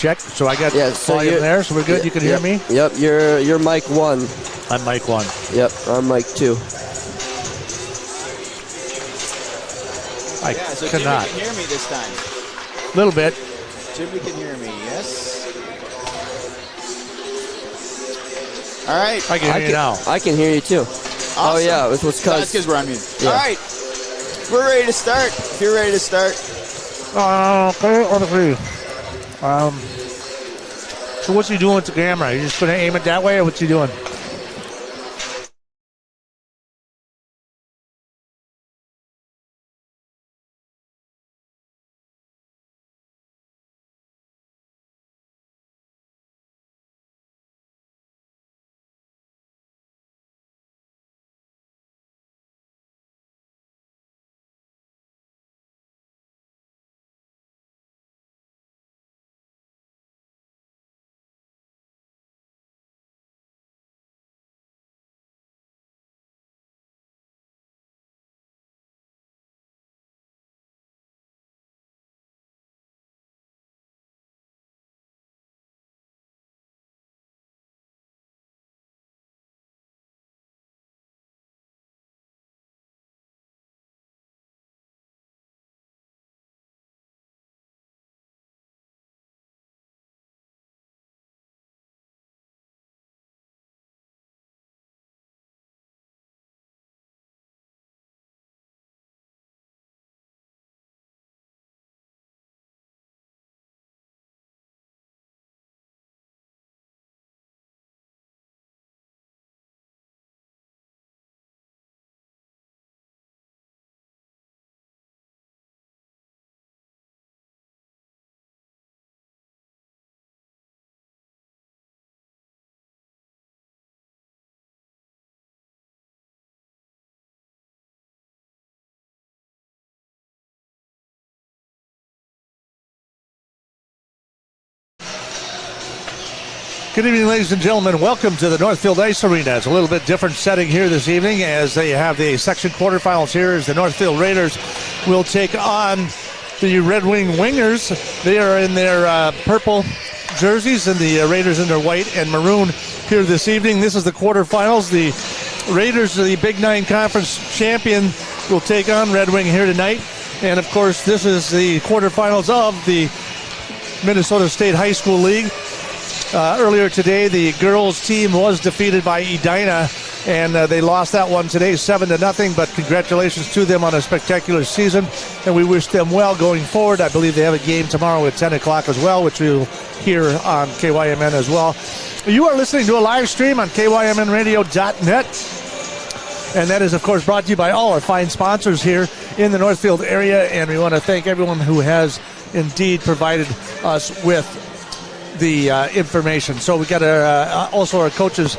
Check. So I got so volume there, so we're good. You can hear me? Yep, you're mic 1. I'm mic 1. Yep, I'm mic 2. I cannot. Jimmy can hear me this time. A little bit. Jimmy can hear me, yes. All right. I can hear you now. I can hear you too. Awesome. Oh, yeah, it's what's That's because we're on mute. Yeah. All right. We're ready to start. If you're ready to start. Okay, obviously. So what's he doing with the camera? You just going to aim it that way, or what's he doing? Good evening, ladies and gentlemen. Welcome to the Northfield Ice Arena. It's a little bit different setting here this evening as they have the section quarterfinals here as the Northfield Raiders will take on the Red Wing Wingers. They are in their purple jerseys and the Raiders in their white and maroon here this evening. This is the quarterfinals. The Raiders, the Big Nine Conference champion, will take on Red Wing here tonight. And, of course, this is the quarterfinals of the Minnesota State High School League. Earlier today, the girls' team was defeated by Edina, and they lost that one today 7-0, but congratulations to them on a spectacular season, and we wish them well going forward. I believe they have a game tomorrow at 10 o'clock as well, which we'll hear on KYMN as well. You are listening to a live stream on KYMNradio.net, and that is, of course, brought to you by all our fine sponsors here in the Northfield area, and we want to thank everyone who has indeed provided us with the information. So we got also our coaches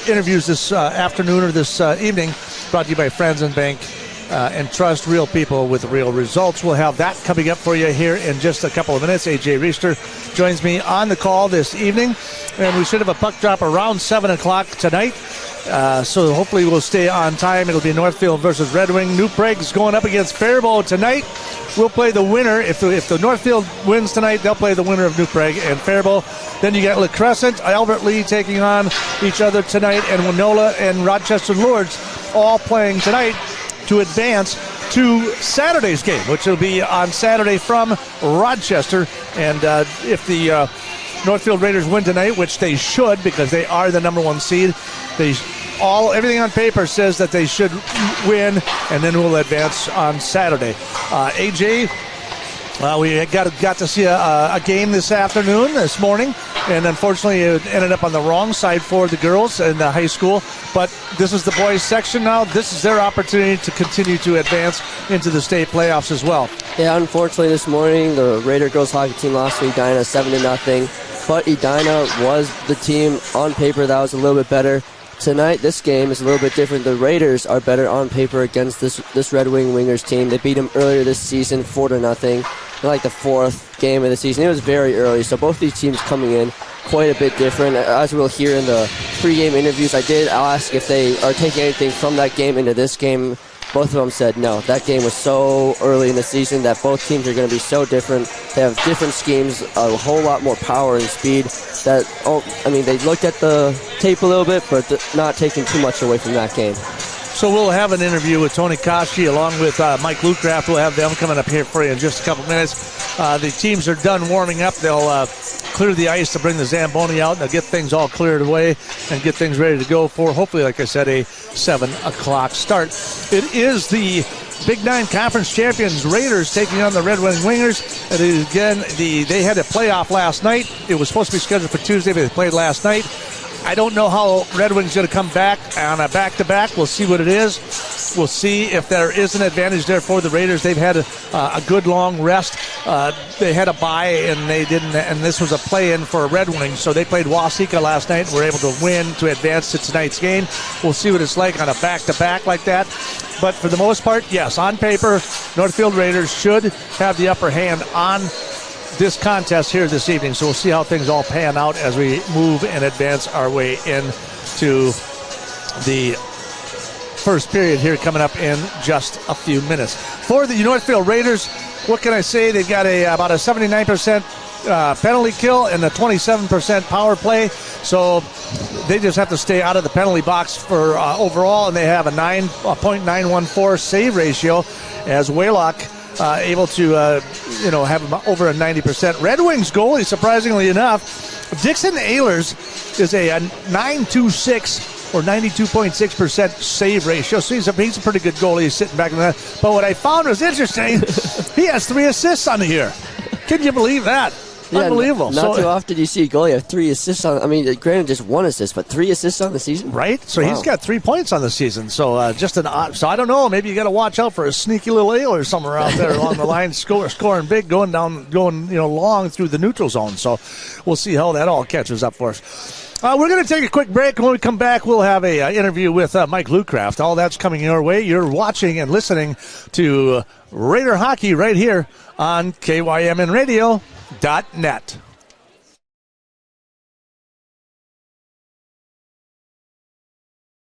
interviews this afternoon or this evening, brought to you by Friends and Bank and Trust, real people with real results. We'll have that coming up for you here in just a couple of minutes. AJ Reister joins me on the call this evening, and we should have a puck drop around 7 o'clock tonight. So hopefully we'll stay on time. It'll be Northfield versus Red Wing. New Prague's going up against Faribault tonight. We'll play the winner. If the Northfield wins tonight, they'll play the winner of New Prague and Faribault. Then you got La Crescent, Albert Lee taking on each other tonight, and Winona and Rochester Lourdes all playing tonight to advance to Saturday's game, which will be on Saturday from Rochester. And if the Northfield Raiders win tonight, which they should because they are the number 1 seed, everything on paper says that they should win, and then we'll advance on Saturday. AJ, we got to see a game this morning, and unfortunately it ended up on the wrong side for the girls in the high school. But this is the boys section now. This is their opportunity to continue to advance into the state playoffs as well. Yeah, unfortunately this morning the Raider girls hockey team lost to Edina 7-0, but Edina was the team on paper that was a little bit better. Tonight, this game is a little bit different. The Raiders are better on paper against this Red Wing Wingers team. They beat them earlier this season 4-0 in like the 4th game of the season. It was very early, so both these teams coming in quite a bit different. As we'll hear in the pregame interviews, I did ask if they are taking anything from that game into this game. both of them said no. That game was so early in the season that both teams are going to be so different. They have different schemes, a whole lot more power and speed. They looked at the tape a little bit, but not taking too much away from that game. So we'll have an interview with Tony Koshi along with Mike Lutcraft. We'll have them coming up here for you in just a couple minutes. The teams are done warming up. They'll clear the ice to bring the Zamboni out. They'll get things all cleared away and get things ready to go for, hopefully, like I said, a 7 o'clock start. It is the Big Nine Conference champions Raiders taking on the Red Wing Wingers. And again, they had a playoff last night. It was supposed to be scheduled for Tuesday, but they played last night. I don't know how Red Wings going to come back on a back-to-back. We'll see what it is. We'll see if there is an advantage there for the Raiders. They've had a good long rest. They had a bye, and they didn't. And this was a play-in for Red Wings, so they played Waseca last night and were able to win to advance to tonight's game. We'll see what it's like on a back-to-back like that. But for the most part, yes, on paper, Northfield Raiders should have the upper hand on this contest here this evening. So we'll see how things all pan out as we move and advance our way into the first period here coming up in just a few minutes. For the Northfield Raiders, what can I say? They've got about a 79% penalty kill and a 27% power play. So they just have to stay out of the penalty box for overall, and they have a 9.914 save ratio as Waylock able to have over a 90%. Red Wings goalie, surprisingly enough, Dixon Ehlers is a 9.26 or 92.6% save ratio. So he's a pretty good goalie. He's sitting back in that. But what I found was interesting, he has 3 assists on the year. Can you believe that? Yeah, unbelievable. Not too often you see a goalie have 3 assists on. Granted, just 1 assist, but 3 assists on the season. Right. So He's got 3 points on the season. So just an odd. So I don't know. Maybe you got to watch out for a sneaky little Ehlers somewhere out there along the line, scoring big, going long through the neutral zone. So we'll see how that all catches up for us. We're going to take a quick break. When we come back, we'll have a interview with Mike Lutcraft. All that's coming your way. You're watching and listening to Raider Hockey right here on KYMNradio.net.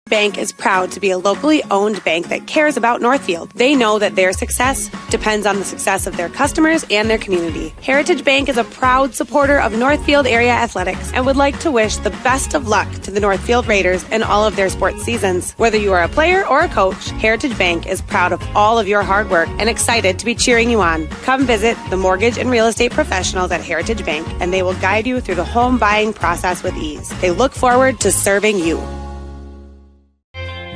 Bank is proud to be a locally owned bank that cares about Northfield. They know that their success depends on the success of their customers and their community. Heritage Bank is a proud supporter of Northfield area athletics and would like to wish the best of luck to the Northfield Raiders in all of their sports seasons. Whether you are a player or a coach, Heritage Bank is proud of all of your hard work and excited to be cheering you on. Come visit the mortgage and real estate professionals at Heritage Bank, and they will guide you through the home buying process with ease. They look forward to serving you.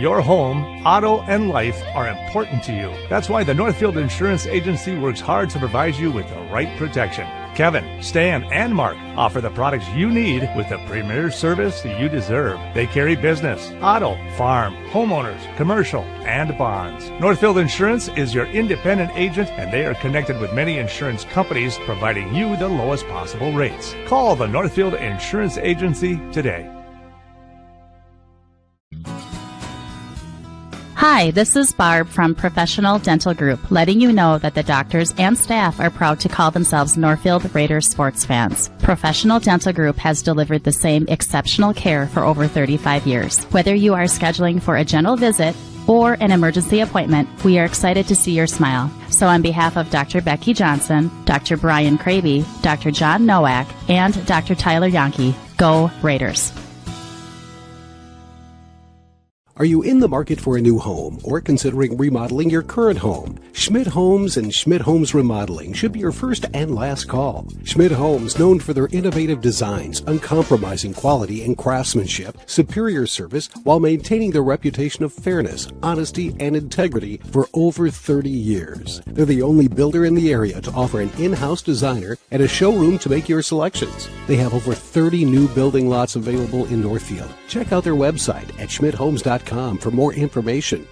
Your home, auto, and life are important to you. That's why the Northfield Insurance Agency works hard to provide you with the right protection. Kevin, Stan, and Mark offer the products you need with the premier service you deserve. They carry business, auto, farm, homeowners, commercial, and bonds. Northfield Insurance is your independent agent, and they are connected with many insurance companies, providing you the lowest possible rates. Call the Northfield Insurance Agency today. Hi, this is Barb from Professional Dental Group, letting you know that the doctors and staff are proud to call themselves Northfield Raiders sports fans. Professional Dental Group has delivered the same exceptional care for over 35 years. Whether you are scheduling for a general visit or an emergency appointment, we are excited to see your smile. So on behalf of Dr. Becky Johnson, Dr. Brian Kraby, Dr. John Nowak, and Dr. Tyler Yonke, go Raiders. Are you in the market for a new home or considering remodeling your current home? Schmidt Homes and Schmidt Homes Remodeling should be your first and last call. Schmidt Homes, known for their innovative designs, uncompromising quality and craftsmanship, superior service, while maintaining their reputation of fairness, honesty, and integrity for over 30 years. They're the only builder in the area to offer an in-house designer and a showroom to make your selections. They have over 30 new building lots available in Northfield. Check out their website at schmidthomes.com for more information.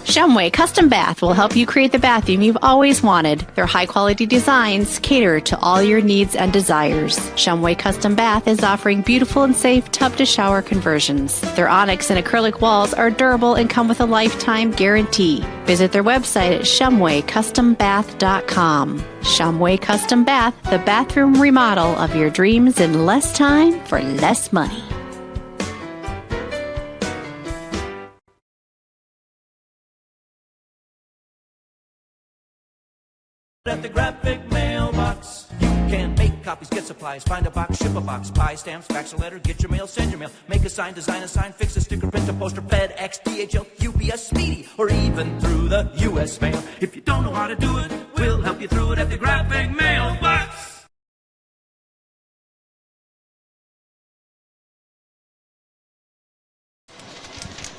Shumway Custom Bath will help you create the bathroom you've always wanted. Their high-quality designs cater to all your needs and desires. Shumway Custom Bath is offering beautiful and safe tub-to-shower conversions. Their onyx and acrylic walls are durable and come with a lifetime guarantee. Visit their website at shumwaycustombath.com. Shumway Custom Bath, the bathroom remodel of your dreams in less time for less money. At the graphic mailbox, you can make copies, get supplies, find a box, ship a box, pie stamps, fax a letter, get your mail, send your mail, make a sign, design a sign, fix a sticker, print a poster, FedEx, DHL, UPS, Speedy, or even through the U.S. mail. If you don't know how to do it, we'll help you through it at the graphic mailbox.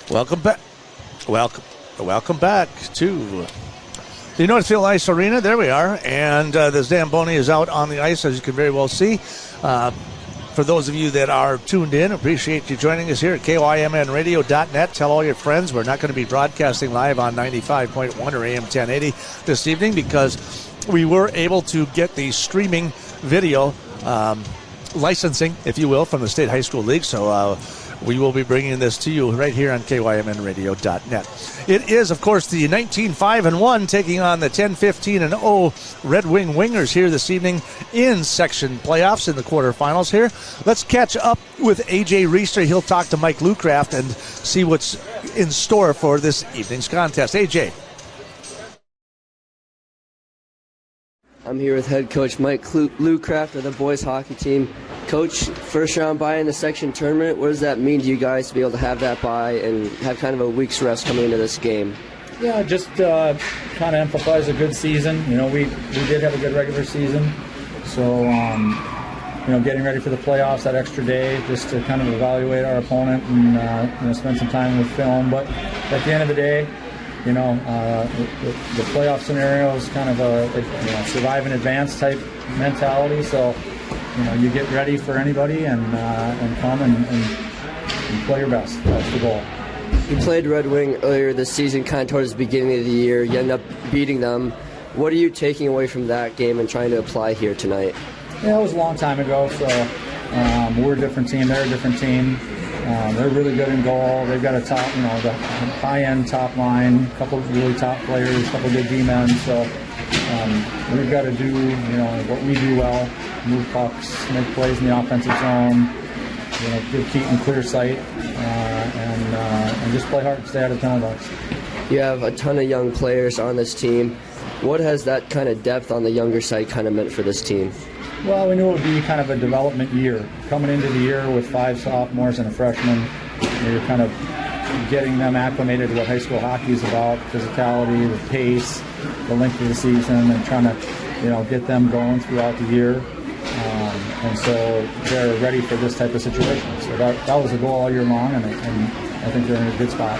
Welcome back. Welcome back to the Northfield Ice Arena. There we are. And the Zamboni is out on the ice, as you can very well see. For those of you that are tuned in, appreciate you joining us here at KYMNradio.net. Tell all your friends we're not going to be broadcasting live on 95.1 or AM 1080 this evening because we were able to get the streaming video licensing, if you will, from the State High School League. So we will be bringing this to you right here on KYMNradio.net. It is, of course, the 19-5-1 taking on the 10-15-0 Red Wing Wingers here this evening in section playoffs in the quarterfinals here. Let's catch up with A.J. Reister. He'll talk to Mike Lucraft and see what's in store for this evening's contest. A.J. I'm here with head coach Mike Lucraft of the boys hockey team. Coach, first round bye in the section tournament, what does that mean to you guys to be able to have that bye and have kind of a week's rest coming into this game? Yeah, just kind of emphasize a good season. You know, we did have a good regular season. So, you know, getting ready for the playoffs, that extra day, just to kind of evaluate our opponent and, you know, spend some time with film. But at the end of the day, you know, the playoff scenario is kind of a survive and advance type mentality. So, you know, you get ready for anybody and come and play your best. That's the goal. You played Red Wing earlier this season, kind of towards the beginning of the year. You end up beating them. What are you taking away from that game and trying to apply here tonight? Yeah, it was a long time ago, so we're a different team. They're a different team. They're really good in goal. They've got a top, you know, the high-end top line, a couple of really top players, a couple of good D-men. So we've got to do, you know, what we do well: move pucks, make plays in the offensive zone, you know, give Keaton clear sight, and just play hard and stay out of penalty box. You have a ton of young players on this team. What has that kind of depth on the younger side kind of meant for this team? Well, we knew it would be kind of a development year. Coming into the year with 5 sophomores and a freshman, you're kind of getting them acclimated to what high school hockey is about: physicality, the pace, the length of the season, and trying to, you know, get them going throughout the year. And so they're ready for this type of situation. So that was the goal all year long, and I think they're in a good spot.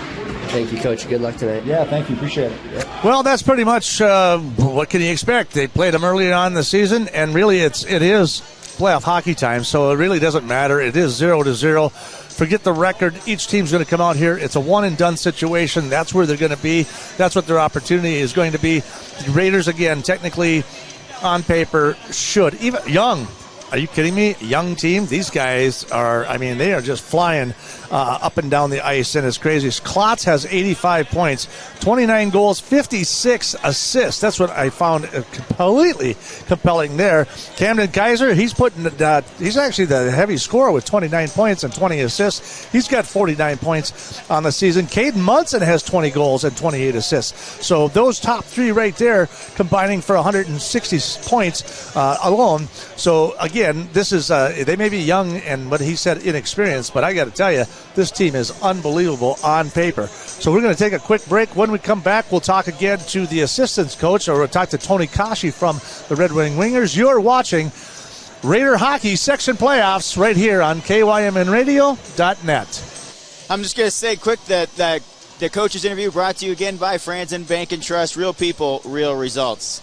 Thank you, Coach. Good luck tonight. Yeah, thank you. Appreciate it. Yeah. Well, that's pretty much what can you expect. They played them early on in the season, and really it is playoff hockey time, so it really doesn't matter. It is 0-0. Forget the record. Each team's going to come out here. It's a one-and-done situation. That's where they're going to be. That's what their opportunity is going to be. The Raiders, again, technically on paper, should. Even young. Are you kidding me? Young team. These guys are, I mean, they are just flying up and down the ice, and it's crazy. Klotz has 85 points, 29 goals, 56 assists. That's what I found completely compelling there. Camden Kaiser, he's actually the heavy scorer with 29 points and 20 assists. He's got 49 points on the season. Caden Munson has 20 goals and 28 assists. So those top three right there combining for 160 points alone. So, again, this is they may be young and what he said inexperienced, but I got to tell you, this team is unbelievable on paper. So we're going to take a quick break. When we come back, we'll talk again to the assistants coach, or we'll talk to Tony Kashi from the Red Wing Wingers. You're watching Raider Hockey Section Playoffs right here on KYMNradio.net. I'm just going to say quick that the coach's interview brought to you again by Franzen Bank and Trust. Real people, real results.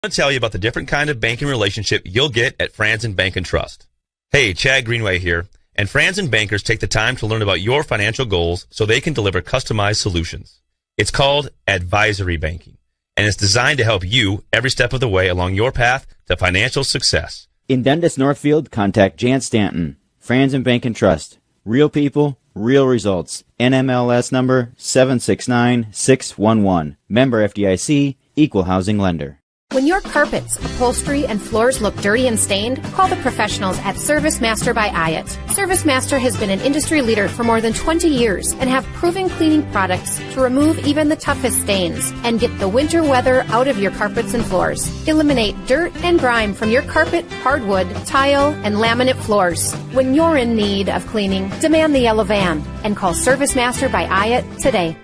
I'm going to tell you about the different kind of banking relationship you'll get at Franzen Bank and Trust. Hey, Chad Greenway here, and Franzen bankers take the time to learn about your financial goals so they can deliver customized solutions. It's called advisory banking, and it's designed to help you every step of the way along your path to financial success. In Dundas, Northfield, contact Jan Stanton, Franzen Bank and Trust. Real people, real results. NMLS number 769611. Member FDIC, Equal Housing Lender. When your carpets, upholstery, and floors look dirty and stained, call the professionals at Service Master by Hyatt. Service Master has been an industry leader for more than 20 years and have proven cleaning products to remove even the toughest stains and get the winter weather out of your carpets and floors. Eliminate dirt and grime from your carpet, hardwood, tile, and laminate floors. When you're in need of cleaning, demand the yellow van and call Service Master by Hyatt today.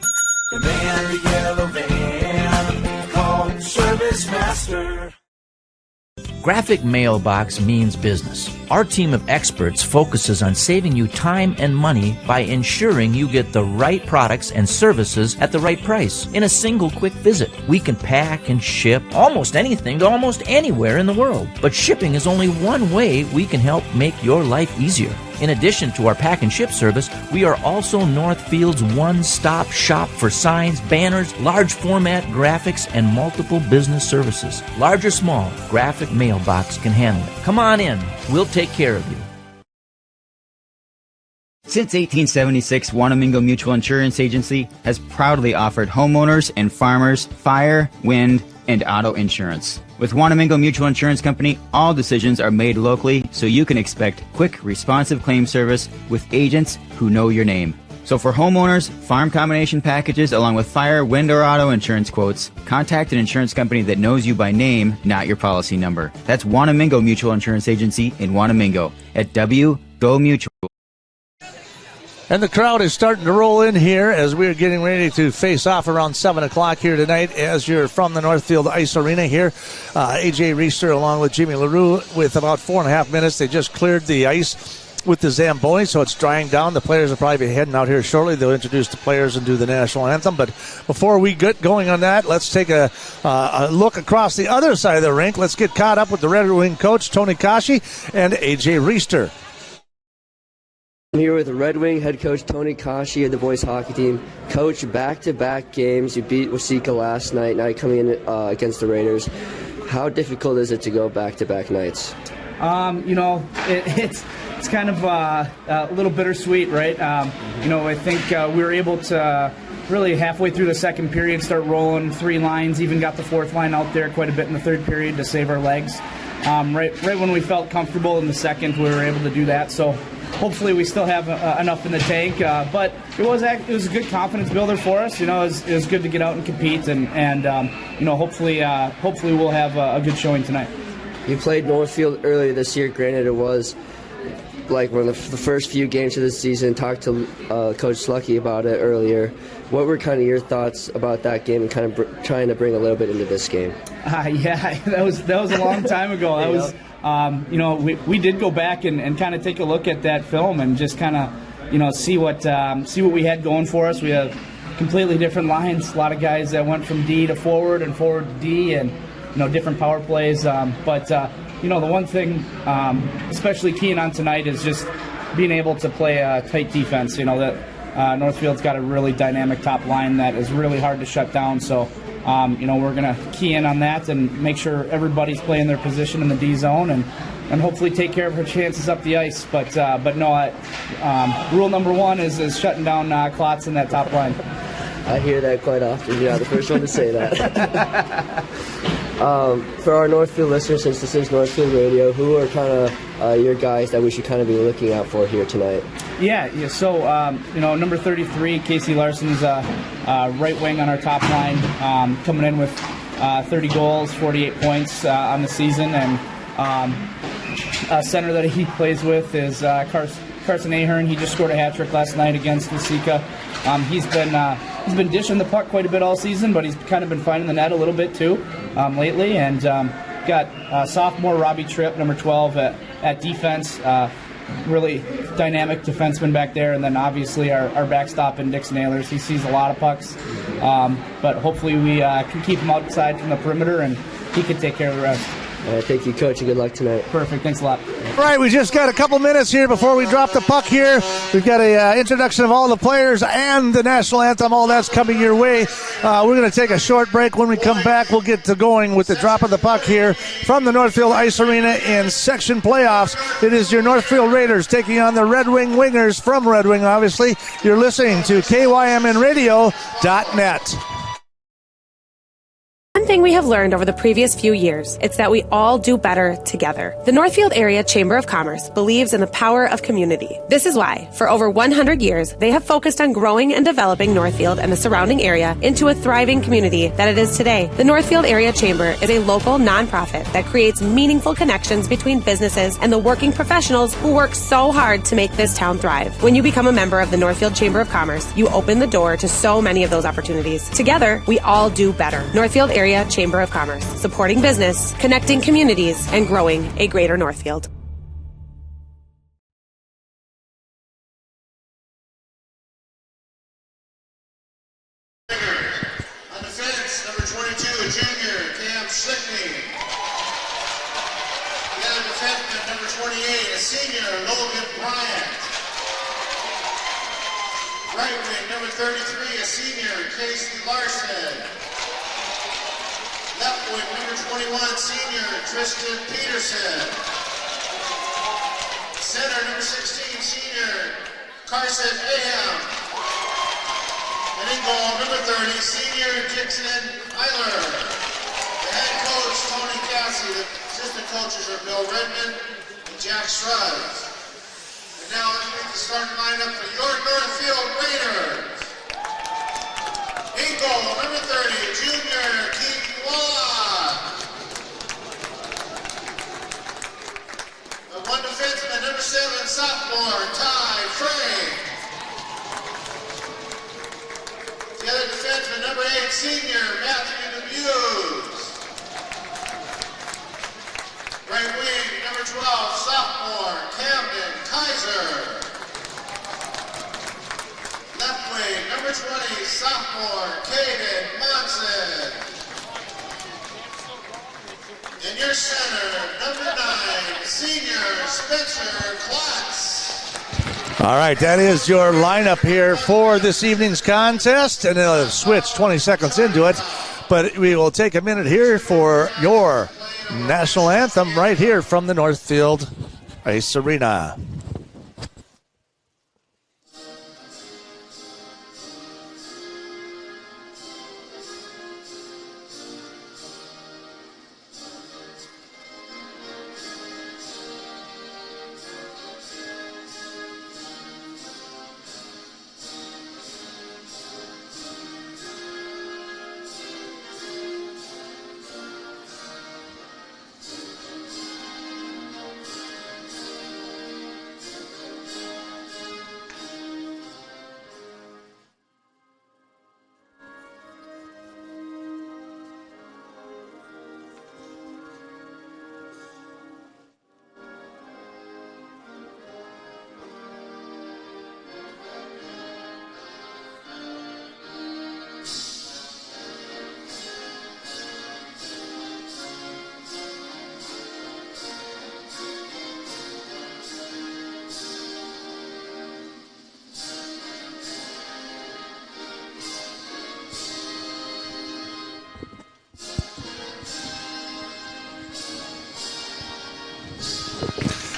Demand the yellow van. Call Service Master. Graphic Mailbox means business. Our team of experts focuses on saving you time and money by ensuring you get the right products and services at the right price in a single quick visit. We can pack and ship almost anything to almost anywhere in the world. But shipping is only one way we can help make your life easier. In addition to our pack and ship service, we are also Northfield's one-stop shop for signs, banners, large format graphics, and multiple business services. Large or small, Graphic Mailbox can handle it. Come on in. We'll take care of you. Since 1876, Wanamingo Mutual Insurance Agency has proudly offered homeowners and farmers fire, wind, and auto insurance. With Wanamingo Mutual Insurance Company, all decisions are made locally, so you can expect quick, responsive claim service with agents who know your name. So for homeowners, farm combination packages, along with fire, wind, or auto insurance quotes, contact an insurance company that knows you by name, not your policy number. That's Wanamingo Mutual Insurance Agency in Wanamingo at Go Mutual. And the crowd is starting to roll in here as we're getting ready to face off around 7 o'clock here tonight. As you're from the Northfield Ice Arena here, A.J. Reister along with Jimmy LaRue with about 4.5 minutes. They just cleared the ice with the Zamboni, so it's drying down. The players will probably be heading out here shortly. They'll introduce the players and do the national anthem. But before we get going on that, let's take a look across the other side of the rink. Let's get caught up with the Red Wing coach, Tony Kashi, and A.J. Reister. I'm here with the Red Wing head coach Tony Kashi of the boys hockey team. Coach, back-to-back games. You beat Waseca last night, now coming in against the Raiders. How difficult is it to go back-to-back nights? It's kind of a little bittersweet, right? I think we were able to really halfway through the second period start rolling 3 lines, even got the 4th line out there quite a bit in the 3rd period to save our legs. Right when we felt comfortable in the 2nd, we were able to do that. So hopefully we still have enough in the tank, but it was a good confidence builder for us. It was good to get out and compete, and hopefully we'll have a good showing tonight. You played Northfield earlier this year. Granted, it was like one of the first few games of the season. Talked to Coach Slucky about it earlier. What were kind of your thoughts about that game and kind of trying to bring a little bit into this game? Yeah, that was a long time ago. That was. We did go back and kind of take a look at that film and just kind of, see what we had going for us. We have completely different lines. A lot of guys that went from D to forward and forward to D, and different power plays. But the one thing, especially keying on tonight, is just being able to play a tight defense. That Northfield's got a really dynamic top line that is really hard to shut down. So. We're going to key in on that and make sure everybody's playing their position in the D zone and hopefully take care of her chances up the ice. But no, rule number 1 is shutting down clots in that top line. I hear that quite often. Yeah, the first one to say that. For our Northfield listeners, since this is Northfield Radio, who are kind of your guys that we should kind of be looking out for here tonight? Yeah. So, number 33, Casey Larson's right wing on our top line, coming in with 30 goals, 48 points on the season, and center that he plays with is Carson Ahern. He just scored a hat trick last night against Waseca. He's been dishing the puck quite a bit all season, but he's kind of been finding the net a little bit too lately. And got sophomore Robbie Tripp, number 12 at defense. Really dynamic defenseman back there, and then obviously our backstop in Dixon Ehlers. He sees a lot of pucks, but hopefully we can keep him outside from the perimeter, and he can take care of the rest. Thank you, Coach, and good luck tonight. Perfect. Thanks a lot. All right, we just got a couple minutes here before we drop the puck here. We've got a introduction of all the players and the national anthem. All that's coming your way. We're going to take a short break. When we come back, we'll get to going with the drop of the puck here from the Northfield Ice Arena in section playoffs. It is your Northfield Raiders taking on the Red Wing Wingers from Red Wing, obviously. You're listening to KYMNradio.net. One thing we have learned over the previous few years, it's that we all do better together. The Northfield Area Chamber of Commerce believes in the power of community. This is why, for over 100 years, they have focused on growing and developing Northfield and the surrounding area into a thriving community that it is today. The Northfield Area Chamber is a local nonprofit that creates meaningful connections between businesses and the working professionals who work so hard to make this town thrive. When you become a member of the Northfield Chamber of Commerce, you open the door to so many of those opportunities. Together, we all do better. Northfield Area Chamber of Commerce, supporting business, connecting communities, and growing a greater Northfield. On defense, number 22, a junior, Cam Schlickney. The other defenseman, number 28, a senior, Logan Bryant. Right wing, number 33, a senior, Casey Larson. Left wing, number 21, senior, Tristan Peterson. Center, number 16, senior, Carson Aham. And in goal, number 30, senior, Dixon Eiler. The head coach, Tony Cassie. The assistant coaches are Bill Redmond and Jack Scruggs. And now let's make the starting lineup for your Northfield Raiders. In goal, number 30, junior, Keith Waugh. The one defenseman, number 7, sophomore, Ty Frey. The other defenseman, number 8, senior, Matthew Debuse. Right wing, number 12, sophomore, Camden Kaiser. Left wing, number 20, sophomore, Caden Monson. In your center, number 9, senior, Spencer Klotz. All right, that is your lineup here for this evening's contest, and it'll switch 20 seconds into it. But we will take a minute here for your national anthem right here from the Northfield Ice Arena.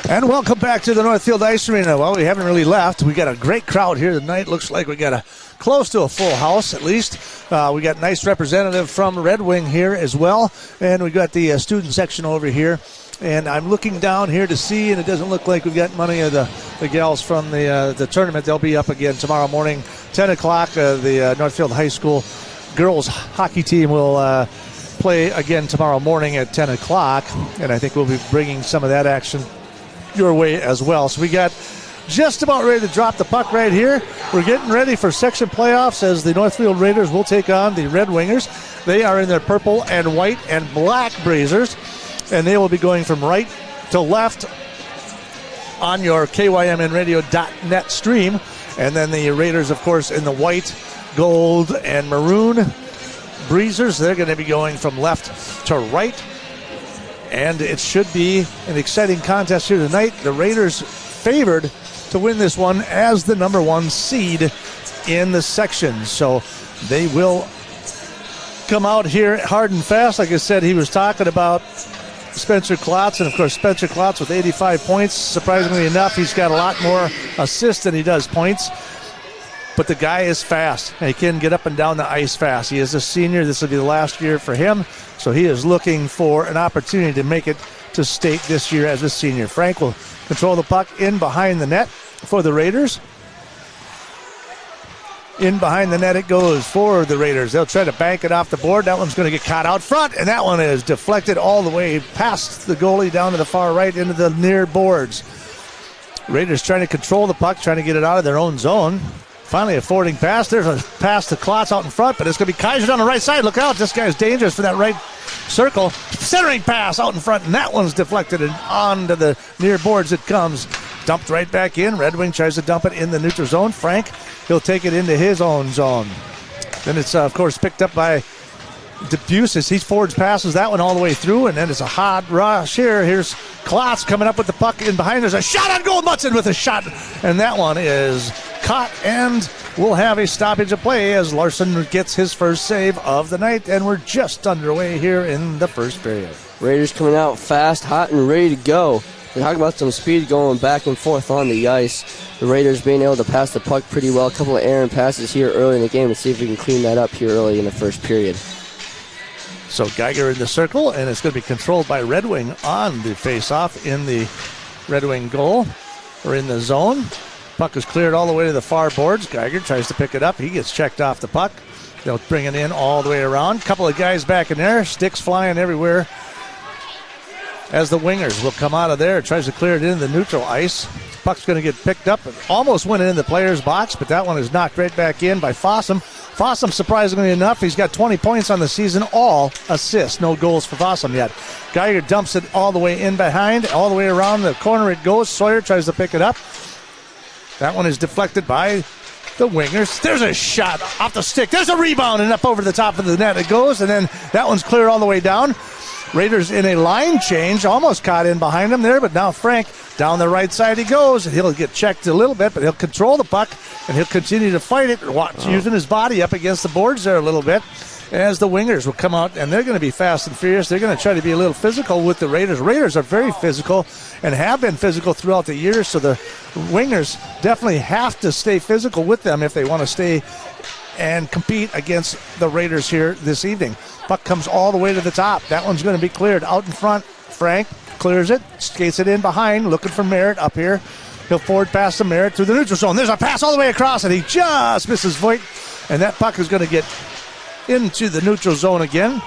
And welcome back to the Northfield Ice Arena. Well, we haven't really left. We got a great crowd here tonight. Looks like we got close to a full house at least. We got a nice representative from Red Wing here as well. And we got the student section over here. And I'm looking down here to see, and it doesn't look like we've got many of the gals from the tournament. They'll be up again tomorrow morning, 10 o'clock. The Northfield High School girls hockey team will play again tomorrow morning at 10 o'clock. And I think we'll be bringing some of that action your way as well. So we got just about ready to drop the puck right here. We're getting ready for section playoffs as the Northfield Raiders will take on the Red Wingers. They are in their purple and white and black braziers, and they will be going from right to left on your KYMNradio.net stream. And then the Raiders, of course, in the white, gold, and maroon breezers. They're going to be going from left to right. And it should be an exciting contest here tonight. The Raiders favored to win this one as the number 1 seed in the section. So they will come out here hard and fast. Like I said, he was talking about Spencer Klotz, and of course Spencer Klotz with 85 points. Surprisingly enough, he's got a lot more assists than he does points. But the guy is fast. He can get up and down the ice fast. He is a senior. This will be the last year for him. So he is looking for an opportunity to make it to state this year as a senior. Frank will control the puck in behind the net for the Raiders. In behind the net it goes for the Raiders. They'll try to bank it off the board. That one's going to get caught out front, and that one is deflected all the way past the goalie down to the far right into the near boards. Raiders trying to control the puck, trying to get it out of their own zone. Finally a forwarding pass. There's a pass to Klotz out in front, but it's going to be Kaiser down the right side. Look out, this guy's dangerous for that right circle. Centering pass out in front, and that one's deflected and onto the near boards it comes. Dumped right back in. Red Wing tries to dump it in the neutral zone. Frank, he'll take it into his own zone. Then it's, of course, picked up by Debus as he forwards passes that one all the way through, and then it's a hot rush here. Here's Klotz coming up with the puck in behind. There's a shot on goal. Mutson with a shot, and that one is caught, and we'll have a stoppage of play as Larson gets his first save of the night, and we're just underway here in the first period. Raiders coming out fast, hot, and ready to go. We're talking about some speed going back and forth on the ice. The Raiders being able to pass the puck pretty well. A couple of errant passes here early in the game. Let's see if we can clean that up here early in the first period. So Geiger in the circle, and it's going to be controlled by Red Wing on the face-off in the Red Wing goal, or in the zone. Puck is cleared all the way to the far boards. Geiger tries to pick it up. He gets checked off the puck. They'll bring it in all the way around. Couple of guys back in there. Sticks flying everywhere as the wingers will come out of there. Tries to clear it into the neutral ice. Puck's going to get picked up. It almost went in the player's box, but that one is knocked right back in by Fossum. Fossum, surprisingly enough, he's got 20 points on the season, all assists. No goals for Fossum yet. Geiger dumps it all the way in behind, all the way around the corner it goes. Sawyer tries to pick it up. That one is deflected by the wingers. There's a shot off the stick. There's a rebound, and up over the top of the net it goes, and then that one's clear all the way down. Raiders in a line change, almost caught in behind him there, but now Frank down the right side he goes. He'll get checked a little bit, but he'll control the puck, and he'll continue to fight it, using his body up against the boards there a little bit, as the wingers will come out, and they're going to be fast and furious. They're going to try to be a little physical with the Raiders. Raiders are very physical and have been physical throughout the years, so the wingers definitely have to stay physical with them if they want to stay and compete against the Raiders here this evening. Puck comes all the way to the top. That one's going to be cleared out in front. Frank clears it, skates it in behind, looking for Merritt up here. He'll forward pass to Merritt through the neutral zone. There's a pass all the way across, and he just misses Voigt, and that puck is going to get into the neutral zone again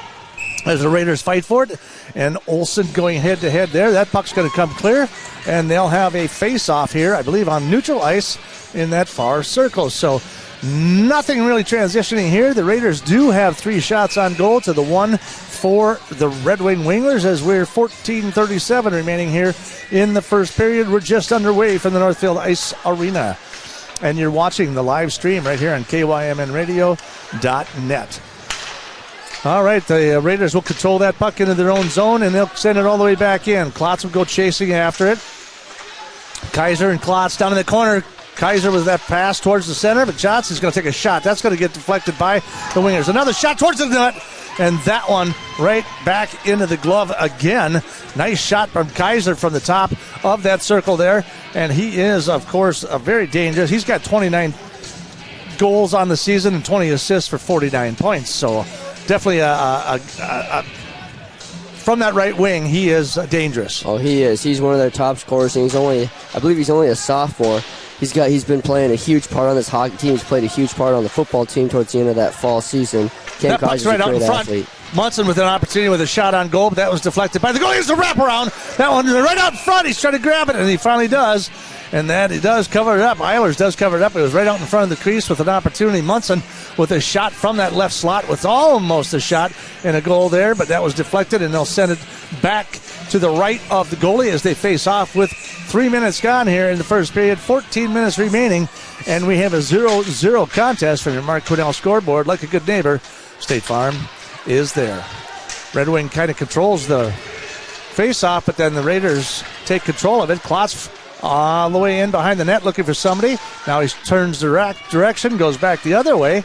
as the Raiders fight for it. And Olsen going head-to-head there. That puck's going to come clear, and they'll have a face-off here, I believe, on neutral ice in that far circle. So nothing really transitioning here. The Raiders do have 3 shots on goal to the 1 for the Red Wing Winglers as we're 14:37 remaining here in the first period. We're just underway from the Northfield Ice Arena. And you're watching the live stream right here on KYMNradio.net. All right, the Raiders will control that puck into their own zone, and they'll send it all the way back in. Klotz will go chasing after it. Kaiser and Klotz down in the corner. Kaiser with that pass towards the center, but Johnson's going to take a shot. That's going to get deflected by the wingers. Another shot towards the net, and that one right back into the glove again. Nice shot from Kaiser from the top of that circle there, and he is, of course, very dangerous. He's got 29 goals on the season and 20 assists for 49 points, so definitely from that right wing, he is dangerous. Oh, he is. He's one of their top scorers, and I believe he's only a sophomore. He's been playing a huge part on this hockey team. He's played a huge part on the football team towards the end of that fall season. That puck's right out in front. Athlete. Munson with an opportunity with a shot on goal, but that was deflected by the goalie. Here's the wraparound. That one right out in front. He's trying to grab it, and he finally does. And that he does cover it up. Eilers does cover it up. It was right out in front of the crease with an opportunity. Munson with a shot from that left slot with almost a shot and a goal there, but that was deflected, and they'll send it back to the right of the goalie as they face off with 3 minutes gone here in the first period, 14 minutes remaining, and we have a 0-0 contest from your Mark Quinnell scoreboard. Like a good neighbor, State Farm is there. Red Wing kind of controls the face-off, but then the Raiders take control of it. Klotz all the way in behind the net looking for somebody. Now he turns direction, goes back the other way.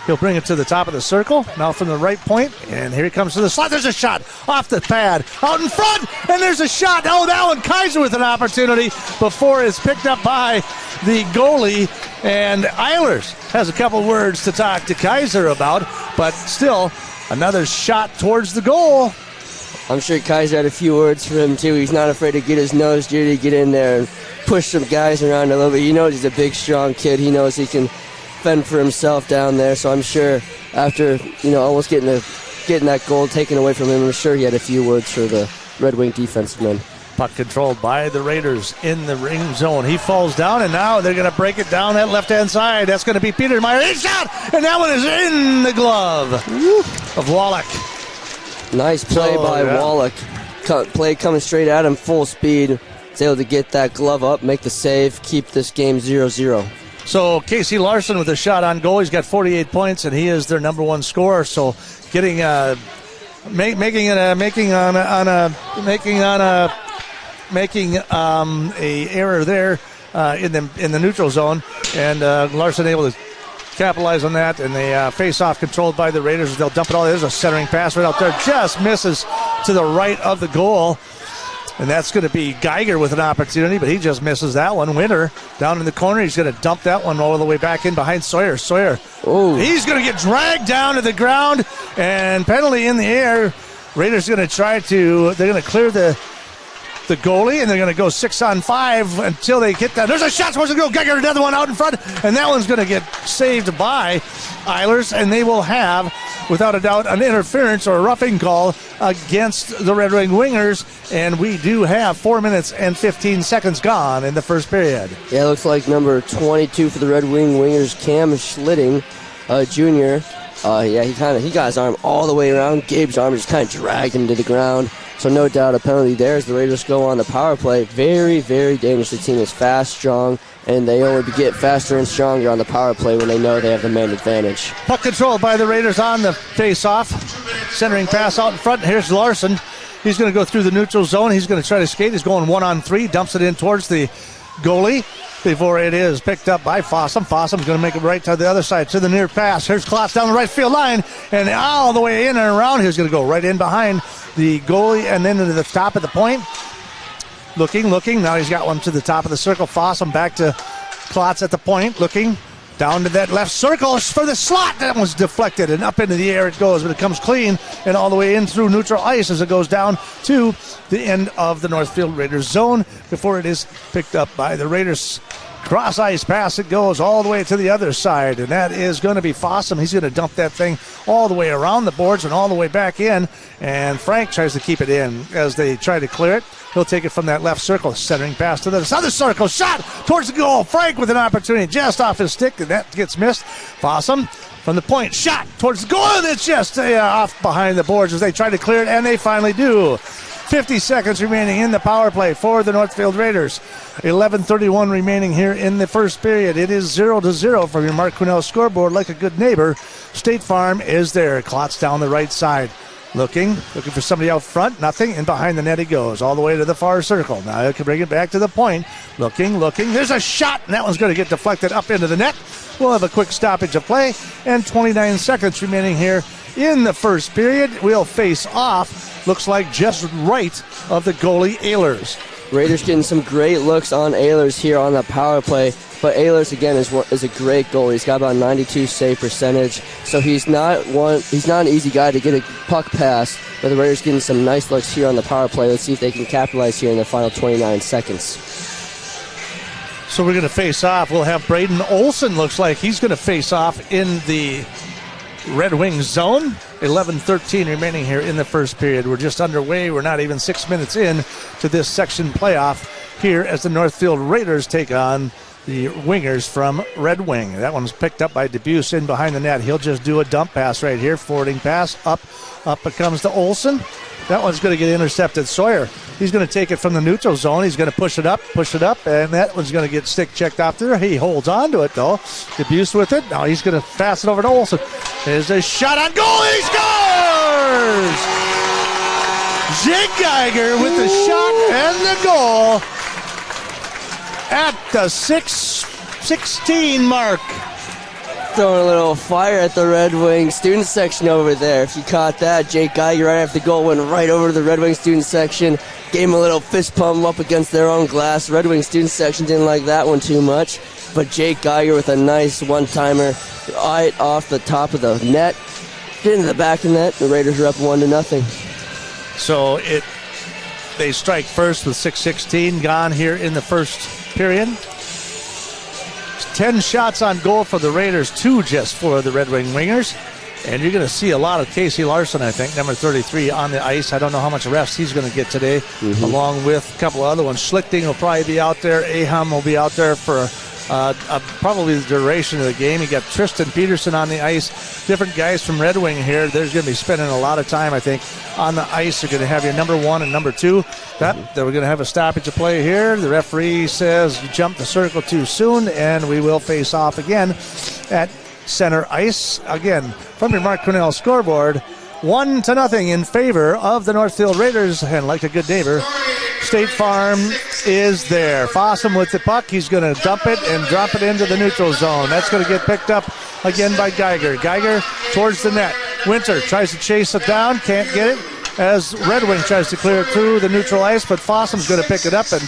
He'll bring it to the top of the circle. Now from the right point, and here he comes to the slot. There's a shot off the pad, out in front, and there's a shot. Oh, that one, Kaiser with an opportunity before it's picked up by the goalie. And Eilers has a couple words to talk to Kaiser about, but still another shot towards the goal. I'm sure Kaiser had a few words for him, too. He's not afraid to get his nose dirty, get in there and push some guys around a little bit. He knows he's a big, strong kid. He knows he can fend for himself down there. So I'm sure after, almost getting that goal taken away from him, I'm sure he had a few words for the Red Wing defensemen. Puck controlled by the Raiders in the ring zone. He falls down, and now they're going to break it down that left-hand side. That's going to be Peter Meyer. His shot, and that one is in the glove of Wallach. Nice play by Wallach. Play coming straight at him, full speed. He's able to get that glove up, make the save, keep this game 0-0. So Casey Larson with a shot on goal. He's got 48 points, and he is their number one scorer. So getting making a error there in the neutral zone, and Larson able to capitalize on that, and they face-off controlled by the Raiders. They'll dump it all. There's a centering pass right out there. Just misses to the right of the goal. And that's going to be Geiger with an opportunity, but he just misses that one. Winter down in the corner. He's going to dump that one all the way back in behind Sawyer. He's going to get dragged down to the ground, and penalty in the air. Raiders going to they're going to clear the goalie, and they're going to go 6-on-5 until they get that. There's a shot towards the goal. Geiger, another one out in front, and that one's going to get saved by Eilers, and they will have, without a doubt, an interference or a roughing call against the Red Wing Wingers, and we do have 4 minutes and 15 seconds gone in the first period. Yeah, it looks like number 22 for the Red Wing Wingers, Cam Schlitting, Jr. He got his arm all the way around. Gabe's arm just kind of dragged him to the ground. So no doubt a penalty there as the Raiders go on the power play. Very, very dangerous. The team is fast, strong, and they only get faster and stronger on the power play when they know they have the man advantage. Puck controlled by the Raiders on the face-off. Centering pass out in front. Here's Larson. He's going to go through the neutral zone. He's going to try to skate. He's going 1-on-3. Dumps it in towards the goalie before it is picked up by Fossum. Fossum's going to make it right to the other side to the near pass. Here's Klotz down the right field line, and all the way in and around. He's going to go right in behind the goalie and then into the top of the point. Looking. Now he's got one to the top of the circle. Fossum back to Klotz at the point. Looking down to that left circle for the slot. That was deflected, and up into the air it goes, but it comes clean and all the way in through neutral ice as it goes down to the end of the Northfield Raiders zone before it is picked up by the Raiders. Cross ice pass, it goes all the way to the other side, and that is going to be Fossum. He's going to dump that thing all the way around the boards and all the way back in, and Frank tries to keep it in as they try to clear it. He'll take it from that left circle, centering pass to the other circle, shot towards the goal. Frank with an opportunity just off his stick, and that gets missed. Fossum from the point, shot towards the goal, and it's just off behind the boards as they try to clear it, and they finally do. 50 seconds remaining in the power play for the Northfield Raiders. 11:31 remaining here in the first period. It is 0-0 from your Mark Quinnell scoreboard. Like a good neighbor, State Farm is there. Klotz down the right side. Looking for somebody out front. Nothing. And behind the net he goes all the way to the far circle. Now he can bring it back to the point. Looking. There's a shot, and that one's going to get deflected up into the net. We'll have a quick stoppage of play, and 29 seconds remaining here in the first period. We'll face off. Looks like just right of the goalie, Eilers. Raiders getting some great looks on Eilers here on the power play. But Eilers, again, is a great goalie. He's got about 92 save percentage. So he's not an easy guy to get a puck pass. But the Raiders getting some nice looks here on the power play. Let's see if they can capitalize here in the final 29 seconds. So we're going to face off. We'll have Braden Olson. Looks like he's going to face off in the Red Wings zone. 11:13 remaining here in the first period. We're just underway. We're not even 6 minutes in to this section playoff here as the Northfield Raiders take on the Wingers from Red Wing. That one's picked up by Debuse in behind the net. He'll just do a dump pass right here. Forwarding pass. Up it comes to Olson. That one's going to get intercepted. Sawyer, he's going to take it from the neutral zone. He's going to push it up, and that one's going to get stick checked off there. He holds on to it, though. Debuse with it. Now he's going to pass it over to Olson. There's a shot on goal. He scores! Jake Geiger with the shot and the goal at the 6:16 mark. Throwing a little fire at the Red Wing student section over there. If you caught that, Jake Geiger right after the goal went right over to the Red Wing student section, gave him a little fist pump up against their own glass. Red Wing student section didn't like that one too much, but Jake Geiger with a nice one-timer right off the top of the net, hit into the back of the net. The Raiders are up 1-0. So they strike first with 6:16 gone here in the first period. 10 shots on goal for the Raiders, 2 just for the Red Wing Wingers. And you're going to see a lot of Casey Larson, I think, number 33, on the ice. I don't know how much rest he's going to get today, along with a couple of other ones. Schlichting will probably be out there. Aham will be out there for probably the duration of the game. You got Tristan Peterson on the ice. Different guys from Red Wing here. They're going to be spending a lot of time, I think, on the ice. You're going to have your number 1 and number 2. That we're going to have a stoppage of play here. The referee says you jumped the circle too soon, and we will face off again at center ice. Again, from your Mark Cornell scoreboard, 1-0 in favor of the Northfield Raiders. And like a good neighbor, State Farm is there. Fossum with the puck. He's going to dump it and drop it into the neutral zone. That's going to get picked up again by Geiger. Geiger towards the net. Winter tries to chase it down. Can't get it as Red Wing tries to clear it through the neutral ice, but Fossum's going to pick it up, and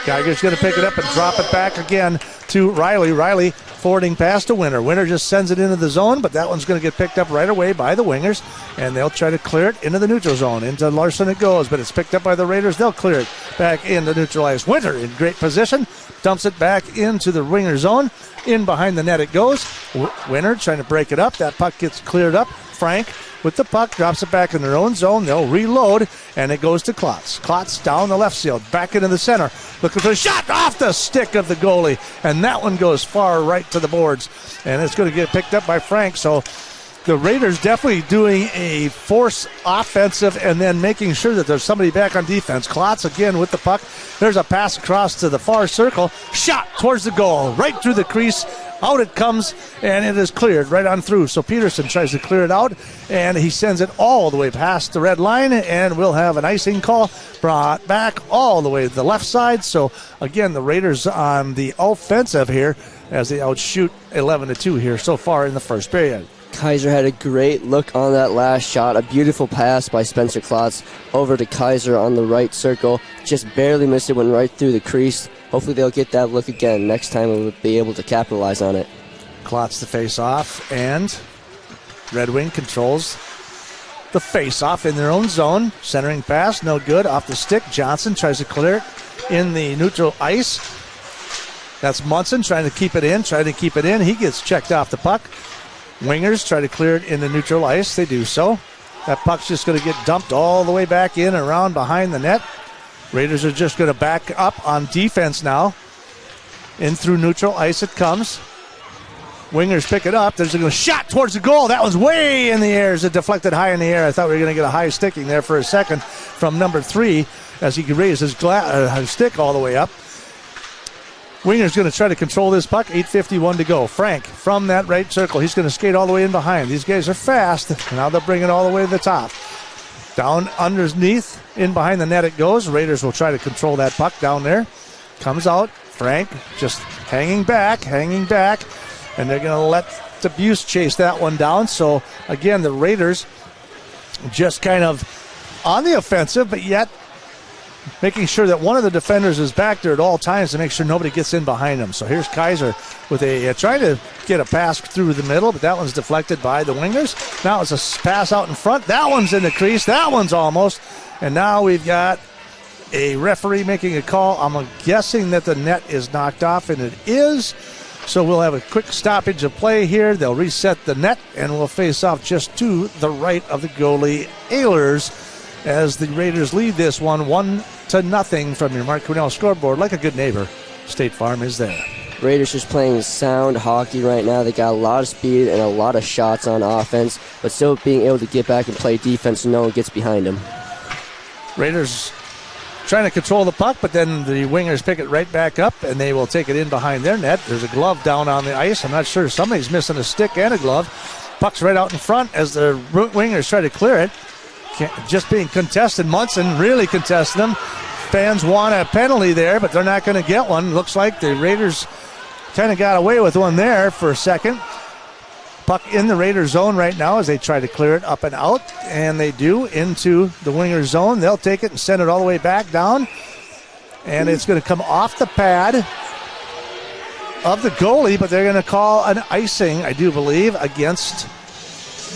Geiger's going to pick it up and drop it back again to Riley. Riley forwarding past to Winter. Winter just sends it into the zone, but that one's going to get picked up right away by the Wingers, and they'll try to clear it into the neutral zone. Into Larson it goes, but it's picked up by the Raiders. They'll clear it back into neutral ice. Winter in great position, dumps it back into the Winger zone. In behind the net it goes. Winter trying to break it up. That puck gets cleared up. Frank with the puck, drops it back in their own zone. They'll reload, and it goes to Klotz. Klotz down the left field, back into the center. Looking for a shot off the stick of the goalie, and that one goes far right to the boards, and it's going to get picked up by Frank. So the Raiders definitely doing a force offensive and then making sure that there's somebody back on defense. Klotz again with the puck. There's a pass across to the far circle. Shot towards the goal, right through the crease. Out it comes, and it is cleared right on through. So Peterson tries to clear it out, and he sends it all the way past the red line, and we'll have an icing call brought back all the way to the left side. So, again, the Raiders on the offensive here as they outshoot 11-2 here so far in the first period. Kaiser had a great look on that last shot. A beautiful pass by Spencer Klotz over to Kaiser on the right circle. Just barely missed it, went right through the crease. Hopefully they'll get that look again. Next time we'll be able to capitalize on it. Klotz the face-off, and Red Wing controls the face-off in their own zone. Centering pass, no good. Off the stick, Johnson tries to clear it in the neutral ice. That's Munson trying to keep it in. He gets checked off the puck. Wingers try to clear it in the neutral ice. They do so. That puck's just going to get dumped all the way back in, around behind the net. Raiders are just going to back up on defense now. In through neutral ice it comes. Wingers pick it up. There's a shot towards the goal. That was way in the air as it deflected high in the air. I thought we were going to get a high sticking there for a second from number 3 as he could raise his stick all the way up. Winger's going to try to control this puck. 8:51 to go. Frank from that right circle. He's going to skate all the way in behind. These guys are fast. Now they'll bring it all the way to the top. Down underneath, in behind the net it goes. Raiders will try to control that puck down there. Comes out. Frank just hanging back. And they're going to let the Buse chase that one down. So, again, the Raiders just kind of on the offensive, but yet making sure that one of the defenders is back there at all times to make sure nobody gets in behind them. So here's Kaiser with trying to get a pass through the middle, but that one's deflected by the Wingers. Now it's a pass out in front. That one's in the crease. That one's almost. And now we've got a referee making a call. I'm guessing that the net is knocked off, and it is. So we'll have a quick stoppage of play here. They'll reset the net, and we'll face off just to the right of the goalie, Ehlers, as the Raiders lead this one 1-0 from your Mark Cornell scoreboard. Like a good neighbor, State Farm is there. Raiders just playing sound hockey right now. They got a lot of speed and a lot of shots on offense, but still being able to get back and play defense so no one gets behind them. Raiders trying to control the puck, but then the Wingers pick it right back up, and they will take it in behind their net. There's a glove down on the ice. I'm not sure. Somebody's missing a stick and a glove. Puck's right out in front as the Wingers try to clear it. Just being contested. Munson really contested them. Fans want a penalty there, but they're not going to get one. Looks like the Raiders kind of got away with one there for a second. Puck in the Raider zone right now as they try to clear it up and out, and they do into the winger zone. They'll take it and send it all the way back down, and it's going to come off the pad of the goalie, but they're going to call an icing, I do believe, against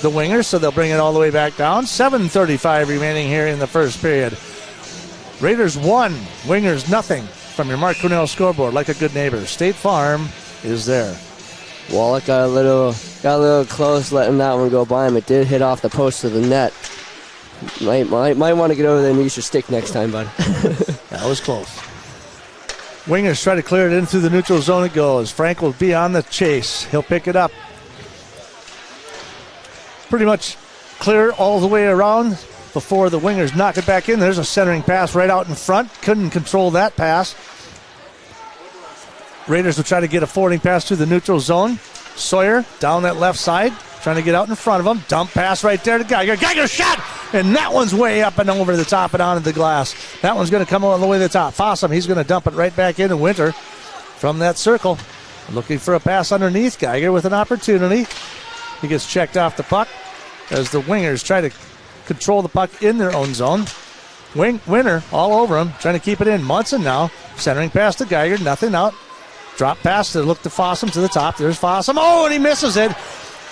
the Wingers, so they'll bring it all the way back down. 7:35 remaining here in the first period. Raiders 1, Wingers nothing from your Mark Cornell scoreboard. Like a good neighbor, State Farm is there. Wallach got a little close letting that one go by him. It did hit off the post of the net. Might want to get over there and use your stick next time, bud. That was close. Wingers try to clear it in through the neutral zone. It goes. Frank will be on the chase. He'll pick it up. Pretty much clear all the way around before the Wingers knock it back in. There's a centering pass right out in front. Couldn't control that pass. Raiders will try to get a forwarding pass to the neutral zone. Sawyer down that left side, trying to get out in front of him. Dump pass right there to Geiger. Geiger shot! And that one's way up and over the top and onto the glass. That one's going to come all the way to the top. Fossum, he's going to dump it right back into Winter from that circle. Looking for a pass underneath. Geiger with an opportunity. He gets checked off the puck as the Wingers try to control the puck in their own zone. Winter all over him, trying to keep it in. Munson now, centering pass to Geiger, nothing out. Drop pass to look to Fossum to the top. There's Fossum. Oh, and he misses it.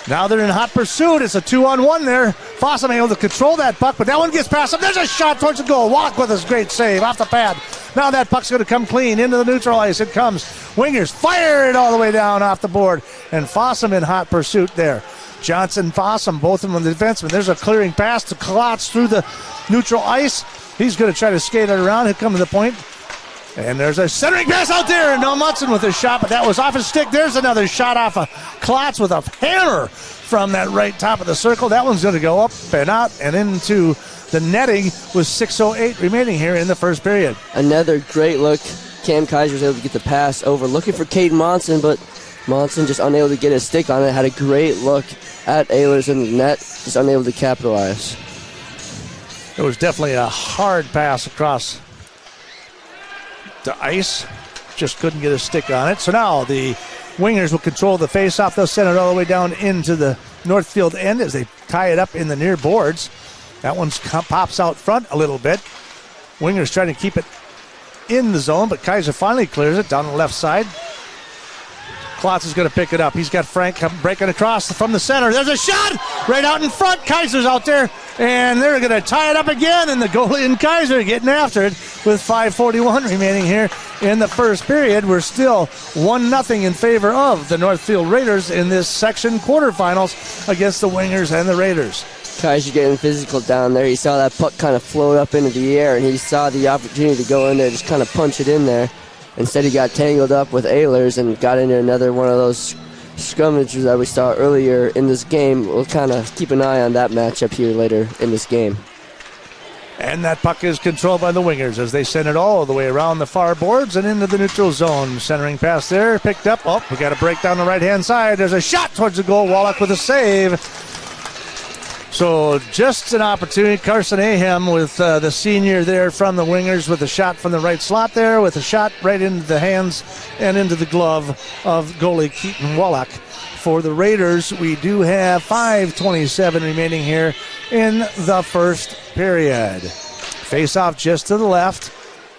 Now they're in hot pursuit. It's a 2-on-1 there. Fossum able to control that puck, but that one gets past him. There's a shot towards the goal. Walk with his great save off the pad. Now that puck's going to come clean into the neutral ice. It comes. Wingers fire it all the way down off the board, and Fossum in hot pursuit there. Johnson, Fossum, both of them on the defenseman. There's a clearing pass to Klotz through the neutral ice. He's going to try to skate it around. He'll come to the point. And there's a centering pass out there. And no Munson with his shot, but that was off his stick. There's another shot off of Klotz with a hammer from that right top of the circle. That one's going to go up and out and into the netting with 6:08 remaining here in the first period. Another great look. Cam Kaiser was able to get the pass over, looking for Caden Monson, but Monson just unable to get his stick on it. Had a great look at Ehlers in the net, just unable to capitalize. It was definitely a hard pass across the ice. Just couldn't get a stick on it. So now the Wingers will control the face-off. They'll send it all the way down into the Northfield end as they tie it up in the near boards. That one pops out front a little bit. Wingers trying to keep it in the zone, but Kaiser finally clears it down the left side. Klotz is going to pick it up. He's got Frank breaking across from the center. There's a shot right out in front. Kaiser's out there, and they're going to tie it up again, and the goalie and Kaiser getting after it with 5:41 remaining here in the first period. We're still 1-0 in favor of the Northfield Raiders in this section quarterfinals against the Wingers and the Raiders. Kaiser getting physical down there. He saw that puck kind of float up into the air, and he saw the opportunity to go in there, just kind of punch it in there. Instead, he got tangled up with Ehlers and got into another one of those scrummages that we saw earlier in this game. We'll kind of keep an eye on that matchup here later in this game. And that puck is controlled by the Wingers as they send it all the way around the far boards and into the neutral zone. Centering pass there, picked up. Oh, we got a break down the right-hand side. There's a shot towards the goal. Wallach with a save. So just an opportunity. Carson Ahem with the senior there from the Wingers with a shot from the right slot there, with a shot right into the hands and into the glove of goalie Keaton Wallach. For the Raiders, we do have 5:27 remaining here in the first period. Face-off just to the left.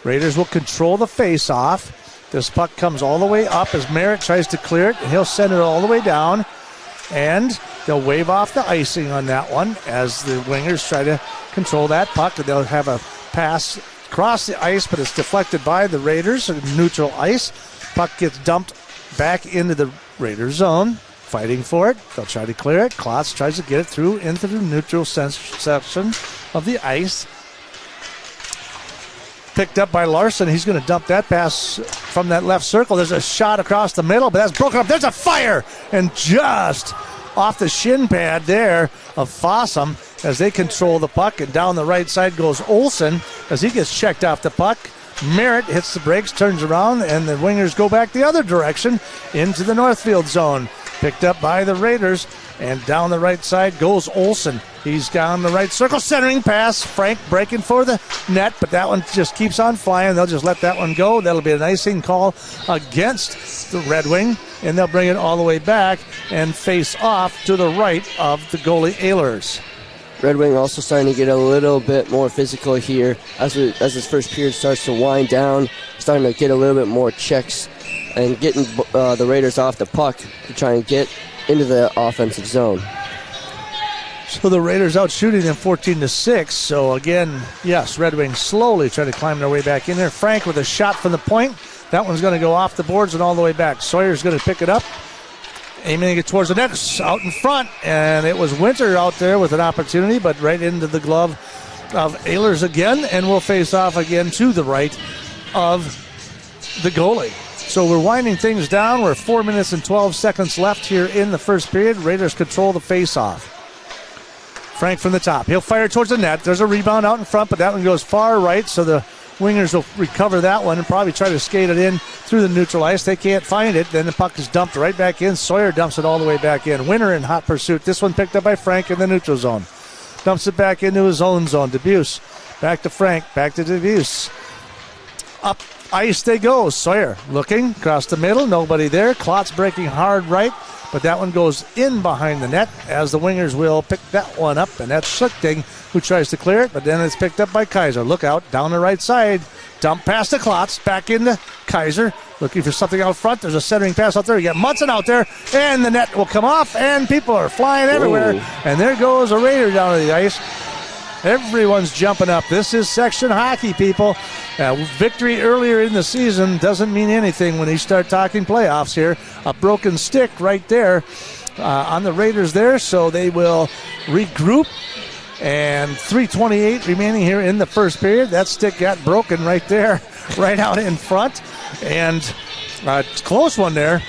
Raiders will control the face-off. This puck comes all the way up as Merritt tries to clear it, and he'll send it all the way down. And they'll wave off the icing on that one as the Wingers try to control that puck. They'll have a pass across the ice, but it's deflected by the Raiders in neutral ice. Puck gets dumped back into the Raiders zone. Fighting for it. They'll try to clear it. Klotz tries to get it through into the neutral section of the ice. Picked up by Larson. He's going to dump that pass from that left circle. There's a shot across the middle, but that's broken up. There's a fire, and just off the shin pad there of Fossum as they control the puck, and down the right side goes Olsen as he gets checked off the puck. Merritt hits the brakes, turns around, and the Wingers go back the other direction into the Northfield zone. Picked up by the Raiders, and down the right side goes Olsen. He's down the right circle, centering pass. Frank breaking for the net, but that one just keeps on flying. They'll just let that one go. That'll be an icing call against the Red Wing. and they'll bring it all the way back and face off to the right of the goalie Ehlers. Red Wing also starting to get a little bit more physical here as this first period starts to wind down, starting to get a little bit more checks and getting the Raiders off the puck to try and get into the offensive zone. So the Raiders out shooting them 14-6. So again, yes, Red Wings slowly trying to climb their way back in there. Frank with a shot from the point. That one's going to go off the boards and all the way back. Sawyer's going to pick it up, aiming it towards the net, out in front. And it was Winter out there with an opportunity, but right into the glove of Ehlers again. And we'll face off again to the right of the goalie. So we're winding things down. We're 4 minutes and 12 seconds left here in the first period. Raiders control the face-off. Frank from the top. He'll fire towards the net. There's a rebound out in front, but that one goes far right, so the Wingers will recover that one and probably try to skate it in through the neutral ice. They can't find it. Then the puck is dumped right back in. Sawyer dumps it all the way back in. Winter in hot pursuit. This one picked up by Frank in the neutral zone. Dumps it back into his own zone. Debuse. Back to Frank. Back to Debuse. Up ice they go. Sawyer looking across the middle. Nobody there. Klotz breaking hard right. But that one goes in behind the net as the Wingers will pick that one up. And that's Schlichting who tries to clear it, but then it's picked up by Kaiser. Look out, down the right side. Dump past the Klotz, back into Kaiser. Looking for something out front. There's a centering pass out there. You got Munson out there, and the net will come off, and people are flying everywhere. Ooh. And there goes a Raider down to the ice. Everyone's jumping up. This is section hockey, people. Victory earlier in the season doesn't mean anything when you start talking playoffs here. A broken stick right there on the Raiders there, so they will regroup. And 3:28 remaining here in the first period. That stick got broken right there, right out in front. And a close one there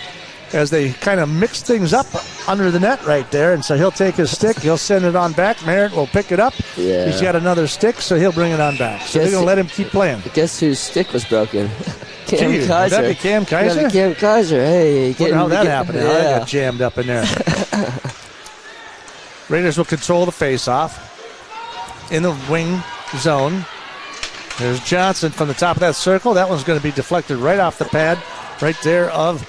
as they kind of mix things up under the net right there. And so he'll take his stick, he'll send it on back. Merritt will pick it up. Yeah. He's got another stick, so he'll bring it on back. So they're going to let him keep playing. Guess whose stick was broken? Cam Gee, Kaiser. Would that be Cam Kaiser? That'd be Cam Kaiser. Hey, wonder how that happened. Yeah. How that got jammed up in there. Raiders will control the face-off in the wing zone. There's Johnson from the top of that circle. That one's going to be deflected right off the pad right there of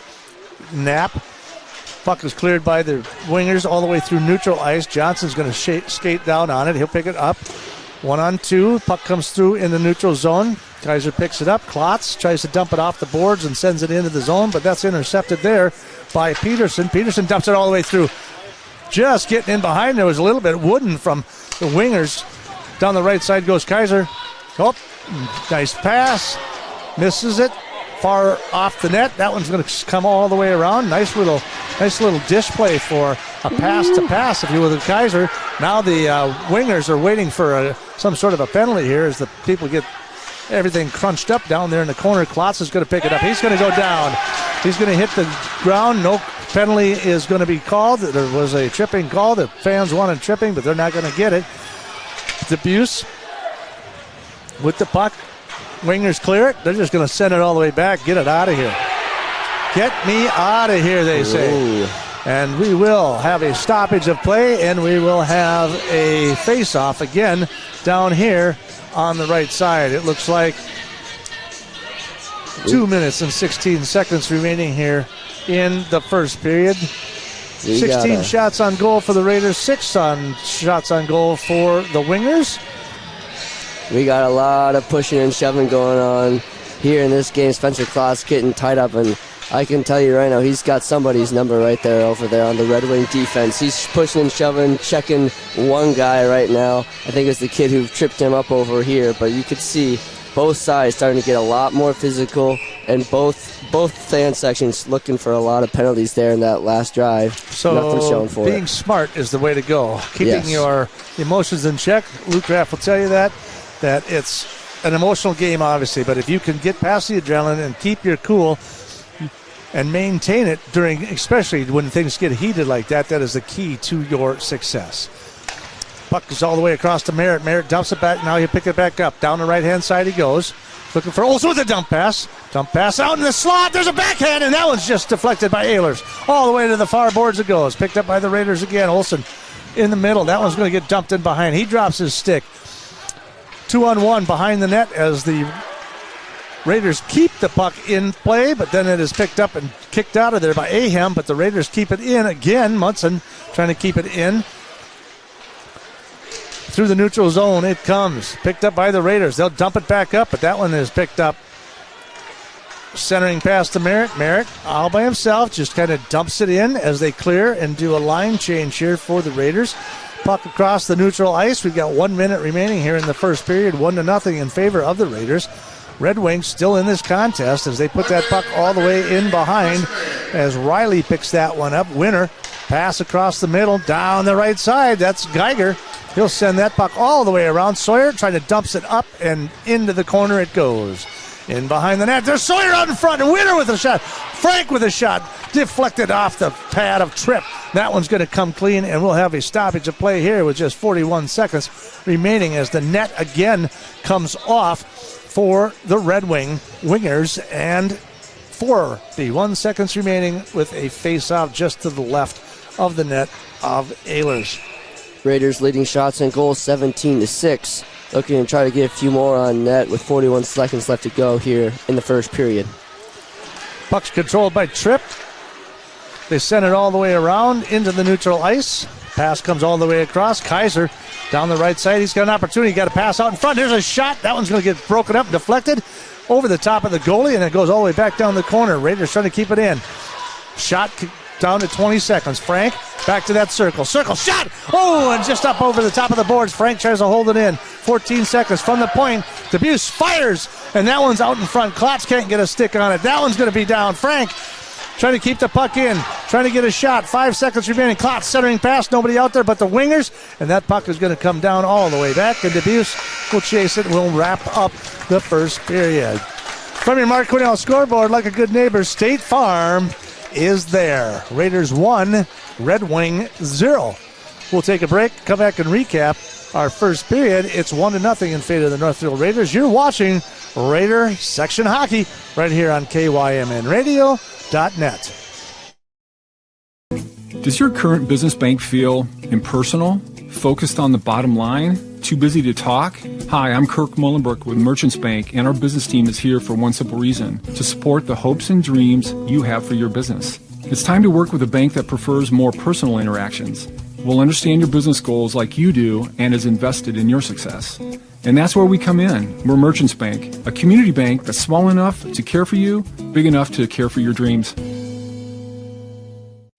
Knapp. Puck is cleared by the Wingers all the way through neutral ice. Johnson's going to skate down on it. He'll pick it up. 1-on-2. Puck comes through in the neutral zone. Kaiser picks it up. Klotz tries to dump it off the boards and sends it into the zone, but that's intercepted there by Peterson. Peterson dumps it all the way through. Just getting in behind. There was a little bit wooden from the Wingers. Down the right side goes Kaiser. Oh, nice pass. Misses it. Far off the net. That one's going to come all the way around. Nice little dish play for a pass to pass, if you will, with Kaiser. Now the Wingers are waiting for some sort of a penalty here as the people get everything crunched up down there in the corner. Klotz is going to pick it up. He's going to go down. He's going to hit the ground. No penalty is going to be called. There was a tripping call. The fans wanted tripping, but they're not going to get it. Debuse with the puck. Wingers clear it. They're just going to send it all the way back. Get it out of here. Get me out of here, they say. Ooh. And we will have a stoppage of play, and we will have a face-off again down here on the right side. It looks like 2 minutes and 16 seconds remaining here in the first period. 16 shots on goal for the Raiders, 6 shots on goal for the Wingers. We got a lot of pushing and shoving going on here in this game. Spencer Klotz getting tied up, and I can tell you right now, he's got somebody's number right there over there on the Red Wing defense. He's pushing and shoving, checking one guy right now. I think it's the kid who tripped him up over here, but you could see both sides starting to get a lot more physical, and both fan sections looking for a lot of penalties there in that last drive. So nothing showing for being smart is the way to go. Keeping your emotions in check. Luke Raff will tell you that it's an emotional game, obviously, but if you can get past the adrenaline and keep your cool and maintain it during, especially when things get heated like that, that is the key to your success. Puck is all the way across to Merritt. Merritt dumps it back. Now he'll pick it back up. Down the right-hand side he goes. Looking for Olsen with a dump pass. Dump pass out in the slot. There's a backhand, and that one's just deflected by Ehlers. All the way to the far boards it goes. Picked up by the Raiders again. Olsen in the middle. That one's going to get dumped in behind. He drops his stick. 2-on-1 behind the net as the Raiders keep the puck in play, but then it is picked up and kicked out of there by Ahem, but the Raiders keep it in again. Munson trying to keep it in. Through the neutral zone, it comes. Picked up by the Raiders. They'll dump it back up, but that one is picked up. Centering pass to Merritt. Merritt all by himself just kind of dumps it in as they clear and do a line change here for the Raiders. Puck across the neutral ice. We've got 1 minute remaining here in the first period. 1-0 in favor of the Raiders. Red Wings still in this contest as they put that puck all the way in behind as Riley picks that one up. Winner, pass across the middle, down the right side. That's Geiger. He'll send that puck all the way around. Sawyer trying to dumps it up and into the corner it goes. In behind the net, there's Sawyer out in front. Winner with a shot. Frank with a shot. Deflected off the pad of Tripp. That one's going to come clean, and we'll have a stoppage of play here with just 41 seconds remaining as the net again comes off for the Red Wingers, and 41 seconds remaining with a face-off just to the left of the net of Ehlers. Raiders leading shots and goals 17-6. Looking to try to get a few more on net with 41 seconds left to go here in the first period. Puck's controlled by Tripp. They send it all the way around into the neutral ice. Pass comes all the way across. Kaiser down the right side. He's got an opportunity. Got a pass out in front. There's a shot. That one's going to get broken up, deflected over the top of the goalie, and it goes all the way back down the corner. Raiders trying to keep it in. Shot down to 20 seconds. Frank back to that circle. Circle shot. Oh, and just up over the top of the boards. Frank tries to hold it in. 14 seconds from the point. DeBuse fires, and that one's out in front. Klotz can't get a stick on it. That one's going to be down. Frank trying to keep the puck in, trying to get a shot. 5 seconds remaining. Klotz centering pass. Nobody out there but the Wingers, and that puck is going to come down all the way back, and DeBuse will chase it and will wrap up the first period. From your Mark Quinnell scoreboard, like a good neighbor, State Farm is there. Raiders 1, Red Wing 0. We'll take a break, come back and recap our first period. It's 1-0 in favor of the Northfield Raiders. You're watching Raider Section Hockey right here on KYMNradio.net. Does your current business bank feel impersonal, focused on the bottom line, too busy to talk? Hi, I'm Kirk Mullenbrook with Merchants Bank, and our business team is here for one simple reason: to support the hopes and dreams you have for your business. It's time to work with a bank that prefers more personal interactions, will understand your business goals like you do, and is invested in your success. And that's where we come in. We're Merchants Bank, a community bank that's small enough to care for you, big enough to care for your dreams.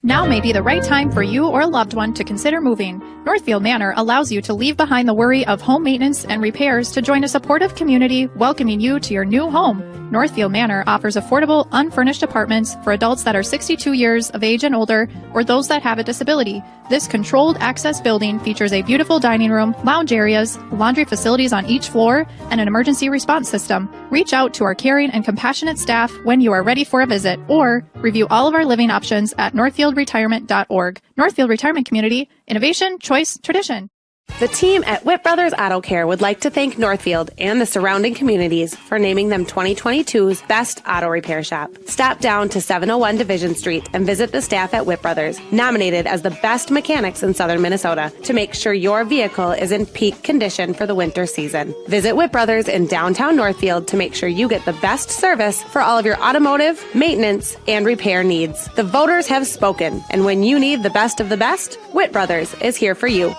Now may be the right time for you or a loved one to consider moving. Northfield Manor allows you to leave behind the worry of home maintenance and repairs to join a supportive community welcoming you to your new home. Northfield Manor offers affordable, unfurnished apartments for adults that are 62 years of age and older, or those that have a disability. This controlled access building features a beautiful dining room, lounge areas, laundry facilities on each floor, and an emergency response system. Reach out to our caring and compassionate staff when you are ready for a visit, or review all of our living options at northfieldretirement.org. Northfield Retirement Community, innovation, choice, tradition. The team at Witt Brothers Auto Care would like to thank Northfield and the surrounding communities for naming them 2022's Best Auto Repair Shop. Stop down to 701 Division Street and visit the staff at Witt Brothers, nominated as the best mechanics in southern Minnesota, to make sure your vehicle is in peak condition for the winter season. Visit Witt Brothers in downtown Northfield to make sure you get the best service for all of your automotive, maintenance, and repair needs. The voters have spoken, and when you need the best of the best, Witt Brothers is here for you.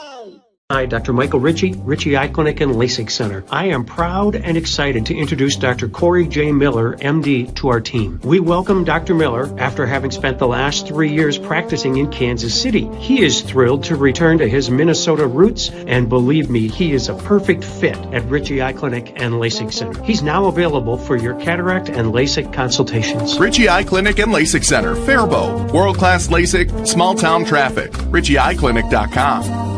Hi, Dr. Michael Ritchie Eye Clinic and LASIK Center. I am proud and excited to introduce Dr. Corey J. Miller, MD, to our team. We welcome Dr. Miller after having spent the last 3 years practicing in Kansas City. He is thrilled to return to his Minnesota roots, and believe me, he is a perfect fit at Ritchie Eye Clinic and LASIK Center. He's now available for your cataract and LASIK consultations. Ritchie Eye Clinic and LASIK Center, Faribault. World-class LASIK, small-town traffic. RitchieEyeClinic.com.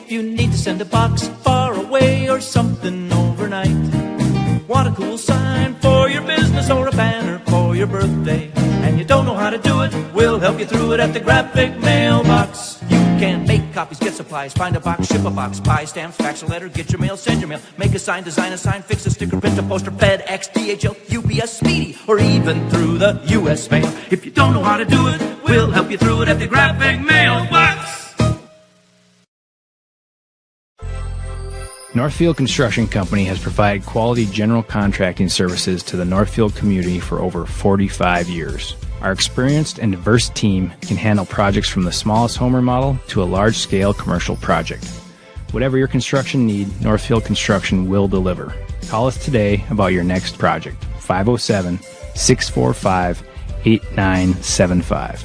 You need to send a box far away or something overnight. Want a cool sign for your business or a banner for your birthday, and you don't know how to do it? We'll help you through it at the Graphic Mailbox. You can make copies, get supplies, find a box, ship a box, buy stamps, fax a letter, get your mail, send your mail, make a sign, design a sign, fix a sticker, print a poster, FedEx, DHL, UPS, Speedy, or even through the U.S. mail. If you don't know how to do it, we'll help you through it at the Graphic Mailbox. Northfield Construction Company has provided quality general contracting services to the Northfield community for over 45 years. Our experienced and diverse team can handle projects from the smallest home remodel to a large-scale commercial project. Whatever your construction need, Northfield Construction will deliver. Call us today about your next project. 507-645-8975.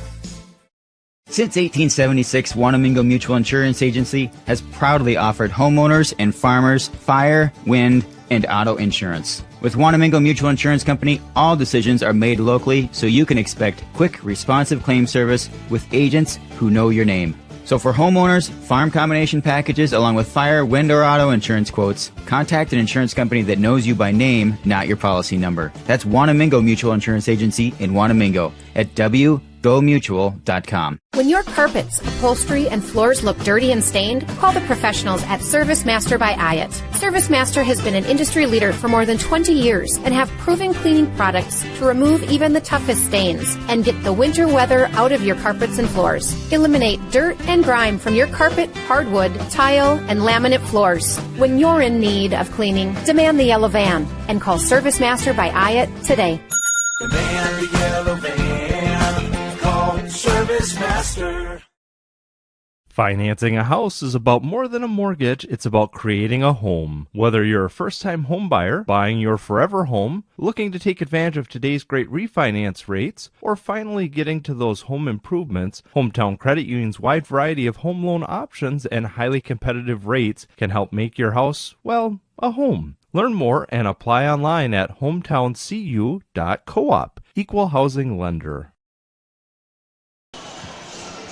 Since 1876, Wanamingo Mutual Insurance Agency has proudly offered homeowners and farmers fire, wind, and auto insurance. With Wanamingo Mutual Insurance Company, all decisions are made locally, so you can expect quick, responsive claim service with agents who know your name. So for homeowners, farm combination packages, along with fire, wind, or auto insurance quotes, contact an insurance company that knows you by name, not your policy number. That's Wanamingo Mutual Insurance Agency in Wanamingo at wgomutual.com. When your carpets, upholstery, and floors look dirty and stained, call the professionals at Service Master by Ayat. Service Master has been an industry leader for more than 20 years and have proven cleaning products to remove even the toughest stains and get the winter weather out of your carpets and floors. Eliminate dirt and grime from your carpet, hardwood, tile, and laminate floors. When you're in need of cleaning, demand the yellow van and call Service Master by Ayat today. Demand the yellow van. Call Service Master. Financing a house is about more than a mortgage, it's about creating a home. Whether you're a first-time home buyer, buying your forever home, looking to take advantage of today's great refinance rates, or finally getting to those home improvements, Hometown Credit Union's wide variety of home loan options and highly competitive rates can help make your house, well, a home. Learn more and apply online at hometowncu.coop. Equal housing lender.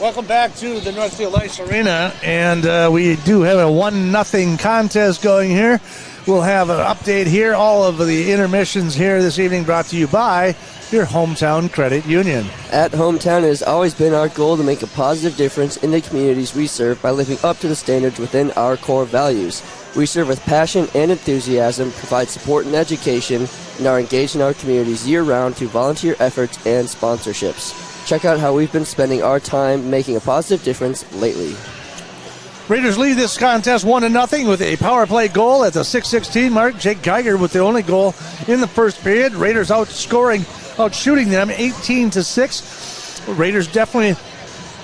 Welcome back to the Northfield Ice Arena, and we do have a 1-0 contest going here. We'll have an update here, all of the intermissions here this evening brought to you by your Hometown Credit Union. At Hometown, it has always been our goal to make a positive difference in the communities we serve by living up to the standards within our core values. We serve with passion and enthusiasm, provide support and education, and are engaged in our communities year-round through volunteer efforts and sponsorships. Check out how we've been spending our time making a positive difference lately. Raiders lead this contest 1-0 with a power play goal at the 6:16 mark. Jake Geiger with the only goal in the first period. Raiders outshooting them 18-6. Raiders definitely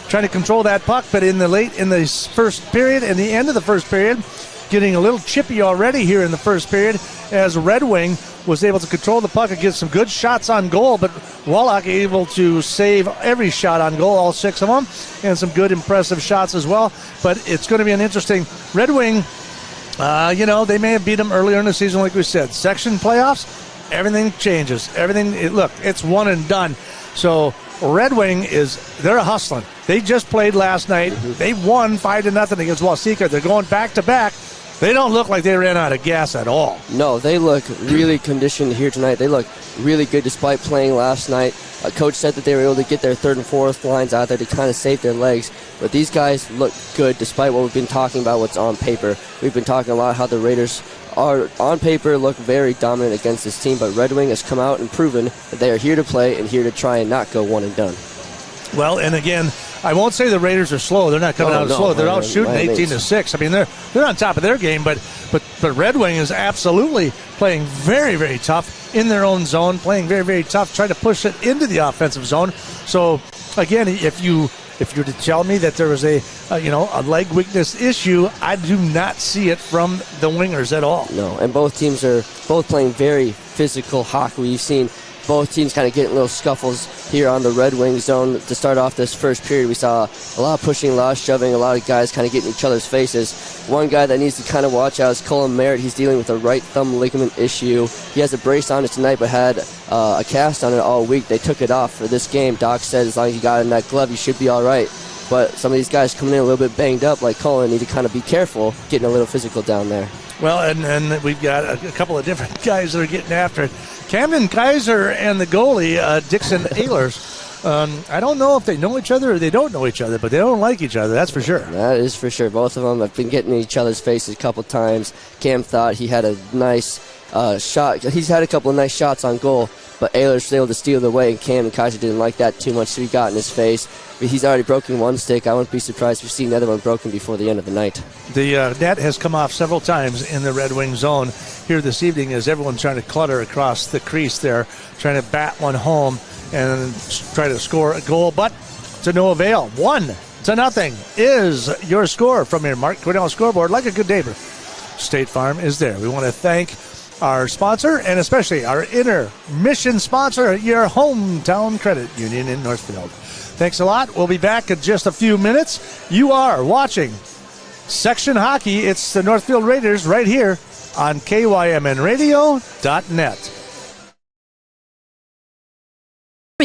trying to control that puck, but in the first period and the end of the first period, getting a little chippy already here in the first period as Red Wing was able to control the puck and get some good shots on goal, but Wallach able to save every shot on goal, all 6 of them, and some good impressive shots as well. But it's going to be an interesting Red Wing. They may have beat them earlier in the season, like we said. Section playoffs, everything changes. It's one and done. So Red Wing they're hustling. They just played last night. They won 5-0 against Waseca. They're going back-to-back. They don't look like they ran out of gas at all. No, they look really conditioned here tonight. They look really good despite playing last night. Coach said that they were able to get their third and fourth lines out there to kind of save their legs. But these guys look good despite what we've been talking about, what's on paper. We've been talking a lot how the Raiders are on paper look very dominant against this team, but Red Wing has come out and proven that they are here to play and here to try and not go one and done. Well, and again, I won't say the Raiders are slow. They're not coming out slow. They're out shooting 18-6. I mean, they're on top of their game, but Red Wing is absolutely playing very, very tough in their own zone, playing very, very tough, trying to push it into the offensive zone. So, again, if you were to tell me that there was a leg weakness issue, I do not see it from the wingers at all. No, and both teams are playing very physical hockey. We've seen both teams kind of getting little scuffles here on the Red Wing zone. To start off this first period, we saw a lot of pushing, a lot of shoving, a lot of guys kind of getting each other's faces. One guy that needs to kind of watch out is Colin Merritt. He's dealing with a right thumb ligament issue. He has a brace on it tonight, but had a cast on it all week. They took it off for this game. Doc said as long as you got it in that glove, you should be all right. But some of these guys coming in a little bit banged up, like Colin, need to kind of be careful getting a little physical down there. Well, and we've got a couple of different guys that are getting after it. Camden Kaiser and the goalie, Dixon Ehlers. I don't know if they know each other or they don't know each other, but they don't like each other, that's for sure. That is for sure. Both of them have been getting in each other's faces a couple times. Cam thought he had a nice shot. He's had a couple of nice shots on goal, but Ehlers was able to steal the away, and Cam and Kaiser didn't like that too much, so he got in his face. But he's already broken one stick. I wouldn't be surprised if we see another one broken before the end of the night. The net has come off several times in the Red Wing zone here this evening as everyone's trying to clutter across the crease there, trying to bat one home and try to score a goal, but to no avail. 1-0 is your score from your Mark Quinnell scoreboard. Like a good neighbor, State Farm is there. We want to thank our sponsor and especially our intermission sponsor, your hometown credit union in Northfield. Thanks a lot. We'll be back in just a few minutes. You are watching Section Hockey. It's the Northfield Raiders right here on KYMNradio.net.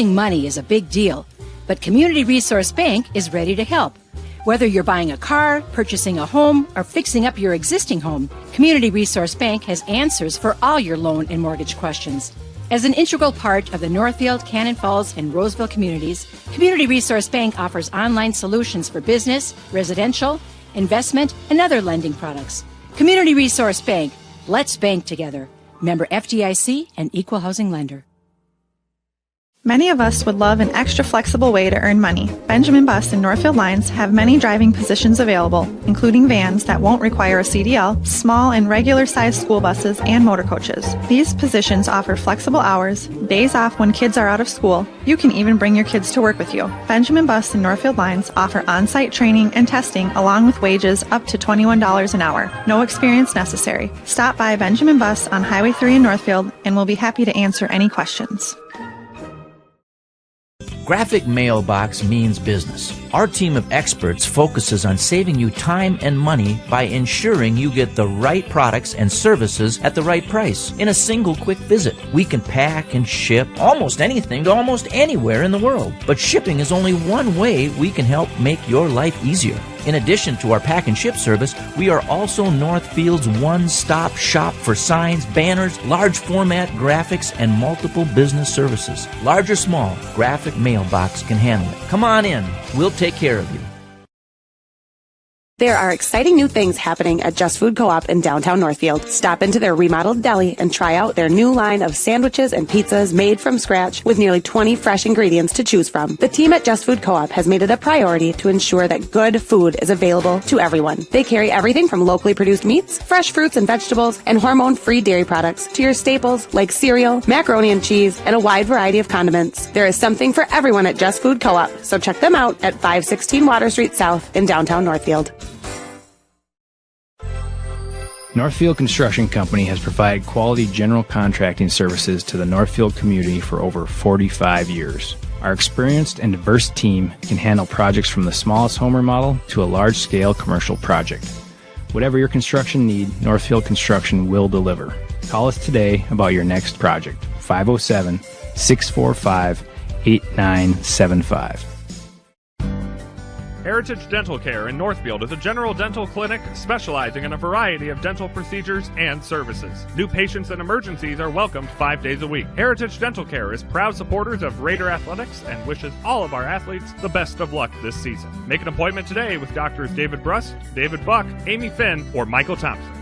Money is a big deal, but Community Resource Bank is ready to help. Whether you're buying a car, purchasing a home, or fixing up your existing home, Community Resource Bank has answers for all your loan and mortgage questions. As an integral part of the Northfield, Cannon Falls, and Roseville communities, Community Resource Bank offers online solutions for business, residential, investment, and other lending products. Community Resource Bank. Let's bank together. Member FDIC and Equal Housing Lender. Many of us would love an extra flexible way to earn money. Benjamin Bus and Northfield Lines have many driving positions available, including vans that won't require a CDL, small and regular-sized school buses, and motor coaches. These positions offer flexible hours, days off when kids are out of school. You can even bring your kids to work with you. Benjamin Bus and Northfield Lines offer on-site training and testing along with wages up to $21 an hour. No experience necessary. Stop by Benjamin Bus on Highway 3 in Northfield and we'll be happy to answer any questions. Graphic Mailbox means business. Our team of experts focuses on saving you time and money by ensuring you get the right products and services at the right price in a single quick visit. We can pack and ship almost anything to almost anywhere in the world. But shipping is only one way we can help make your life easier. In addition to our pack and ship service, we are also Northfield's one-stop shop for signs, banners, large format graphics, and multiple business services. Large or small, Graphic Mailbox can handle it. Come on in. We'll take care of you. There are exciting new things happening at Just Food Co-op in downtown Northfield. Stop into their remodeled deli and try out their new line of sandwiches and pizzas made from scratch with nearly 20 fresh ingredients to choose from. The team at Just Food Co-op has made it a priority to ensure that good food is available to everyone. They carry everything from locally produced meats, fresh fruits and vegetables, and hormone-free dairy products to your staples like cereal, macaroni and cheese, and a wide variety of condiments. There is something for everyone at Just Food Co-op, so check them out at 516 Water Street South in downtown Northfield. Northfield Construction Company has provided quality general contracting services to the Northfield community for over 45 years. Our experienced and diverse team can handle projects from the smallest home remodel to a large-scale commercial project. Whatever your construction need, Northfield Construction will deliver. Call us today about your next project. 507-645-8975. Heritage Dental Care in Northfield is a general dental clinic specializing in a variety of dental procedures and services. New patients and emergencies are welcomed 5 days a week. Heritage Dental Care is proud supporters of Raider Athletics and wishes all of our athletes the best of luck this season. Make an appointment today with Doctors David Brust, David Buck, Amy Finn, or Michael Thompson.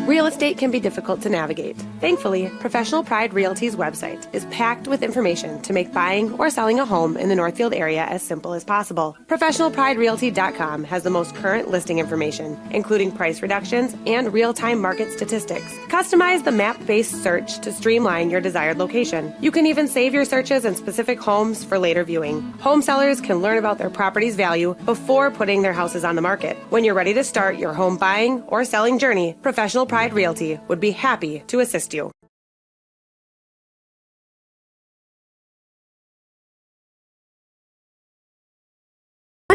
Real estate can be difficult to navigate. Thankfully, Professional Pride Realty's website is packed with information to make buying or selling a home in the Northfield area as simple as possible. ProfessionalPrideRealty.com has the most current listing information, including price reductions and real-time market statistics. Customize the map-based search to streamline your desired location. You can even save your searches in specific homes for later viewing. Home sellers can learn about their property's value before putting their houses on the market. When you're ready to start your home buying or selling journey, Professional Pride Realty would be happy to assist you.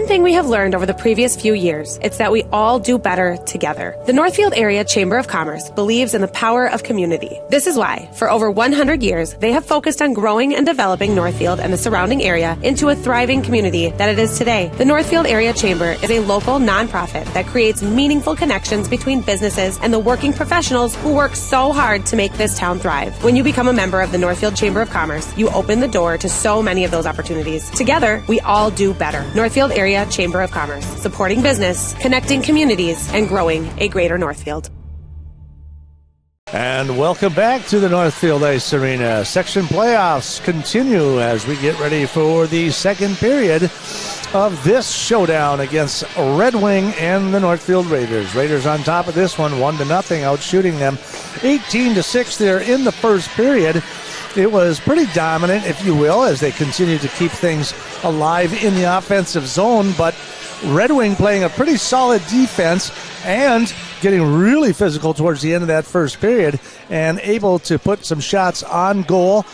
one thing we have learned over the previous few years, it's that we all do better together. The Northfield Area Chamber of Commerce believes in the power of community. This is why, for over 100 years, they have focused on growing and developing Northfield and the surrounding area into a thriving community that it is today. The Northfield Area Chamber is a local nonprofit that creates meaningful connections between businesses and the working professionals who work so hard to make this town thrive. When you become a member of the Northfield Chamber of Commerce, you open the door to so many of those opportunities. Together, we all do better. Northfield Area Chamber of Commerce, supporting business, connecting communities, and growing a greater Northfield. And welcome back to the Northfield Ice Arena. Section playoffs continue as we get ready for the second period of this showdown against Red Wing and the Northfield Raiders. Raiders on top of this one, 1-0, out shooting them 18-6 there in the first period. It was pretty dominant, if you will, as they continue to keep things alive in the offensive zone, but Red Wing playing a pretty solid defense and getting really physical towards the end of that first period and able to put some shots on goal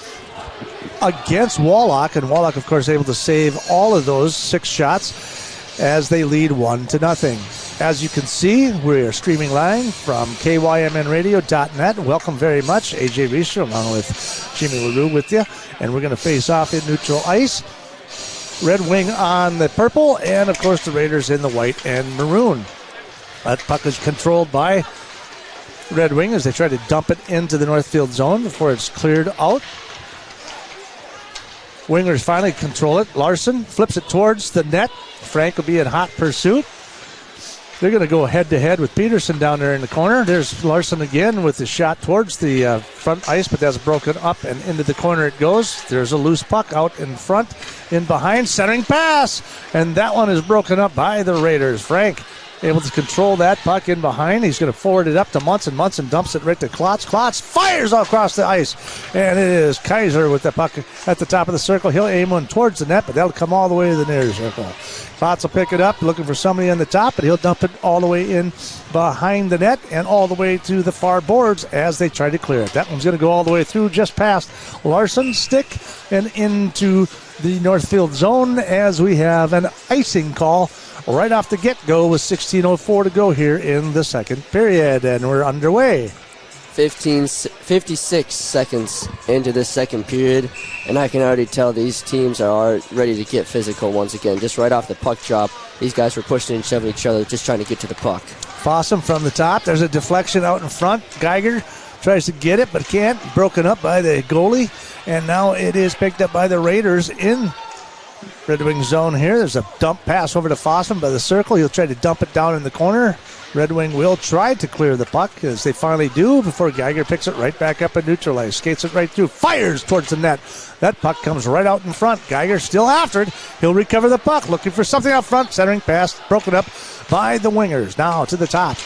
against Wallach. And Wallach, of course, able to save all of those 6 shots as they lead 1-0. As you can see, we're streaming live from KYMNradio.net. Welcome very much. AJ Reischer along with Jimmy LaRue with you. And we're going to face off in neutral ice. Red Wing on the purple, and of course the Raiders in the white and maroon. That puck is controlled by Red Wing as they try to dump it into the Northfield zone before it's cleared out. Wingers finally control it. Larson flips it towards the net. Frank will be in hot pursuit. They're going to go head-to-head with Peterson down there in the corner. There's Larson again with the shot towards the front ice, but that's broken up and into the corner it goes. There's a loose puck out in front, in behind, centering pass, and that one is broken up by the Raiders. Frank able to control that puck in behind. He's going to forward it up to Munson. Munson dumps it right to Klotz. Klotz fires across the ice, and it is Kaiser with the puck at the top of the circle. He'll aim one towards the net, but that'll come all the way to the near circle. Klotz will pick it up, looking for somebody on the top, but he'll dump it all the way in behind the net and all the way to the far boards as they try to clear it. That one's going to go all the way through just past Larson's stick and into the Northfield zone as we have an icing call right off the get-go with 16:04 to go here in the second period, and we're underway. 56 seconds into this second period, and I can already tell these teams are ready to get physical once again. Just right off the puck drop, these guys were pushing and shoving each other, just trying to get to the puck. Fossum from the top. There's a deflection out in front. Geiger tries to get it, but can't. Broken up by the goalie, and now it is picked up by the Raiders in Red Wing zone here. There's a dump pass over to Fossum by the circle. He'll try to dump it down in the corner. Red Wing will try to clear the puck, as they finally do, before Geiger picks it right back up and neutralizes. Skates it right through, fires towards the net. That puck comes right out in front. Geiger still after it. He'll recover the puck, looking for something out front. Centering pass, broken up by the Wingers. Now to the top.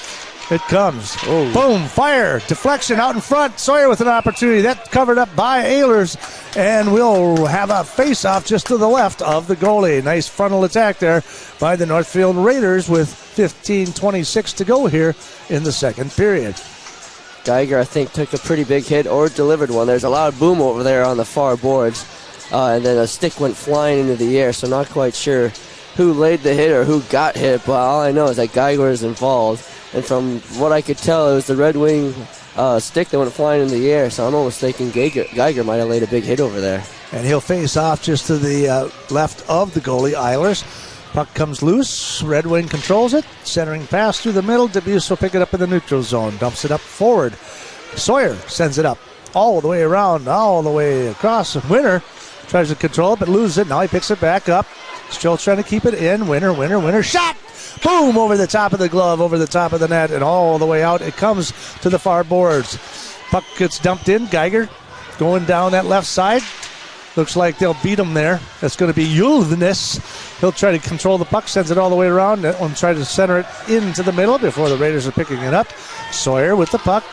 It comes. Oh. Boom, fire, deflection out in front. Sawyer with an opportunity. That's covered up by Ehlers, and we'll have a face-off just to the left of the goalie. Nice frontal attack there by the Northfield Raiders with 15:26 to go here in the second period. Geiger, I think, took a pretty big hit or delivered one. There's a loud boom over there on the far boards, and then a stick went flying into the air, so not quite sure who laid the hit or who got hit, but all I know is that Geiger is involved. And from what I could tell, it was the Red Wing stick that went flying in the air, so I'm almost thinking Geiger might have laid a big hit over there. And he'll face off just to the left of the goalie, Eilers. Puck comes loose. Red Wing controls it. Centering pass through the middle. Debus will pick it up in the neutral zone. Dumps it up forward. Sawyer sends it up all the way around, all the way across. Winner tries to control it, but loses it. Now he picks it back up. Still trying to keep it in. Winner. Shot! Boom! Over the top of the glove, over the top of the net, and all the way out. It comes to the far boards. Puck gets dumped in. Geiger going down that left side. Looks like they'll beat him there. That's going to be Yulvenis. He'll try to control the puck, sends it all the way around. That one tries to center it into the middle before the Raiders are picking it up. Sawyer with the puck.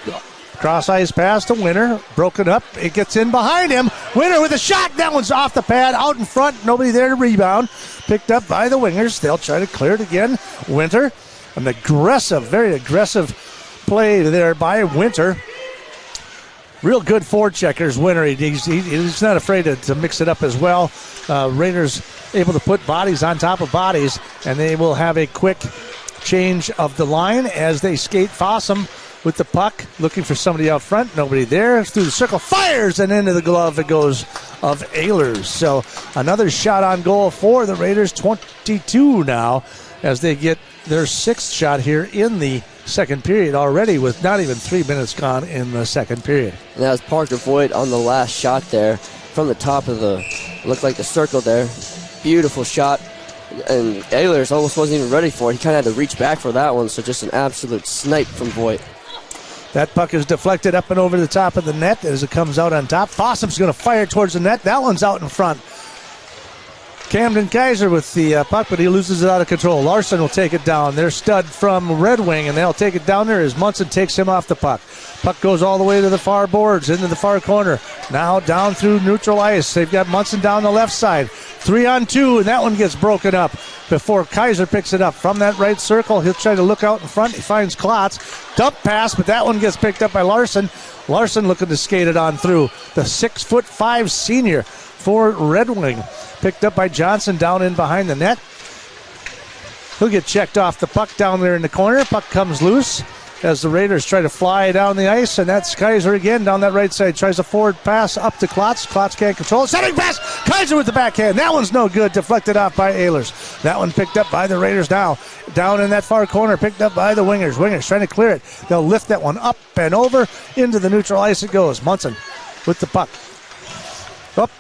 Cross ice pass to Winter. Broken up. It gets in behind him. Winter with a shot. That one's off the pad. Out in front. Nobody there to rebound. Picked up by the Wingers. They'll try to clear it again. Winter. An aggressive, very aggressive play there by Winter. real good forecheckers. Winter, he's not afraid to mix it up as well. Raiders able to put bodies on top of bodies, and they will have a quick change of the line as they skate. Fossum with the puck, looking for somebody out front. Nobody there. Through the circle, fires, and into the glove it goes of Ehlers. So another shot on goal for the Raiders. 22 now as they get their 6th shot here in the second period already, with not even 3 minutes gone in the second period. And that was Parker Voigt on the last shot there from the top of looked like the circle there. Beautiful shot. And Ehlers almost wasn't even ready for it. He kind of had to reach back for that one, so just an absolute snipe from Voigt. That puck is deflected up and over the top of the net as it comes out on top. Fossum's going to fire towards the net. That one's out in front. Camden Kaiser with the puck, but he loses it out of control. Larson will take it down. Their stud from Red Wing, and they'll take it down there as Munson takes him off the puck. Puck goes all the way to the far boards, into the far corner. Now down through neutral ice. They've got Munson down the left side. 3-on-2, and that one gets broken up before Kaiser picks it up. From that right circle, he'll try to look out in front. He finds Klotz. Dump pass, but that one gets picked up by Larson. Larson looking to skate it on through. The 6'5" senior for Red Wing. Picked up by Johnson down in behind the net. He'll get checked off the puck down there in the corner. Puck comes loose as the Raiders try to fly down the ice, and that's Kaiser again down that right side. Tries a forward pass up to Klotz. Klotz can't control it. Setting pass! Kaiser with the backhand. That one's no good. Deflected off by Ehlers. That one picked up by the Raiders now. Down in that far corner, picked up by the Wingers. Wingers trying to clear it. They'll lift that one up and over. Into the neutral ice it goes. Munson with the puck.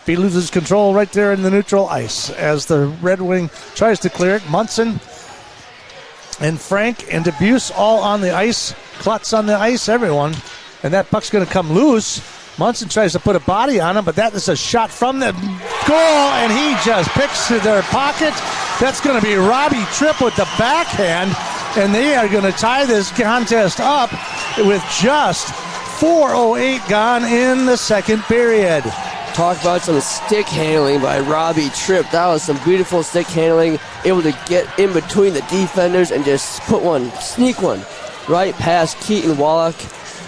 He loses control right there in the neutral ice as the Red Wing tries to clear it. Munson and Frank and DeBuse all on the ice. Klutz on the ice, everyone. And that puck's going to come loose. Munson tries to put a body on him, but that is a shot from the goal, and he just picks to their pocket. That's going to be Robbie Tripp with the backhand, and they are going to tie this contest up with just 4:08 gone in the second period. Talk about some stick handling by Robbie Tripp. That was some beautiful stick handling, able to get in between the defenders and just sneak one right past Keaton Wallach.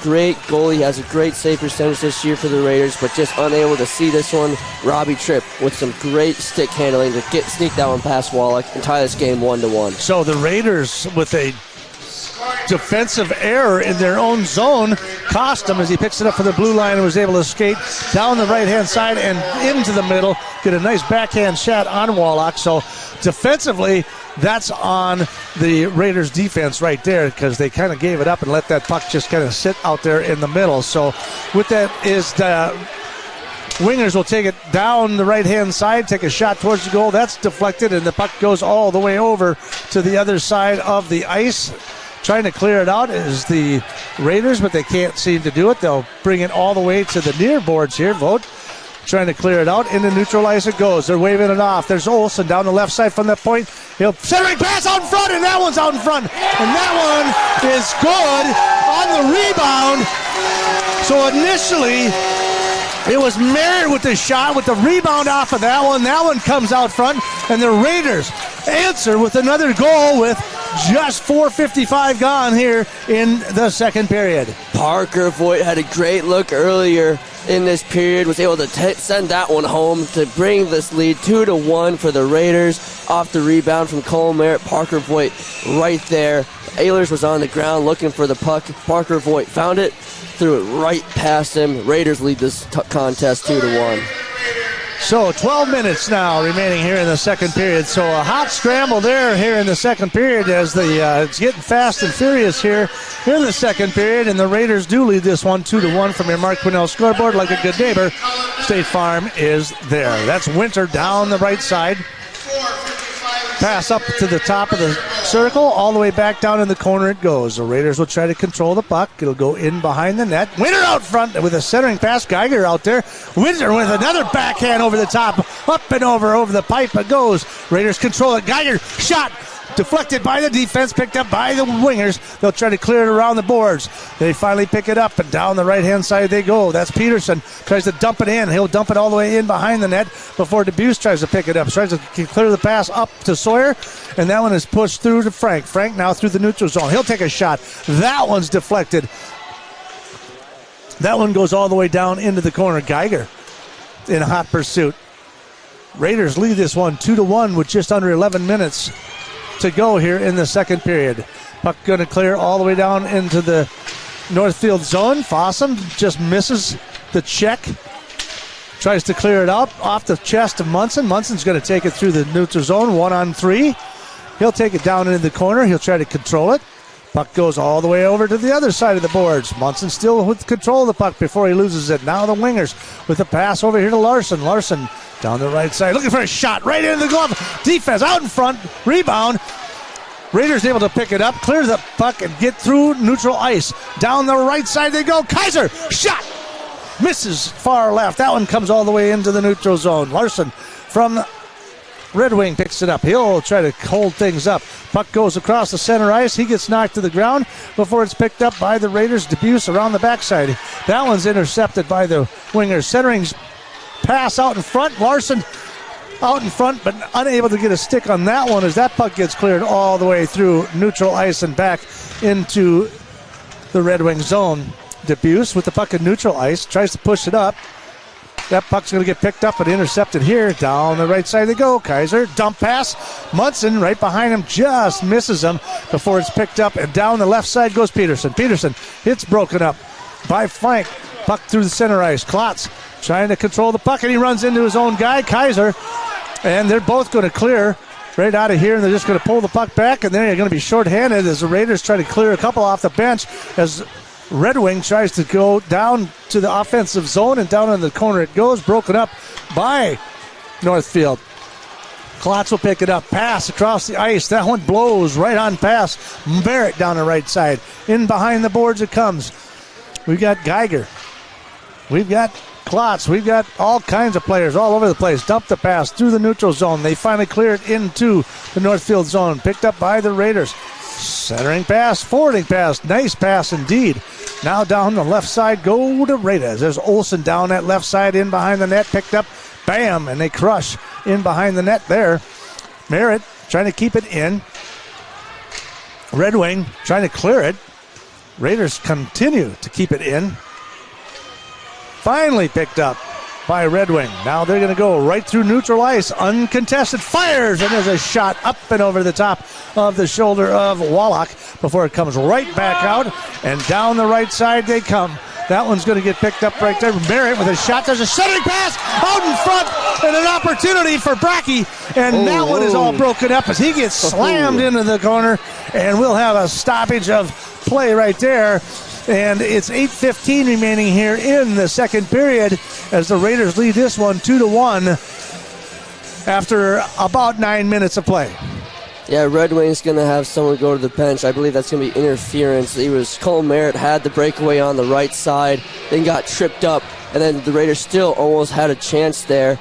Great goalie, has a great save percentage this year for the Raiders, but just unable to see this one. Robbie Tripp with some great stick handling to sneak that one past Wallach and tie this game 1-1. So the Raiders with a defensive error in their own zone cost him as he picks it up for the blue line and was able to skate down the right-hand side and into the middle, get a nice backhand shot on Wallach. So defensively, that's on the Raiders defense right there because they kind of gave it up and let that puck just kind of sit out there in the middle. So with that is the Wingers will take it down the right-hand side, take a shot towards the goal. That's deflected, and the puck goes all the way over to the other side of the ice. Trying to clear it out is the Raiders, but they can't seem to do it. They'll bring it all the way to the near boards here. Vogt trying to clear it out. Into neutral ice it goes. They're waving it off. There's Olsen down the left side from that point. He'll centering pass out in front, and that one's out in front. And that one is good on the rebound. So initially, it was Merritt with the shot with the rebound off of that one. That one comes out front, and the Raiders answer with another goal with just 4:55 gone here in the second period. Parker Voigt had a great look earlier in this period, was able to send that one home to bring this lead 2-1 for the Raiders off the rebound from Cole Merritt. Parker Voigt right there. Ehlers was on the ground looking for the puck. Parker Voigt found it, threw it right past him. Raiders lead this contest 2-1. So 12 minutes now remaining here in the second period. So a hot scramble there here in the second period as it's getting fast and furious here in the second period. And the Raiders do lead this one 2-1 from your Mark Quinnell scoreboard. Like a good neighbor, State Farm is there. That's Winter down the right side. Pass up to the top of the circle, all the way back down in the corner it goes. The Raiders will try to control the puck. It'll go in behind the net. Winter out front with a centering pass. Geiger out there. Winter with another backhand over the top. Up and over the pipe it goes. Raiders control it. Geiger shot. Deflected by the defense, picked up by the Wingers. They'll try to clear it around the boards. They finally pick it up, and down the right-hand side they go. That's Peterson. Tries to dump it in. He'll dump it all the way in behind the net before DeBuse tries to pick it up. Tries to clear the pass up to Sawyer, and that one is pushed through to Frank. Frank now through the neutral zone. He'll take a shot. That one's deflected. That one goes all the way down into the corner. Geiger in hot pursuit. Raiders lead this one 2-1 with just under 11 minutes to go here in the second period. Puck going to clear all the way down into the Northfield zone. Fossum just misses the check. Tries to clear it up off the chest of Munson. Munson's going to take it through the neutral zone, 1-on-3. He'll take it down into the corner. He'll try to control it. Puck goes all the way over to the other side of the boards. Munson still with control of the puck before he loses it. Now the wingers with the pass over here to Larson. Larson down the right side, looking for a shot right into the glove. Defense out in front, rebound. Raiders able to pick it up, clear the puck, and get through neutral ice. Down the right side they go. Kaiser, shot! Misses far left. That one comes all the way into the neutral zone. Larson from Red Wing picks it up. He'll try to hold things up. Puck goes across the center ice. He gets knocked to the ground before it's picked up by the Raiders. Debuse around the backside. That one's intercepted by the wingers. Centering's pass out in front. Larson out in front, but unable to get a stick on that one as that puck gets cleared all the way through neutral ice and back into the Red Wing zone. Debuse with the puck in neutral ice, tries to push it up. That puck's going to get picked up and intercepted here. Down the right side they go. Kaiser, dump pass. Munson right behind him, just misses him before it's picked up. And down the left side goes Peterson. Peterson hits broken up by Frank. Puck through the center ice. Klotz trying to control the puck, and he runs into his own guy, Kaiser. And they're both going to clear right out of here, and they're just going to pull the puck back, and then you're going to be shorthanded as the Raiders try to clear a couple off the bench as Red Wing tries to go down to the offensive zone, and down in the corner it goes, broken up by Northfield. Klotz will pick it up, pass across the ice. That one blows right on past Barrett down the right side. In behind the boards it comes. We've got Geiger. We've got Klotz. We've got all kinds of players all over the place. Dump the pass through the neutral zone. They finally clear it into the Northfield zone. Picked up by the Raiders. Centering pass, forwarding pass. Nice pass indeed. Now down the left side, go to Raiders. There's Olsen down that left side in behind the net. Picked up. Bam, and they crush in behind the net there. Merritt trying to keep it in. Red Wing trying to clear it. Raiders continue to keep it in. Finally picked up by Red Wing. Now they're going to go right through neutral ice. Uncontested. Fires, and there's a shot up and over the top of the shoulder of Wallach before it comes right back out. And down the right side they come. That one's going to get picked up right there. Merritt with a shot. There's a centering pass out in front and an opportunity for Brackey. And that one is all broken up as he gets slammed into the corner. And we'll have a stoppage of play right there. And it's 8:15 remaining here in the second period as the Raiders lead this one 2-1 after about 9 minutes of play. Yeah, Red Wing's going to have someone go to the bench. I believe that's going to be interference. Cole Merritt had the breakaway on the right side, then got tripped up, and then the Raiders still almost had a chance there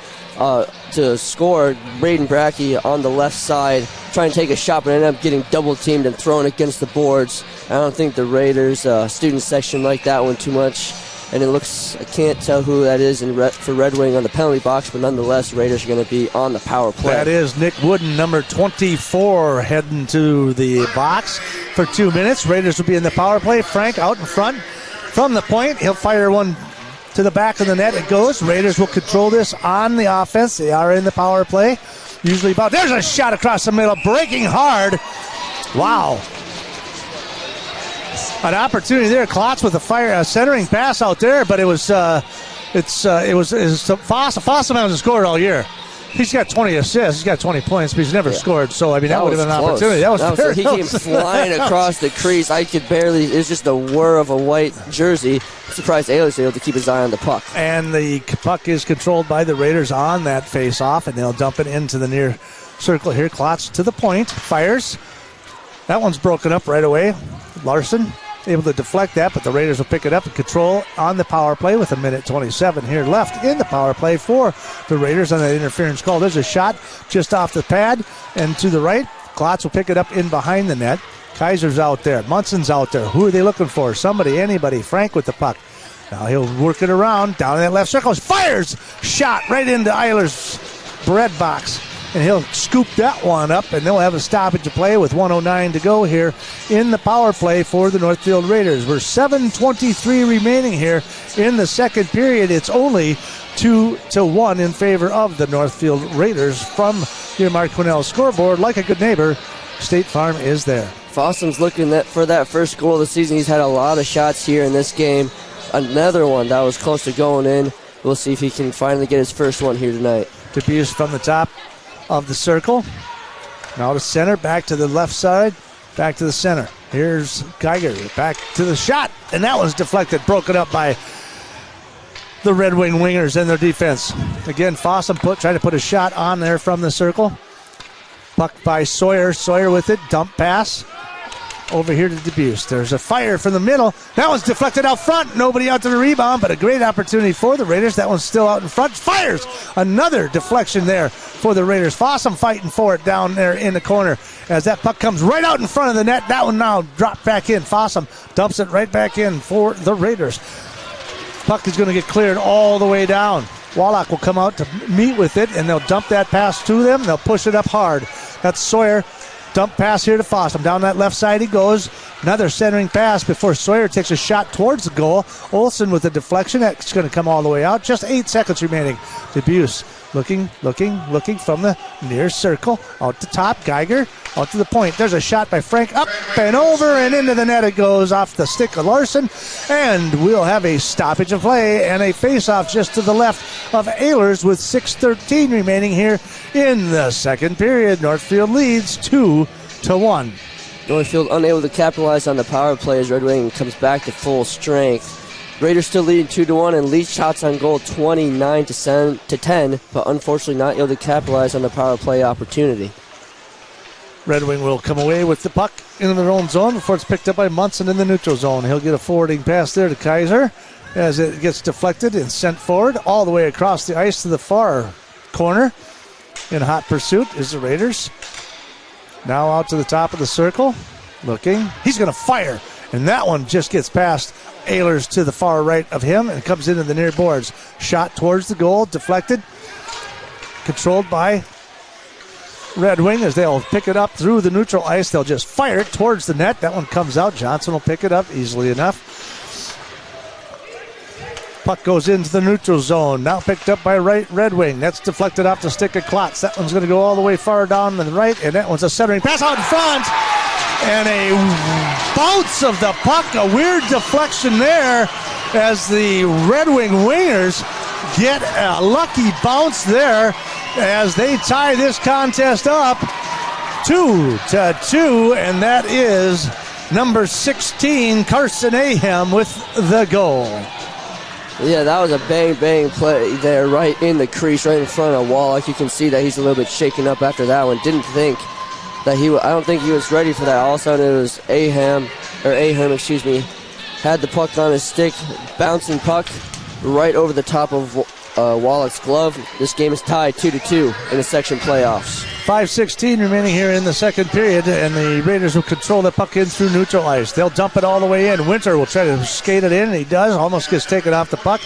to score. Braden Brackey on the left side trying to take a shot, but ended up getting double teamed and thrown against the boards. I don't think the Raiders student section liked that one too much. And it looks, I can't tell who that is for Red Wing on the penalty box, but nonetheless, Raiders are going to be on the power play. That is Nick Wooden, number 24, heading to the box for 2 minutes. Raiders will be in the power play. Frank out in front from the point. He'll fire one to the back of the net. It goes. Raiders will control this on the offense. They are in the power play. Usually about, there's a shot across the middle, breaking hard. Wow. An opportunity there. Klotz with a centering pass out there, but it was Fossum hasn't scored all year. He's got 20 assists. He's got 20 points, but he's never scored. So, I mean, that would have been an opportunity. That was very He came flying across the crease. I could barely, it was just a whir of a white jersey. I'm surprised Ayler was able to keep his eye on the puck. And the puck is controlled by the Raiders on that face-off, and they'll dump it into the near circle here. Klotz to the point, fires. That one's broken up right away. Larson able to deflect that, but the Raiders will pick it up and control on the power play with 1:27 here left in the power play for the Raiders on that interference call. There's a shot just off the pad and to the right. Klotz will pick it up in behind the net. Kaiser's out there. Munson's out there. Who are they looking for? Somebody, anybody. Frank with the puck. Now he'll work it around down in that left circle. Fires! Shot right into Eiler's bread box. and he'll scoop that one up, and they'll have a stoppage of play with 1:09 to go here in the power play for the Northfield Raiders. We're 7:23 remaining here in the second period. It's only 2-1 in favor of the Northfield Raiders from your Mark Quinnell scoreboard. Like a good neighbor, State Farm is there. Fossum's looking for that first goal of the season. He's had a lot of shots here in this game. Another one that was close to going in. We'll see if he can finally get his first one here tonight. DeBeers from the top of the circle. Now to center, back to the left side, back to the center. Here's Geiger, back to the shot, and that was deflected, broken up by the Red Wing wingers and their defense. Again, Fossum trying to put a shot on there from the circle. Puck by Sawyer. Sawyer with it, dump pass. Over here to DeBeers. There's a fire from the middle. That one's deflected out front. Nobody out to the rebound, but a great opportunity for the Raiders. That one's still out in front. Fires! Another deflection there for the Raiders. Fossum fighting for it down there in the corner as that puck comes right out in front of the net. That one now dropped back in. Fossum dumps it right back in for the Raiders. Puck is going to get cleared all the way down. Wallach will come out to meet with it, and they'll dump that pass to them. They'll push it up hard. That's Sawyer. Dump pass here to Fossum. Down that left side he goes. Another centering pass before Sawyer takes a shot towards the goal. Olsen with a deflection. That's going to come all the way out. Just 8 seconds remaining. DeBeers looking from the near circle. Out to top. Geiger out to the point. There's a shot by Frank. Up and over and into the net it goes off the stick of Larson. And we'll have a stoppage of play and a face-off just to the left of Ehlers with 6:13 remaining here in the second period. Northfield leads 2-1. Northfield unable to capitalize on the power play as Red Wing comes back to full strength. Raiders still leading 2-1 and lead shots on goal 29-10, but unfortunately not able to capitalize on the power play opportunity. Red Wing will come away with the puck in their own zone before it's picked up by Munson in the neutral zone. He'll get a forwarding pass there to Kaiser as it gets deflected and sent forward all the way across the ice to the far corner. In hot pursuit is the Raiders. Now out to the top of the circle. Looking. He's going to fire. And that one just gets past Ehlers to the far right of him and comes into the near boards. Shot towards the goal. Deflected. Controlled by Red Wing as they'll pick it up through the neutral ice. They'll just fire it towards the net. That one comes out. Johnson will pick it up easily enough. Puck goes into the neutral zone. Now picked up by Red Wing. That's deflected off the stick of Klotz. That one's going to go all the way far down to the right, and that one's a centering pass out in front. And a bounce of the puck. A weird deflection there as the Red Wing wingers get a lucky bounce there as they tie this contest up 2-2, and that is number 16, Carson Ahem, with the goal. Yeah, that was a bang play there right in the crease, right in front of Wallach. You can see that he's a little bit shaken up after that one. Didn't think that I don't think he was ready for that. All of a sudden it was Ahem, had the puck on his stick, bouncing puck right over the top of Wallach's glove. This game is tied 2-2 in the section playoffs. 5:16 remaining here in the second period, and the Raiders will control the puck in through neutral ice. They'll dump it all the way in. Winter will try to skate it in, and he does. Almost gets taken off the puck.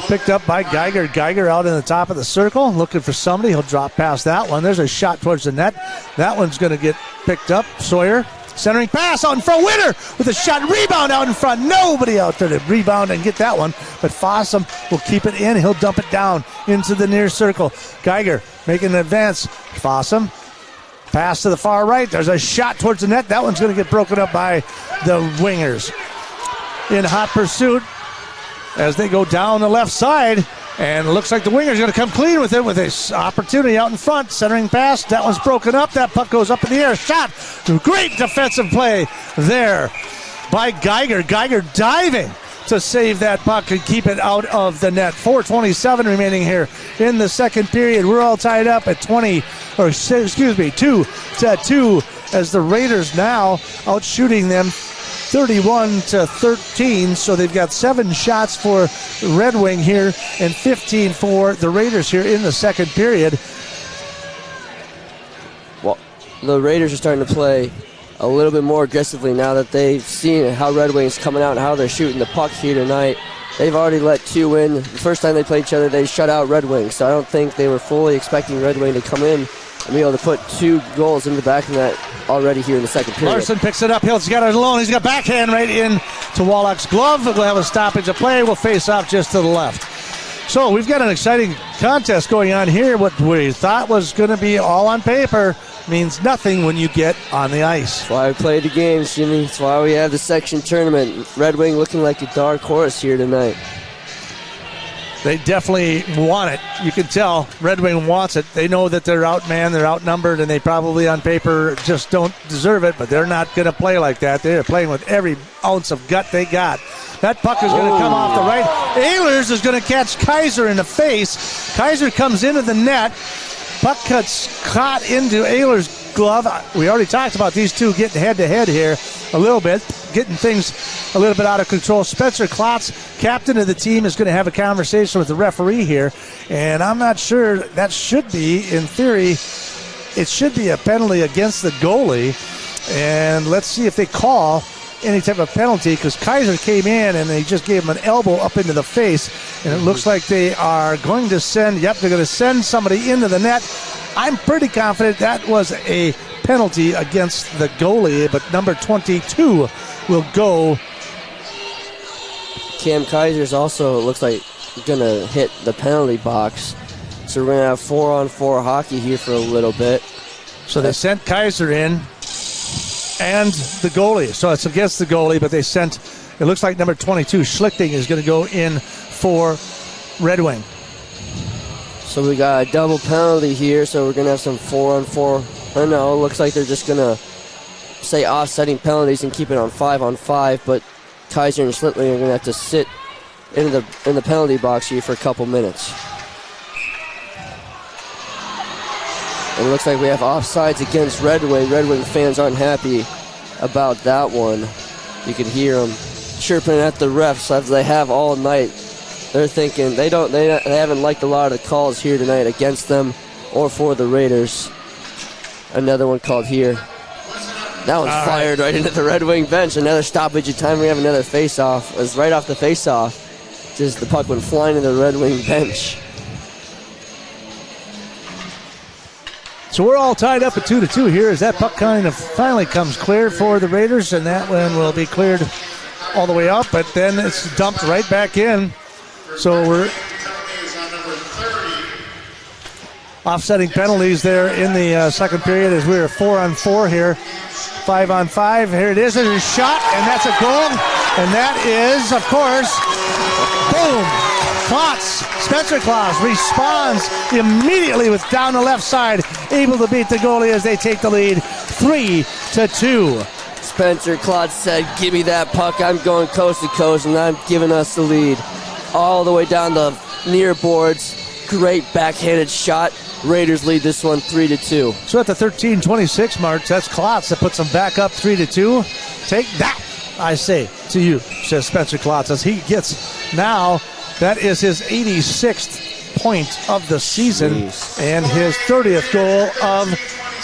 Picked up by Geiger. Geiger out in the top of the circle, looking for somebody. He'll drop past that one. There's a shot towards the net. That one's going to get picked up. Sawyer, centering pass out in front. Winter with a shot. Rebound out in front. Nobody out there to rebound and get that one. But Fossum will keep it in. He'll dump it down into the near circle. Geiger making an advance. Fossum. Pass to the far right. There's a shot towards the net. That one's going to get broken up by the wingers. In hot pursuit as they go down the left side. And it looks like the winger's going to come clean with it with this opportunity out in front. Centering pass. That one's broken up. That puck goes up in the air. Shot. Great defensive play there by Geiger. Geiger diving to save that puck and keep it out of the net. 4:27 remaining here in the second period. We're all tied up at 2-2 as the Raiders now out shooting them 31-13. So they've got 7 shots for Red Wing here and 15 for the Raiders here in the second period. Well, the Raiders are starting to play a little bit more aggressively now that they've seen how Red Wing's coming out and how they're shooting the puck here tonight. They've already let 2 in. The first time they played each other, they shut out Red Wing. So I don't think they were fully expecting Red Wing to come in and be able to put 2 goals in the back of the net already here in the second period. Larson picks it up. He's got it alone. He's got backhand right in to Wallach's glove. We'll have a stoppage of play. We'll face off just to the left. So we've got an exciting contest going on here. What we thought was going to be all on paper means nothing when you get on the ice. That's why we play the games, Jimmy. That's why we have the section tournament. Red Wing looking like a dark horse here tonight. They definitely want it. You can tell Red Wing wants it. They know that they're outmanned, they're outnumbered, and they probably on paper just don't deserve it, but they're not going to play like that. They're playing with every ounce of gut they got. That puck is going to come off the right. Ehlers is going to catch Kaiser in the face. Kaiser comes into the net. Puck caught into Ehlers' glove. We already talked about these two getting head-to-head here a little bit, getting things a little bit out of control. Spencer Klotz, captain of the team, is going to have a conversation with the referee here, and I'm not sure that should be, in theory, it should be a penalty against the goalie, and let's see if they call any type of penalty, because Kaiser came in and they just gave him an elbow up into the face, and it looks like they are going to send, they're going to send somebody into the net. I'm pretty confident that was a penalty against the goalie, but number 22 will go. Cam Kaiser's also, it looks like, going to hit the penalty box. So we're going to have 4-on-4 hockey here for a little bit. So they sent Kaiser in and the goalie. So it's against the goalie, but they sent, it looks like number 22, Schlichting, is going to go in for Red Wing. So we got a double penalty here, so we're going to have some 4-on-4. I know, it looks like they're just going to say offsetting penalties and keep it on 5-on-5, but Kaiser and Schlichting are going to have to sit in the penalty box here for a couple minutes. And it looks like we have offsides against Red Wing. Red Wing fans aren't happy about that one. You can hear them chirping at the refs as they have all night. They're thinking they haven't liked a lot of the calls here tonight against them or for the Raiders. Another one called here. That one's fired right into the Red Wing bench. Another stoppage of time. We have another face-off. It was right off the face-off. Just the puck went flying into the Red Wing bench. So we're all tied up at 2-2 here as that puck kind of finally comes clear for the Raiders, and that one will be cleared all the way up, but then it's dumped right back in. So we're offsetting penalties there in the second period as we're 4-on-4 here. 5-on-5. Here it is. There's a shot, and that's a goal. And that is, of course, boom. Klotz, Spencer Klotz responds immediately with down the left side, able to beat the goalie as they take the lead 3-2. Spencer Klotz said, give me that puck. I'm going coast to coast, and I'm giving us the lead. All the way down the near boards. Great backhanded shot. Raiders lead this one 3-2. So at the 13:26 mark, that's Klotz that puts them back up 3-2. Take that, I say to you, says Spencer Klotz, as he gets now, that is his 86th point of the season. Jeez. And his 30th goal of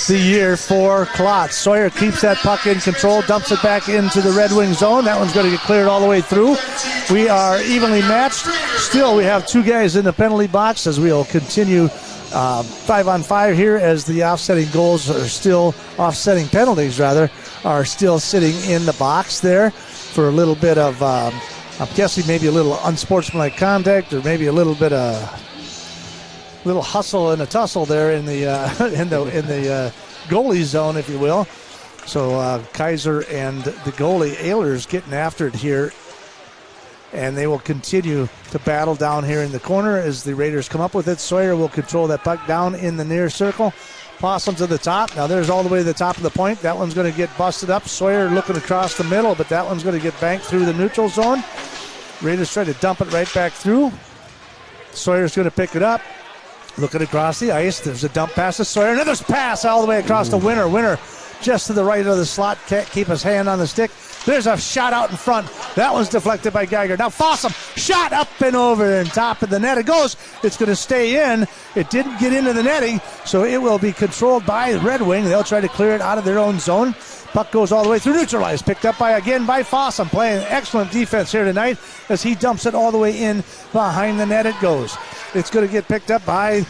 the year for Klotz. Sawyer keeps that puck in control, dumps it back into the Red Wing zone. That one's going to get cleared all the way through. We are evenly matched. Still, we have two guys in the penalty box as we'll continue 5-on-5 here as the offsetting goals are still, offsetting penalties rather, are still sitting in the box there for a little bit of, I'm guessing maybe a little unsportsmanlike conduct or maybe a little bit of little hustle and a tussle there in the in the goalie zone, if you will. So Kaiser and the goalie Ehlers getting after it here, and they will continue to battle down here in the corner as the Raiders come up with it. Sawyer will control that puck down in the near circle. Possum to the top. Now there's all the way to the top of the point. That one's going to get busted up. Sawyer looking across the middle, but that one's going to get banked through the neutral zone. Raiders try to dump it right back through. Sawyer's going to pick it up. Looking across the ice. There's a dump pass to Sawyer. Another pass all the way across to Winter. Winter just to the right of the slot. Can't keep his hand on the stick. There's a shot out in front. That one's deflected by Geiger. Now Fossum, shot up and over and top of the net. It goes. It's going to stay in. It didn't get into the netting, so it will be controlled by Red Wing. They'll try to clear it out of their own zone. Puck goes all the way through neutralized. Picked up by Fossum. Playing excellent defense here tonight as he dumps it all the way in behind the net. It goes. It's going to get picked up by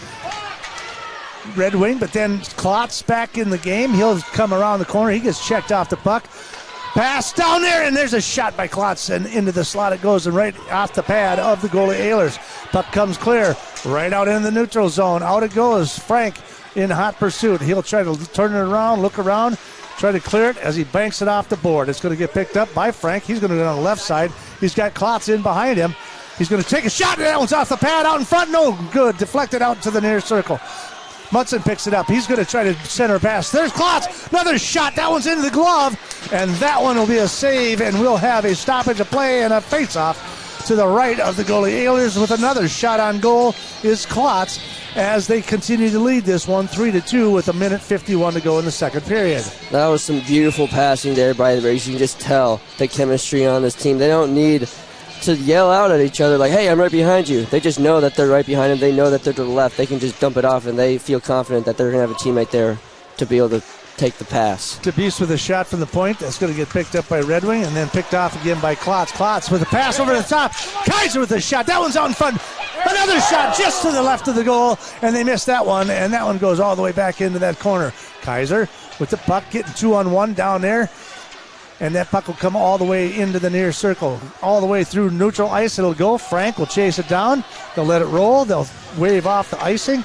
Red Wing, but then Klotz back in the game. He'll come around the corner. He gets checked off the puck. Pass down there, and there's a shot by Klotz, and into the slot it goes, and right off the pad of the goalie Ehlers. Puck comes clear, right out in the neutral zone. Out it goes. Frank in hot pursuit. He'll try to turn it around, look around, try to clear it as he banks it off the board. It's going to get picked up by Frank. He's going to go on the left side. He's got Klotz in behind him. He's going to take a shot, and that one's off the pad out in front. No good. Deflected out to the near circle. Munson picks it up. He's going to try to center pass. There's Klotz. Another shot. That one's into the glove. And that one will be a save, and we'll have a stoppage of play and a face-off to the right of the goalie Ehlers with another shot on goal is Klotz as they continue to lead this one 3-2 with 1:51 to go in the second period. That was some beautiful passing there by the Rays. You can just tell the chemistry on this team. They don't need to yell out at each other like, hey, I'm right behind you. They just know that they're right behind them. They know that they're to the left. They can just dump it off, and they feel confident that they're going to have a teammate there to be able to take the pass. DeBeese with a shot from the point. That's going to get picked up by Red Wing and then picked off again by Klotz. Klotz with a pass over the top. Kaiser with a shot. That one's out in front. Another shot just to the left of the goal, and they missed that one, and that one goes all the way back into that corner. Kaiser with the puck getting 2-on-1 down there. And that puck will come all the way into the near circle. All the way through neutral ice it'll go. Frank will chase it down. They'll let it roll. They'll wave off the icing.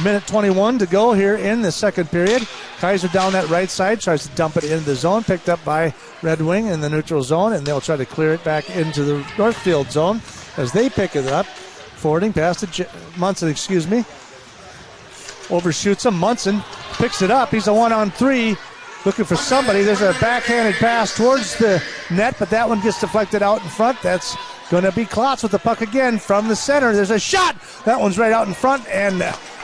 1:21 to go here in the second period. Kaiser down that right side. Tries to dump it into the zone. Picked up by Red Wing in the neutral zone. And they'll try to clear it back into the Northfield zone as they pick it up. Forwarding past to Munson, overshoots him. Munson picks it up. He's a 1-on-3. Looking for somebody. There's a backhanded pass towards the net, but that one gets deflected out in front. That's going to be Klotz with the puck again from the center. There's a shot. That one's right out in front, and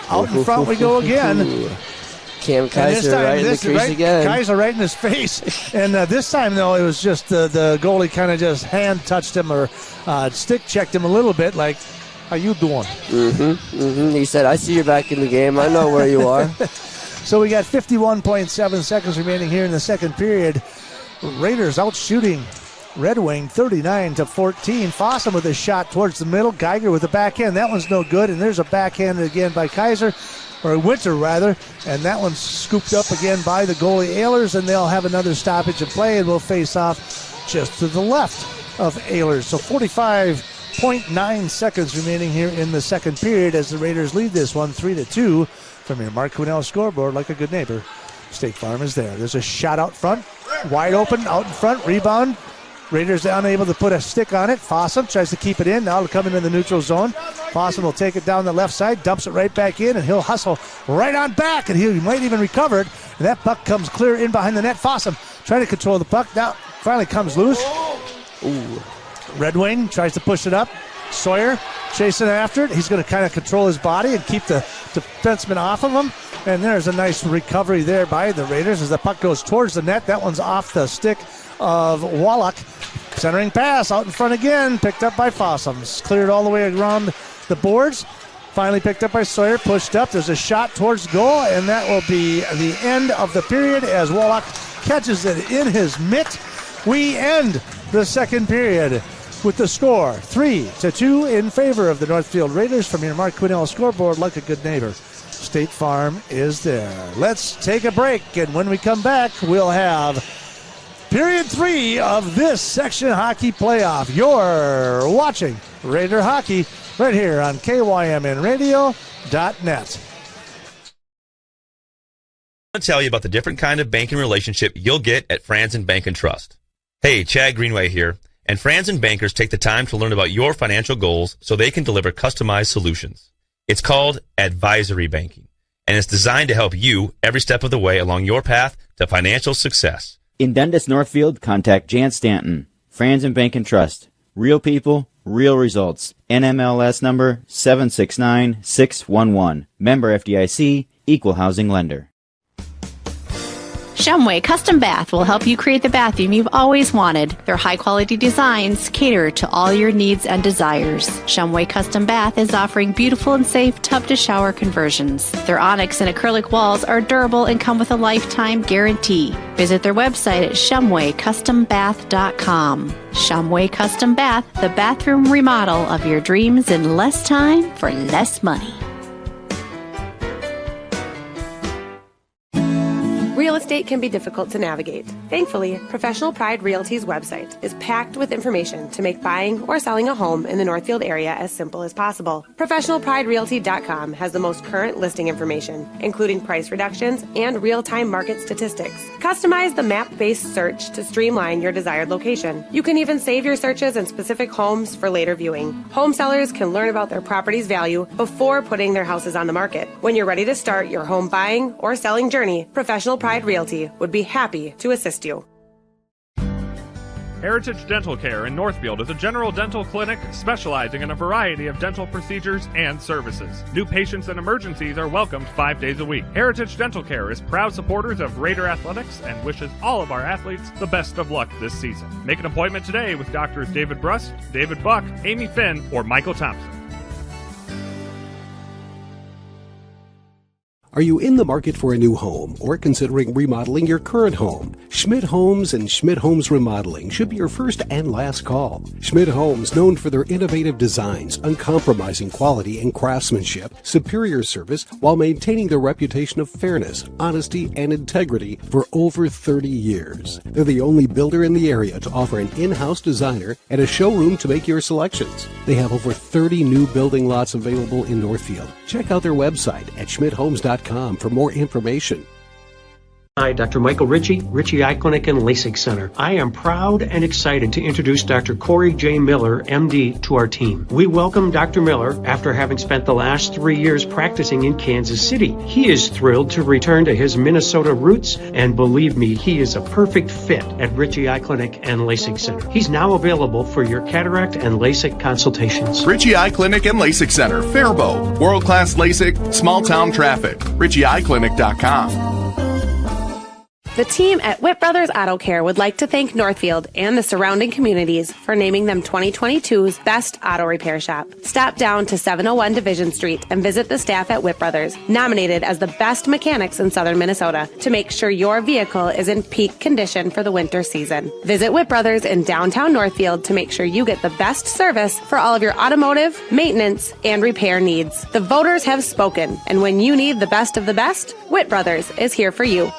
out in front we go again. Cam Kaiser right in the crease again. Kaiser right in his face. And this time, though, it was just the goalie kind of just hand touched him or stick checked him a little bit like, how you doing? He said, I see you back in the game. I know where you are. So we got 51.7 seconds remaining here in the second period. Raiders out shooting Red Wing 39-14. Fossum with a shot towards the middle. Geiger with a backhand. That one's no good. And there's a backhand again by Kaiser, or Winter rather. And that one's scooped up again by the goalie Ehlers. And they'll have another stoppage of play and will face off just to the left of Ehlers. So 45.9 seconds remaining here in the second period as the Raiders lead this one 3-2. From your Mark Quinnell scoreboard, like a good neighbor, State Farm is there. There's a shot out front, wide open, out in front, rebound. Raiders unable to put a stick on it. Fossum tries to keep it in. Now to come into the neutral zone. Fossum will take it down the left side, dumps it right back in, and he'll hustle right on back, and he might even recover it. And that puck comes clear in behind the net. Fossum trying to control the puck. Now finally comes loose. Ooh. Red Wing tries to push it up. Sawyer chasing after it. He's going to kind of control his body and keep the defenseman off of him. And there's a nice recovery there by the Raiders as the puck goes towards the net. That one's off the stick of Wallach. Centering pass out in front again. Picked up by Fossum. Cleared all the way around the boards. Finally picked up by Sawyer. Pushed up. There's a shot towards goal. And that will be the end of the period as Wallach catches it in his mitt. We end the second period with the score 3-2 in favor of the Northfield Raiders. From your Mark Quinnell scoreboard, like a good neighbor, State Farm is there. Let's take a break, and when we come back, we'll have period 3 of this section hockey playoff. You're watching Raider Hockey right here on KYMNradio.net. I want to tell you about the different kind of banking relationship you'll get at Franzen Bank and Trust. Hey, Chad Greenway here. And Franzen bankers take the time to learn about your financial goals so they can deliver customized solutions. It's called advisory banking, and it's designed to help you every step of the way along your path to financial success. In Dundas Northfield, contact Jan Stanton, Franzen Bank and Trust. Real people, real results. NMLS number 769611. Member FDIC, Equal Housing Lender. Shumway Custom Bath will help you create the bathroom you've always wanted. Their high-quality designs cater to all your needs and desires. Shumway Custom Bath is offering beautiful and safe tub-to-shower conversions. Their onyx and acrylic walls are durable and come with a lifetime guarantee. Visit their website at shumwaycustombath.com. Shumway Custom Bath, the bathroom remodel of your dreams in less time for less money. estate can be difficult to navigate. Thankfully, Professional Pride Realty's website is packed with information to make buying or selling a home in the Northfield area as simple as possible. ProfessionalPrideRealty.com has the most current listing information, including price reductions and real-time market statistics. Customize the map-based search to streamline your desired location. You can even save your searches in specific homes for later viewing. Home sellers can learn about their property's value before putting their houses on the market. When you're ready to start your home buying or selling journey, Professional Pride Realty would be happy to assist you. Heritage Dental Care in Northfield is a general dental clinic specializing in a variety of dental procedures and services. New patients and emergencies are welcomed 5 days a week. Heritage Dental Care is proud supporters of Raider Athletics and wishes all of our athletes the best of luck this season. Make an appointment today with Doctors David Brust, David Buck, Amy Finn, or Michael Thompson. Are you in the market for a new home or considering remodeling your current home? Schmidt Homes and Schmidt Homes Remodeling should be your first and last call. Schmidt Homes, known for their innovative designs, uncompromising quality and craftsmanship, superior service, while maintaining their reputation of fairness, honesty, and integrity for over 30 years. They're the only builder in the area to offer an in-house designer and a showroom to make your selections. They have over 30 new building lots available in Northfield. Check out their website at schmidthomes.com for more information. Hi, Dr. Michael Ritchie Eye Clinic and LASIK Center. I am proud and excited to introduce Dr. Corey J. Miller, MD, to our team. We welcome Dr. Miller after having spent the last 3 years practicing in Kansas City. He is thrilled to return to his Minnesota roots, and believe me, he is a perfect fit at Ritchie Eye Clinic and LASIK Center. He's now available for your cataract and LASIK consultations. Ritchie Eye Clinic and LASIK Center, Faribault. World-class LASIK, small-town traffic. RitchieEyeClinic.com. The team at Witt Brothers Auto Care would like to thank Northfield and the surrounding communities for naming them 2022's Best Auto Repair Shop. Stop down to 701 Division Street and visit the staff at Witt Brothers, nominated as the best mechanics in southern Minnesota, to make sure your vehicle is in peak condition for the winter season. Visit Witt Brothers in downtown Northfield to make sure you get the best service for all of your automotive, maintenance, and repair needs. The voters have spoken, and when you need the best of the best, Witt Brothers is here for you.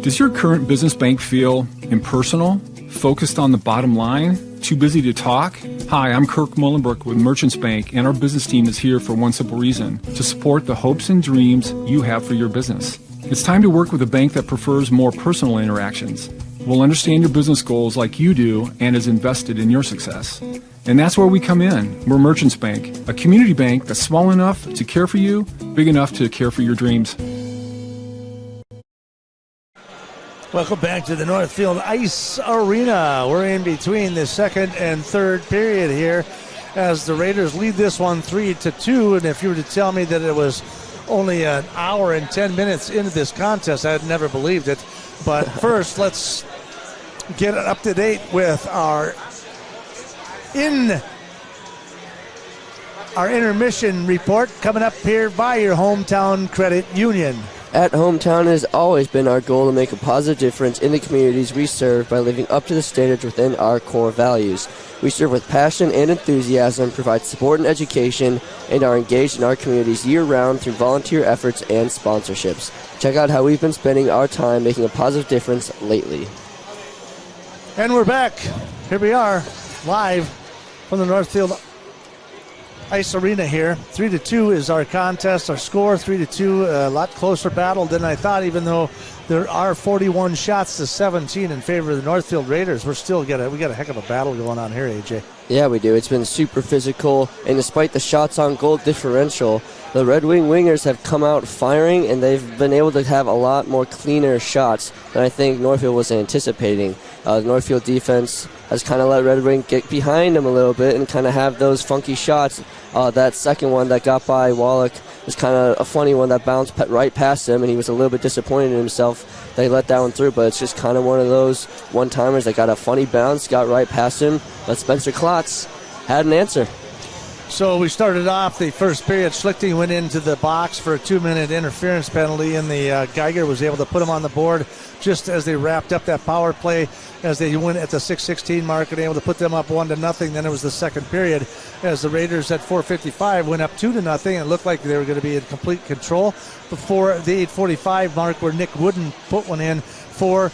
Does your current business bank feel impersonal, focused on the bottom line, too busy to talk? Hi, I'm Kirk Mullenbrook with Merchants Bank, and our business team is here for one simple reason: to support the hopes and dreams you have for your business. It's time to work with a bank that prefers more personal interactions, will understand your business goals like you do, and is invested in your success. And that's where we come in. We're Merchants Bank, a community bank that's small enough to care for you, big enough to care for your dreams. Welcome back to the Northfield Ice Arena. We're in between the second and third period here as the Raiders lead this one 3-2. And if you were to tell me that it was only an hour and 10 minutes into this contest, I'd never believed it. But first, let's get up to date with our intermission report coming up here by your hometown credit union. At Hometown, it has always been our goal to make a positive difference in the communities we serve by living up to the standards within our core values. We serve with passion and enthusiasm, provide support and education, and are engaged in our communities year-round through volunteer efforts and sponsorships. Check out how we've been spending our time making a positive difference lately. And we're back. Here we are, live from the Northfield Ice Arena here. 3-2 is our contest, our score. 3-2, a lot closer battle than I thought, even though there are 41 shots to 17 in favor of the Northfield Raiders. We got a heck of a battle going on here, AJ. Yeah, we do. It's been super physical, and despite the shots on goal differential, the Red Wing Wingers have come out firing, and they've been able to have a lot more cleaner shots than I think Northfield was anticipating. The Northfield defense has kind of let Red Wing get behind them a little bit and kind of have those funky shots. That second one that got by Wallach was kind of a funny one that bounced right past him, and he was a little bit disappointed in himself. They let that one through, but it's just kind of one of those one-timers that got a funny bounce, got right past him, but Spencer Klotz had an answer. So we started off the first period. Schlichting went into the box for a 2-minute interference penalty, and the Geiger was able to put him on the board just as they wrapped up that power play, as they went at the 6:16 mark and able to put them up 1-0. Then it was the second period as the Raiders at 4:55 went up 2-0. It looked like they were going to be in complete control before the 8:45 mark, where Nick Wooden put one in for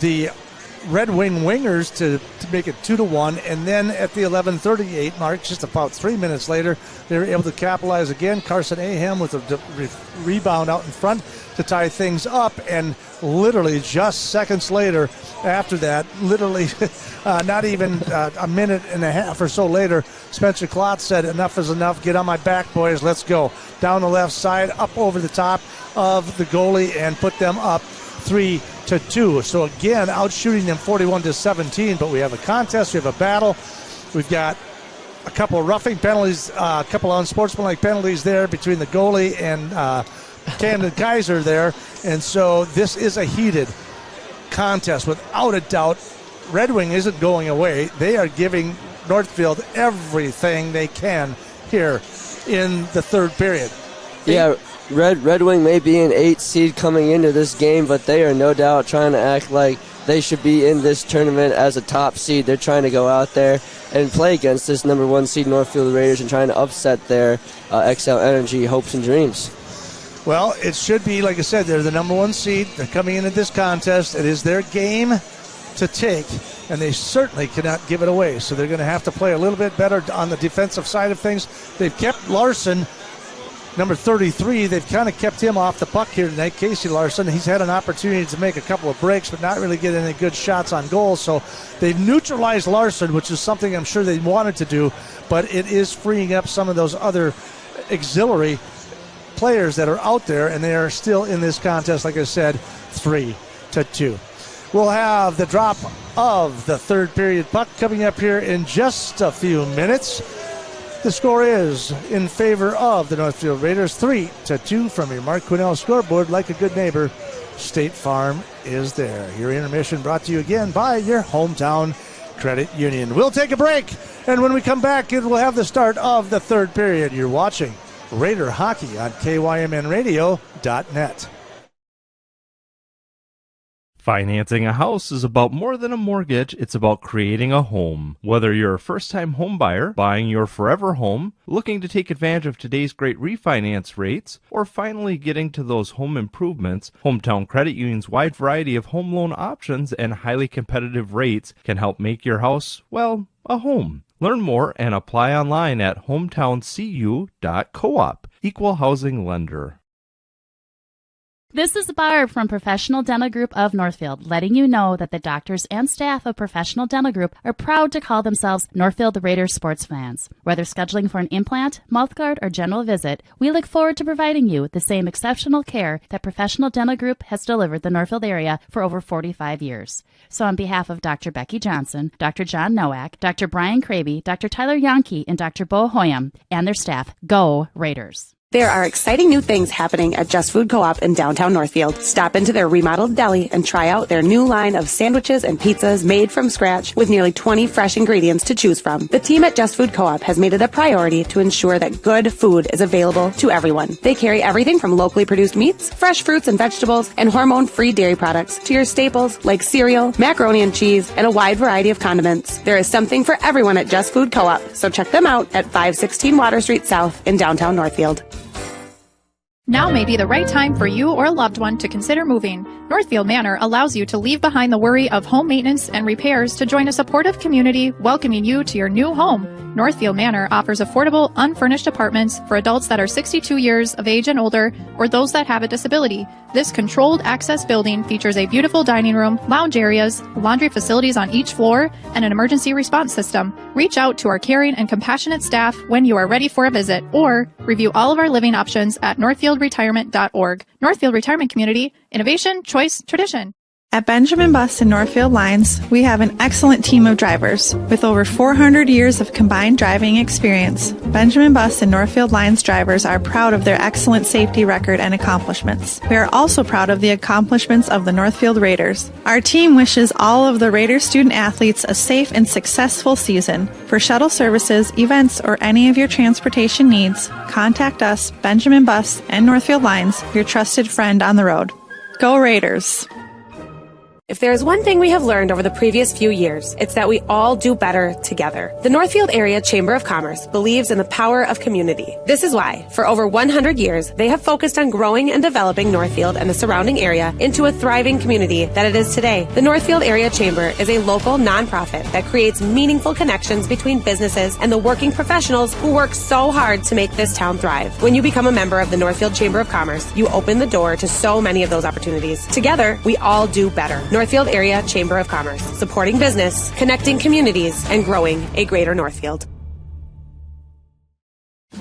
the Red Wing Wingers to make it 2-1, and then at the 11:38 mark, just about 3 minutes later, they were able to capitalize again. Carson Aham with a rebound out in front to tie things up, and literally just seconds later after that, literally not even a minute and a half or so later, Spencer Klotz said, "Enough is enough, get on my back, boys, let's go." Down the left side, up over the top of the goalie, and put them up 3-2. So again, outshooting them 41-17, but we have a contest, we have a battle. We've got a couple of roughing penalties, a couple of unsportsmanlike penalties there between the goalie and Camden Kaiser there. And so this is a heated contest without a doubt. Red Wing isn't going away. They are giving Northfield everything they can here in the third period. Yeah, Red Wing may be an 8 seed coming into this game, but they are no doubt trying to act like they should be in this tournament as a top seed. They're trying to go out there and play against this number 1 seed Northfield Raiders and trying to upset their XL Energy hopes and dreams. Well, it should be, like I said, they're the number 1 seed. They're coming into this contest. It is their game to take, and they certainly cannot give it away. So they're going to have to play a little bit better on the defensive side of things. They've kept Larson, number 33, they've kind of kept him off the puck here tonight. Casey Larson, he's had an opportunity to make a couple of breaks, but not really get any good shots on goal. So they've neutralized Larson, which is something I'm sure they wanted to do, but it is freeing up some of those other auxiliary players that are out there, and they are still in this contest, like I said, 3-2. We'll have the drop of the third period puck coming up here in just a few minutes. The score is in favor of the Northfield Raiders, 3-2 from your Mark Quinnell scoreboard. Like a good neighbor, State Farm is there. Your intermission brought to you again by your hometown credit union. We'll take a break, and when we come back, it will have the start of the third period. You're watching Raider Hockey on KYMNradio.net. Financing a house is about more than a mortgage, it's about creating a home. Whether you're a first-time home buyer, buying your forever home, looking to take advantage of today's great refinance rates, or finally getting to those home improvements, Hometown Credit Union's wide variety of home loan options and highly competitive rates can help make your house, well, a home. Learn more and apply online at hometowncu.coop. Equal housing lender. This is Barb from Professional Dental Group of Northfield, letting you know that the doctors and staff of Professional Dental Group are proud to call themselves Northfield Raiders sports fans. Whether scheduling for an implant, mouthguard, or general visit, we look forward to providing you the same exceptional care that Professional Dental Group has delivered the Northfield area for over 45 years. So on behalf of Dr. Becky Johnson, Dr. John Nowak, Dr. Brian Kraby, Dr. Tyler Yonke, and Dr. Bo Hoyam, and their staff, go Raiders! There are exciting new things happening at Just Food Co-op in downtown Northfield. Stop into their remodeled deli and try out their new line of sandwiches and pizzas made from scratch with nearly 20 fresh ingredients to choose from. The team at Just Food Co-op has made it a priority to ensure that good food is available to everyone. They carry everything from locally produced meats, fresh fruits and vegetables, and hormone-free dairy products to your staples like cereal, macaroni and cheese, and a wide variety of condiments. There is something for everyone at Just Food Co-op, so check them out at 516 Water Street South in downtown Northfield. Now may be the right time for you or a loved one to consider moving. Northfield Manor allows you to leave behind the worry of home maintenance and repairs to join a supportive community welcoming you to your new home. Northfield Manor offers affordable, unfurnished apartments for adults that are 62 years of age and older or those that have a disability. This controlled access building features a beautiful dining room, lounge areas, laundry facilities on each floor, and an emergency response system. Reach out to our caring and compassionate staff when you are ready for a visit, or review all of our living options at northfieldretirement.org. Northfield Retirement Community, innovation, choice, tradition. At Benjamin Bus and Northfield Lines, we have an excellent team of drivers. With over 400 years of combined driving experience, Benjamin Bus and Northfield Lines drivers are proud of their excellent safety record and accomplishments. We are also proud of the accomplishments of the Northfield Raiders. Our team wishes all of the Raiders student athletes a safe and successful season. For shuttle services, events, or any of your transportation needs, contact us, Benjamin Bus and Northfield Lines, your trusted friend on the road. Go Raiders! If there is one thing we have learned over the previous few years, it's that we all do better together. The Northfield Area Chamber of Commerce believes in the power of community. This is why, for over 100 years, they have focused on growing and developing Northfield and the surrounding area into a thriving community that it is today. The Northfield Area Chamber is a local nonprofit that creates meaningful connections between businesses and the working professionals who work so hard to make this town thrive. When you become a member of the Northfield Chamber of Commerce, you open the door to so many of those opportunities. Together, we all do better. Northfield Area Chamber of Commerce, supporting business, connecting communities, and growing a greater Northfield.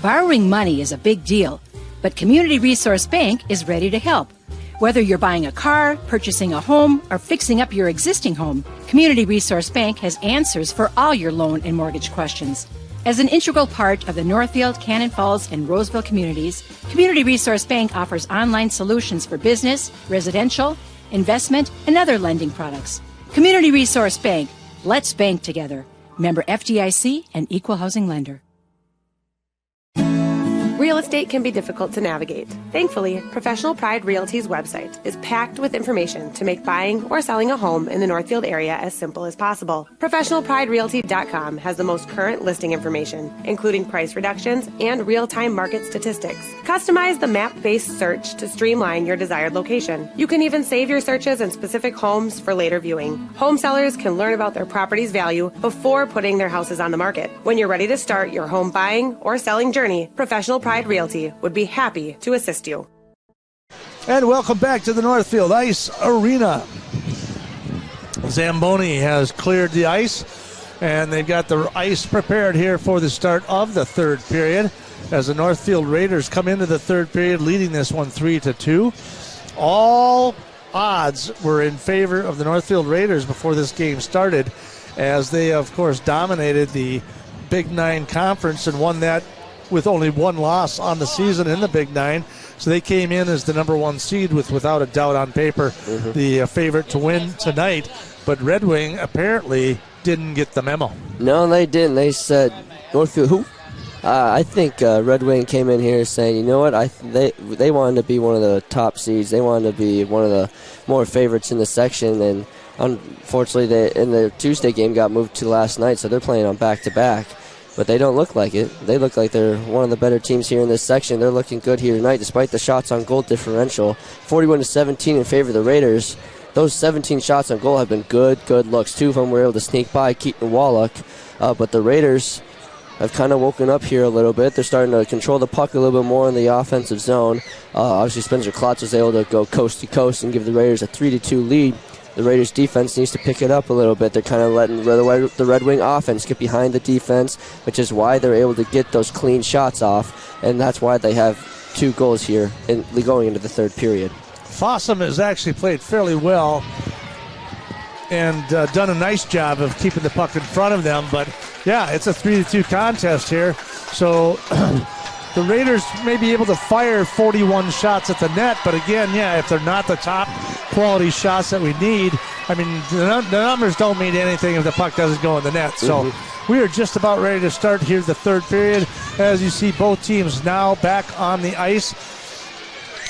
Borrowing money is a big deal, but Community Resource Bank is ready to help. Whether you're buying a car, purchasing a home, or fixing up your existing home, Community Resource Bank has answers for all your loan and mortgage questions. As an integral part of the Northfield, Cannon Falls, and Roseville communities, Community Resource Bank offers online solutions for business, residential, investment, and other lending products. Community Resource Bank. Let's bank together. Member FDIC and Equal Housing Lender. Real estate can be difficult to navigate. Thankfully, Professional Pride Realty's website is packed with information to make buying or selling a home in the Northfield area as simple as possible. ProfessionalPrideRealty.com has the most current listing information, including price reductions and real-time market statistics. Customize the map-based search to streamline your desired location. You can even save your searches in specific homes for later viewing. Home sellers can learn about their property's value before putting their houses on the market. When you're ready to start your home buying or selling journey, Professional Pride Realty would be happy to assist you. And welcome back to the Northfield Ice Arena. Zamboni has cleared the ice, and they've got the ice prepared here for the start of the third period as the Northfield Raiders come into the third period leading this one 3-2. All odds were in favor of the Northfield Raiders before this game started, as they, of course, dominated the Big Nine Conference and won that with only one loss on the season in the Big Nine. So they came in as the number one seed without a doubt on paper, the favorite to win tonight. But Red Wing apparently didn't get the memo. No, they didn't. They said, Northfield, who? I think Red Wing came in here saying, you know what, they wanted to be one of the top seeds. They wanted to be one of the more favorites in the section. And unfortunately, they in the Tuesday game got moved to last night, so they're playing on back-to-back. But they don't look like it. They look like they're one of the better teams here in this section. They're looking good here tonight, despite the shots on goal differential. 41-17 in favor of the Raiders. Those 17 shots on goal have been good looks. Two of them were able to sneak by Keaton Wallach. But the Raiders have kind of woken up here a little bit. They're starting to control the puck a little bit more in the offensive zone. Obviously, Spencer Klotz was able to go coast to coast and give the Raiders a 3-2 lead. The Raiders' defense needs to pick it up a little bit. They're kind of letting the Red Wing offense get behind the defense, which is why they're able to get those clean shots off, and that's why they have 2 goals here going into the third period. Fossum has actually played fairly well and done a nice job of keeping the puck in front of them, but yeah, it's a 3-2 contest here. So the Raiders may be able to fire 41 shots at the net, but again, yeah, if they're not the top quality shots that we need, I mean, the numbers don't mean anything if the puck doesn't go in the net. So we are just about ready to start here the third period. As you see, both teams now back on the ice.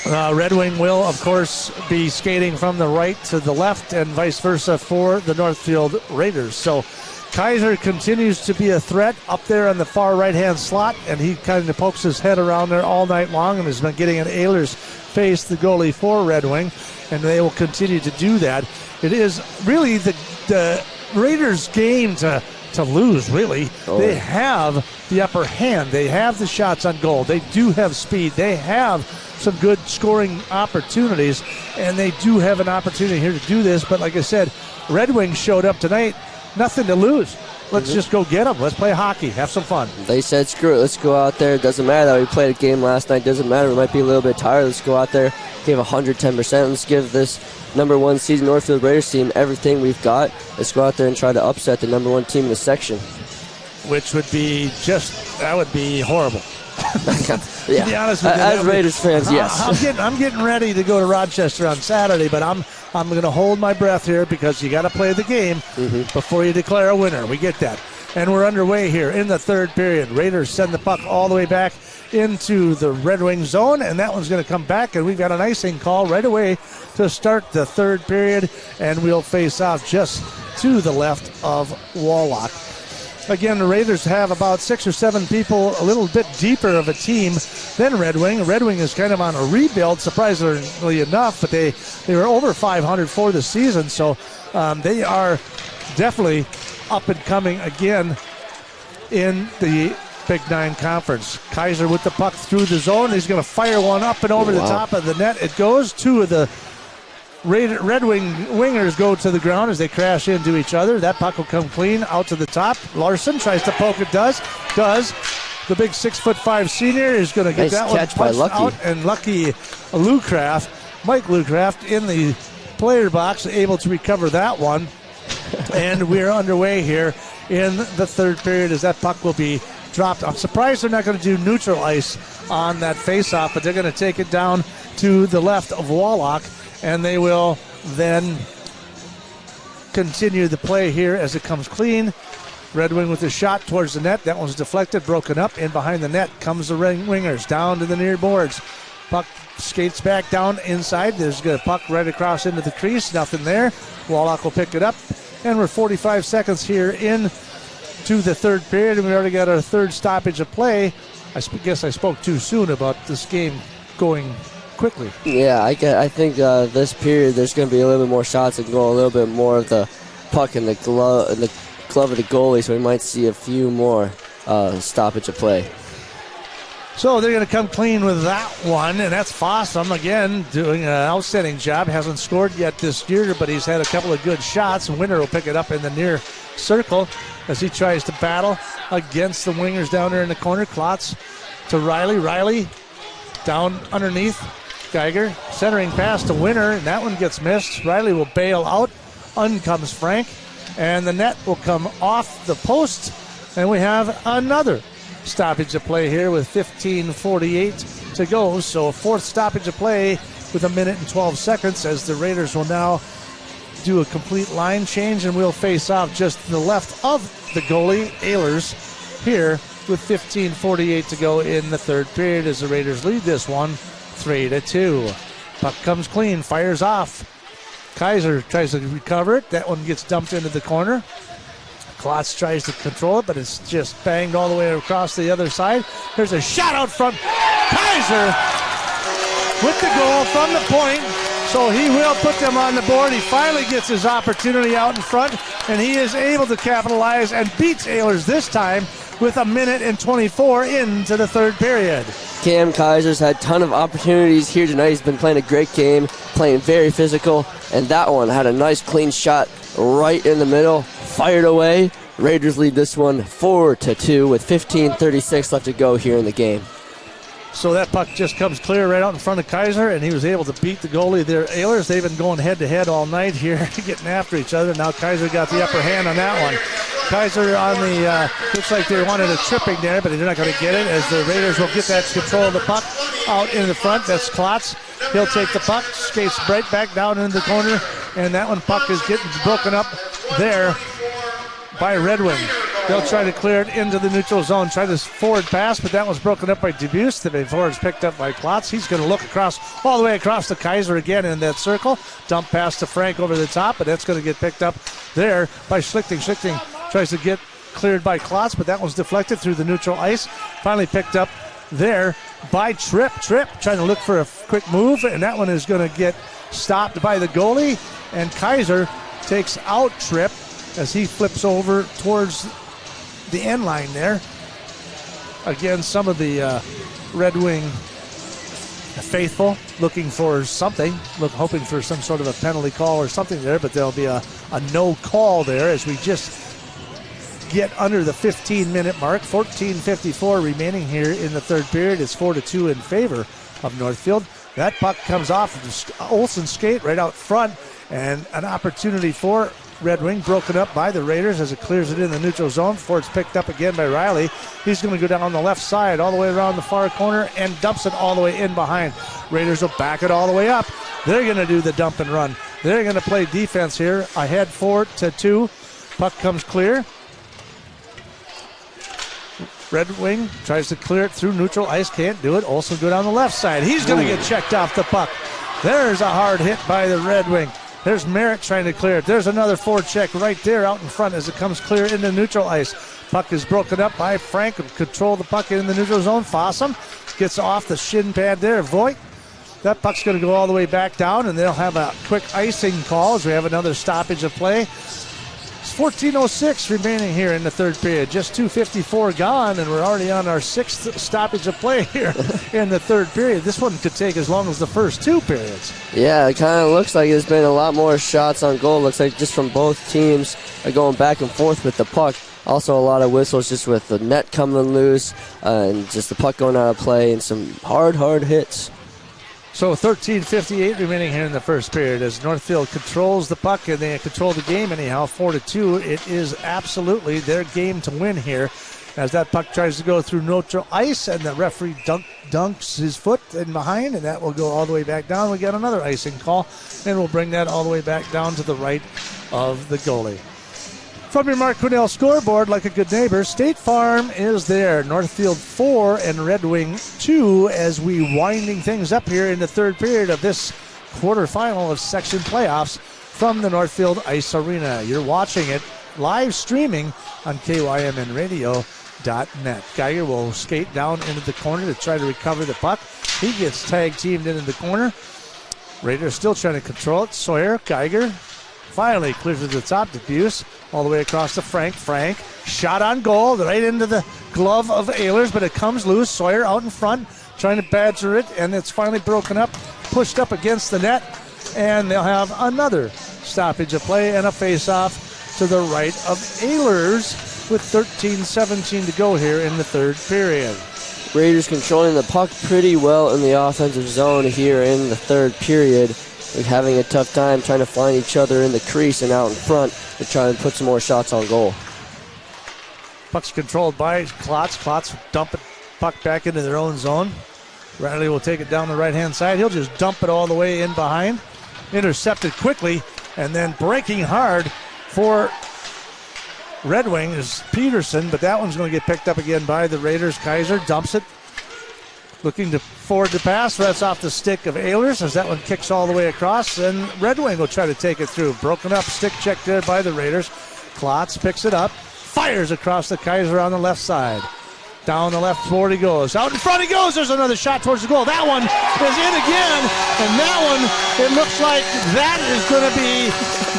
Red Wing will, of course, be skating from the right to the left and vice versa for the Northfield Raiders. So Kaiser continues to be a threat up there on the far right-hand slot, and he kind of pokes his head around there all night long and has been getting in Ehlers' face, the goalie for Red Wing, and they will continue to do that. It is really the Raiders' game to lose, really. They have the upper hand. They have the shots on goal. They do have speed. They have some good scoring opportunities, and they do have an opportunity here to do this. But like I said, Red Wing showed up tonight. Nothing to lose. Let's just go get them. Let's play hockey. Have some fun. They said, screw it. Let's go out there. It doesn't matter that we played a game last night. Doesn't matter. We might be a little bit tired. Let's go out there. Give 110%. Let's give this number 1 seed Northfield Raiders team, everything we've got is go out there and try to upset the number 1 team in the section. Which would be that would be horrible. Yeah. To be honest with you, as Raiders fans, yes. I'm getting ready to go to Rochester on Saturday, but I'm going to hold my breath here because you got to play the game before you declare a winner. We get that. And we're underway here in the third period. Raiders send the puck all the way back into the Red Wing zone, and that one's going to come back, and we've got an icing call right away to start the third period, and we'll face off just to the left of Wallach. Again, the Raiders have about 6 or 7 people a little bit deeper of a team than Red Wing. Red Wing is kind of on a rebuild, surprisingly enough, but they were over 500 for the season, so they are definitely up and coming again in the Big 9 Conference. Kaiser with the puck through the zone. He's going to fire one up and over the top of the net. It goes. 2 of the Red Wing wingers go to the ground as they crash into each other. That puck will come clean out to the top. Larson tries to poke it. Does. The big 6'5" senior is going to get that one punched out. And Lucky Mike Lucraft in the player box, able to recover that one. And we're underway here in the third period as that puck will be dropped. I'm surprised they're not going to do neutral ice on that faceoff, but they're going to take it down to the left of Wallach, and they will then continue the play here as it comes clean. Red Wing with a shot towards the net. That one's deflected, broken up, and behind the net comes the Wingers down to the near boards. Puck skates back down inside. There's a puck right across into the crease. Nothing there. Wallach will pick it up, and we're 45 seconds here in to the third period, and we already got our third stoppage of play. I guess I spoke too soon about this game going quickly. Yeah, I think this period there's going to be a little bit more shots and go a little bit more of the puck in the glove of the goalie, so we might see a few more stoppage of play. So they're going to come clean with that one, and that's Fossum again doing an outstanding job. Hasn't scored yet this year, but he's had a couple of good shots. Winter will pick it up in the near circle as he tries to battle against the wingers down there in the corner. Klotz to Riley. Riley down underneath Geiger. Centering pass to Winter, and that one gets missed. Riley will bail out. On comes Frank, and the net will come off the post, and we have another stoppage of play here with 15:48 to go. So a fourth stoppage of play with 1 minute and 12 seconds as the Raiders will now do a complete line change, and we'll face off just to the left of the goalie, Ehlers, here with 15:48 to go in the third period as the Raiders lead this one 3-2. Puck comes clean, fires off. Kaiser tries to recover it. That one gets dumped into the corner. Klotz tries to control it, but it's just banged all the way across the other side. There's a shot out front. Kaiser with the goal from the point, so he will put them on the board. He finally gets his opportunity out in front, and he is able to capitalize and beats Ehlers this time with 1 minute and 24 into the third period. Cam Kaiser's had a ton of opportunities here tonight. He's been playing a great game, playing very physical, and that one had a nice clean shot right in the middle, fired away. Raiders lead this one 4-2 with 15:36 left to go here in the game. So that puck just comes clear right out in front of Kaiser, and he was able to beat the goalie there, Ehlers. They've been going head-to-head all night here, getting after each other. Now Kaiser got the upper hand on that one. Kaiser on the, looks like they wanted a tripping there, but they're not going to get it as the Raiders will get that control of the puck out in the front. That's Klotz. He'll take the puck, skates right back down into the corner, and that one puck is getting broken up there by Red Wing. They'll try to clear it into the neutral zone, try this forward pass, but that was broken up by Debus. The forward is picked up by Klotz. He's going to look across, all the way across to Kaiser again in that circle. Dump pass to Frank over the top, but that's going to get picked up there by Schlichting. Schlichting tries to get cleared by Klotz, but that was deflected through the neutral ice. Finally picked up there by Tripp. Tripp trying to look for a quick move, and that one is going to get stopped by the goalie, and Kaiser takes out Tripp as he flips over towards the end line there. Again, some of the Red Wing faithful looking for something, hoping for some sort of a penalty call or something there, but there'll be a no call there as we just get under the 15-minute mark. 14:54 remaining here in the third period. It's 4-2 in favor of Northfield. That puck comes off of Olsen's skate right out front, and an opportunity for Red Wing, broken up by the Raiders as it clears it in the neutral zone before it's picked up again by Riley. He's going to go down the left side all the way around the far corner and dumps it all the way in behind. Raiders will back it all the way up. They're going to do the dump and run. They're going to play defense here. Ahead 4-2. Puck comes clear. Red Wing tries to clear it through neutral ice. Can't do it. Olsen go down the left side. He's going to get checked off the puck. There's a hard hit by the Red Wing. There's Merritt trying to clear it. There's another forecheck right there out in front as it comes clear into neutral ice. Puck is broken up by Frank. Control the puck in the neutral zone. Fossum gets off the shin pad there. Voigt. That puck's going to go all the way back down, and they'll have a quick icing call as we have another stoppage of play. It's 14:06 remaining here in the third period. Just 2:54 gone, and we're already on our sixth stoppage of play here in the third period. This one could take as long as the first two periods. Yeah, it kind of looks like there's been a lot more shots on goal. Looks like just from both teams going back and forth with the puck. Also a lot of whistles just with the net coming loose and just the puck going out of play and some hard hits. So 13:58 remaining here in the first period as Northfield controls the puck, and they control the game anyhow, 4-2. It is absolutely their game to win here as that puck tries to go through neutral ice, and the referee dunks his foot in behind, and that will go all the way back down. We got another icing call, and we'll bring that all the way back down to the right of the goalie. From your Mark Quinnell scoreboard, like a good neighbor, State Farm is there. Northfield 4 and Red Wing 2 as we winding things up here in the third period of this quarterfinal of section playoffs from the Northfield Ice Arena. You're watching it live streaming on KYMNradio.net. Geiger will skate down into the corner to try to recover the puck. He gets tag teamed into the corner. Raiders still trying to control it. Sawyer, Geiger finally clears it to the top. Debuse all the way across to Frank. Frank, shot on goal, right into the glove of Ehlers, but it comes loose. Sawyer out in front, trying to badger it, and it's finally broken up, pushed up against the net, and they'll have another stoppage of play and a face-off to the right of Ehlers with 13:17 to go here in the third period. Raiders controlling the puck pretty well in the offensive zone here in the third period. They're having a tough time trying to find each other in the crease and out in front to try and put some more shots on goal. Puck's controlled by Klotz. Klotz dump it, puck back into their own zone. Riley will take it down the right-hand side. He'll just dump it all the way in behind. Intercepted quickly, and then breaking hard for Red Wing is Peterson, but that one's going to get picked up again by the Raiders. Kaiser dumps it. Looking to forward the pass. That's off the stick of Ehlers as that one kicks all the way across. And Red Wing will try to take it through. Broken up stick check there by the Raiders. Klotz picks it up. Fires across the Kaiser on the left side. Down the left board he goes. Out in front he goes. There's another shot towards the goal. That one is in again. And that one, it looks like that is going to be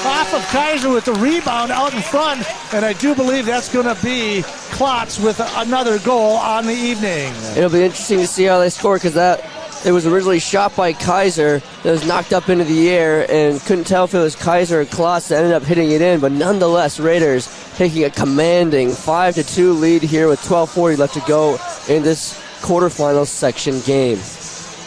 off of Kaiser with the rebound out in front. And I do believe that's going to be Klotz with another goal on the evening. It'll be interesting to see how they score because it was originally shot by Kaiser that was knocked up into the air and couldn't tell if it was Kaiser or Klotz that ended up hitting it in, but nonetheless, Raiders taking a commanding 5-2 lead here with 12:40 left to go in this quarterfinal section game.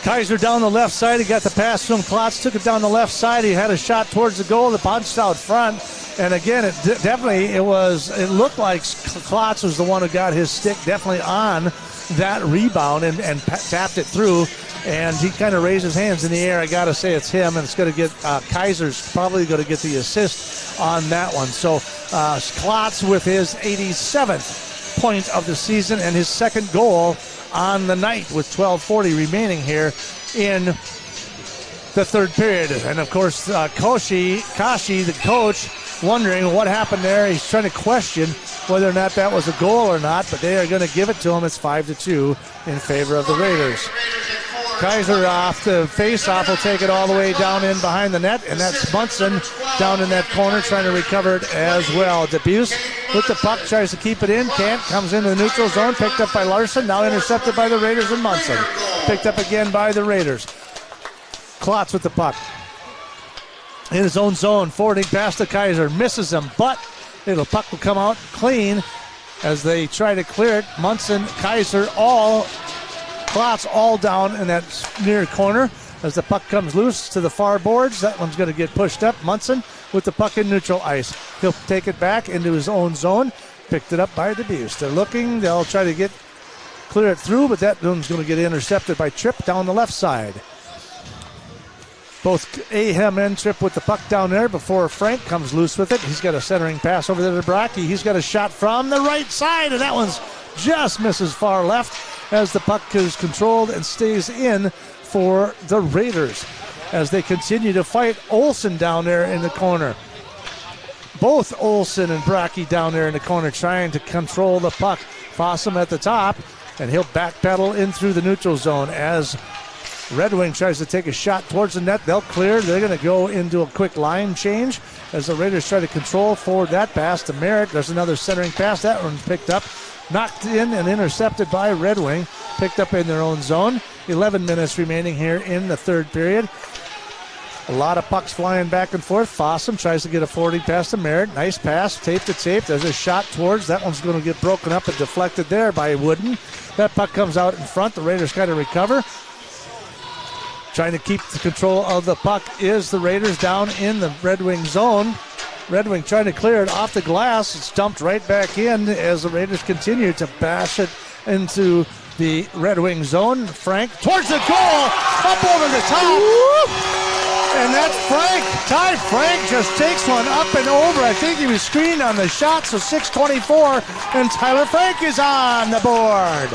Kaiser down the left side. He got the pass from Klotz, took it down the left side. He had a shot towards the goal that bounced out front. And again, it looked like Klotz was the one who got his stick definitely on that rebound and tapped it through. And he kind of raised his hands in the air. I got to say it's him, and it's going to get Kaiser's probably going to get the assist on that one. So Klotz with his 87th point of the season and his second goal on the night with 12:40 remaining here in the third period. And of course, Kashi, the coach, wondering what happened there. He's trying to question whether or not that was a goal or not, but they are going to give it to him. It's 5-2 in favor of the Raiders. Kaiser off the face-off will take it all the way down in behind the net, and that's Munson down in that corner trying to recover it as well. Debuse with the puck, tries to keep it in, can't, comes into the neutral zone, picked up by Larson, now intercepted by the Raiders and Munson. Picked up again by the Raiders. Klotz with the puck. In his own zone, forwarding past the Kaiser, misses him, but puck will come out clean as they try to clear it. Munson, Kaiser, Klotz all down in that near corner. as the puck comes loose to the far boards. That one's going to get pushed up. Munson with the puck in neutral ice. He'll take it back into his own zone. Picked it up by DeBuse. They're looking. They'll try to clear it through, but that one's going to get intercepted by Tripp down the left side. Both Ahem and Tripp with the puck down there before Frank comes loose with it. He's got a centering pass over there to Brackey. He's got a shot from the right side, and that one's just misses far left as the puck is controlled and stays in for the Raiders as they continue to fight. Olsen down there in the corner. Both Olsen and Brackey down there in the corner trying to control the puck. Fossum at the top, and he'll backpedal in through the neutral zone as Red Wing tries to take a shot towards the net. They'll clear. They're going to go into a quick line change as the Raiders try to control forward that pass to Merritt. There's another centering pass. That one's picked up, knocked in and intercepted by Red Wing. Picked up in their own zone. 11 minutes remaining here in the third period. A lot of pucks flying back and forth. Fossum tries to get a forwarding pass to Merritt. Nice pass, tape to tape. There's a shot towards. That one's going to get broken up and deflected there by Wooden. That puck comes out in front. The Raiders kind of recover. Trying to keep the control of the puck is the Raiders down in the Red Wing zone. Red Wing trying to clear it off the glass. It's dumped right back in as the Raiders continue to bash it into the Red Wing zone. Frank towards the goal, up over the top. And that's Frank. Ty Frank just takes one up and over. I think he was screened on the shot, so 6:24, and Tyler Frank is on the board.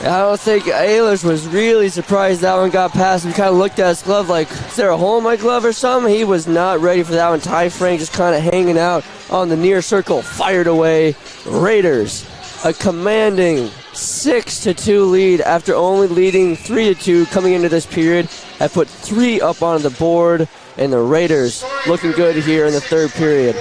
I don't think Ehlers was really surprised that one got past him. He kind of looked at his glove like, is there a hole in my glove or something? He was not ready for that one. Ty Frank just kind of hanging out on the near circle. Fired away. Raiders, a commanding 6-2 lead after only leading 3-2 coming into this period. Have put 3 up on the board, and the Raiders looking good here in the third period.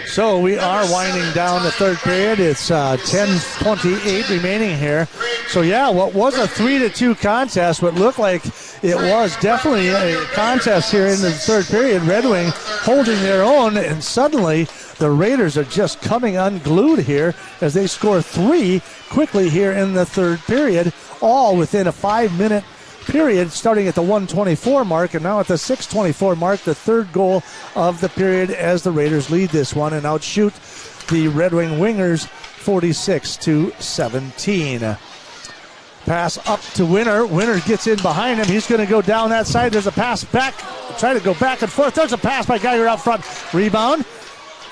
So we are winding down the third period. It's 10:28 remaining here. So yeah, what was a 3-2 contest, what looked like it was definitely a contest here in the third period. Red Wing holding their own, and suddenly the Raiders are just coming unglued here as they score 3 quickly here in the third period, all within a 5-minute period, starting at the 1:24 mark, and now at the 6:24 mark, the third goal of the period as the Raiders lead this one and outshoot the Red Wing Wingers 46-17. Pass up to Winner. Winner gets in behind him. He's going to go down that side. There's a pass back. Try to go back and forth. There's a pass by Geiger out front. Rebound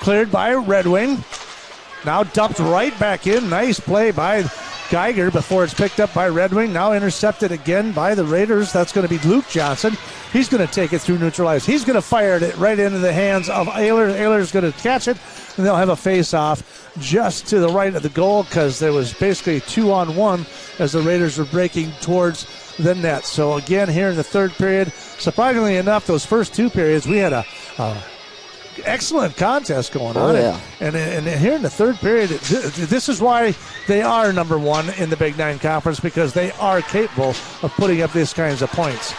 cleared by Red Wing. Now dumped right back in. Nice play by Geiger before it's picked up by Red Wing. Now intercepted again by the Raiders. That's going to be Luke Johnson. He's going to take it through neutral ice. He's going to fire it right into the hands of Ehlers. Ehlers going to catch it, and they'll have a face-off just to the right of the goal because there was basically 2-on-1 as the Raiders were breaking towards the net. So again, here in the third period, surprisingly enough, those first 2 periods, we had a excellent contest going on. Oh, yeah. And here in the third period, this is why they are number 1 in the Big 9 Conference, because they are capable of putting up these kinds of points.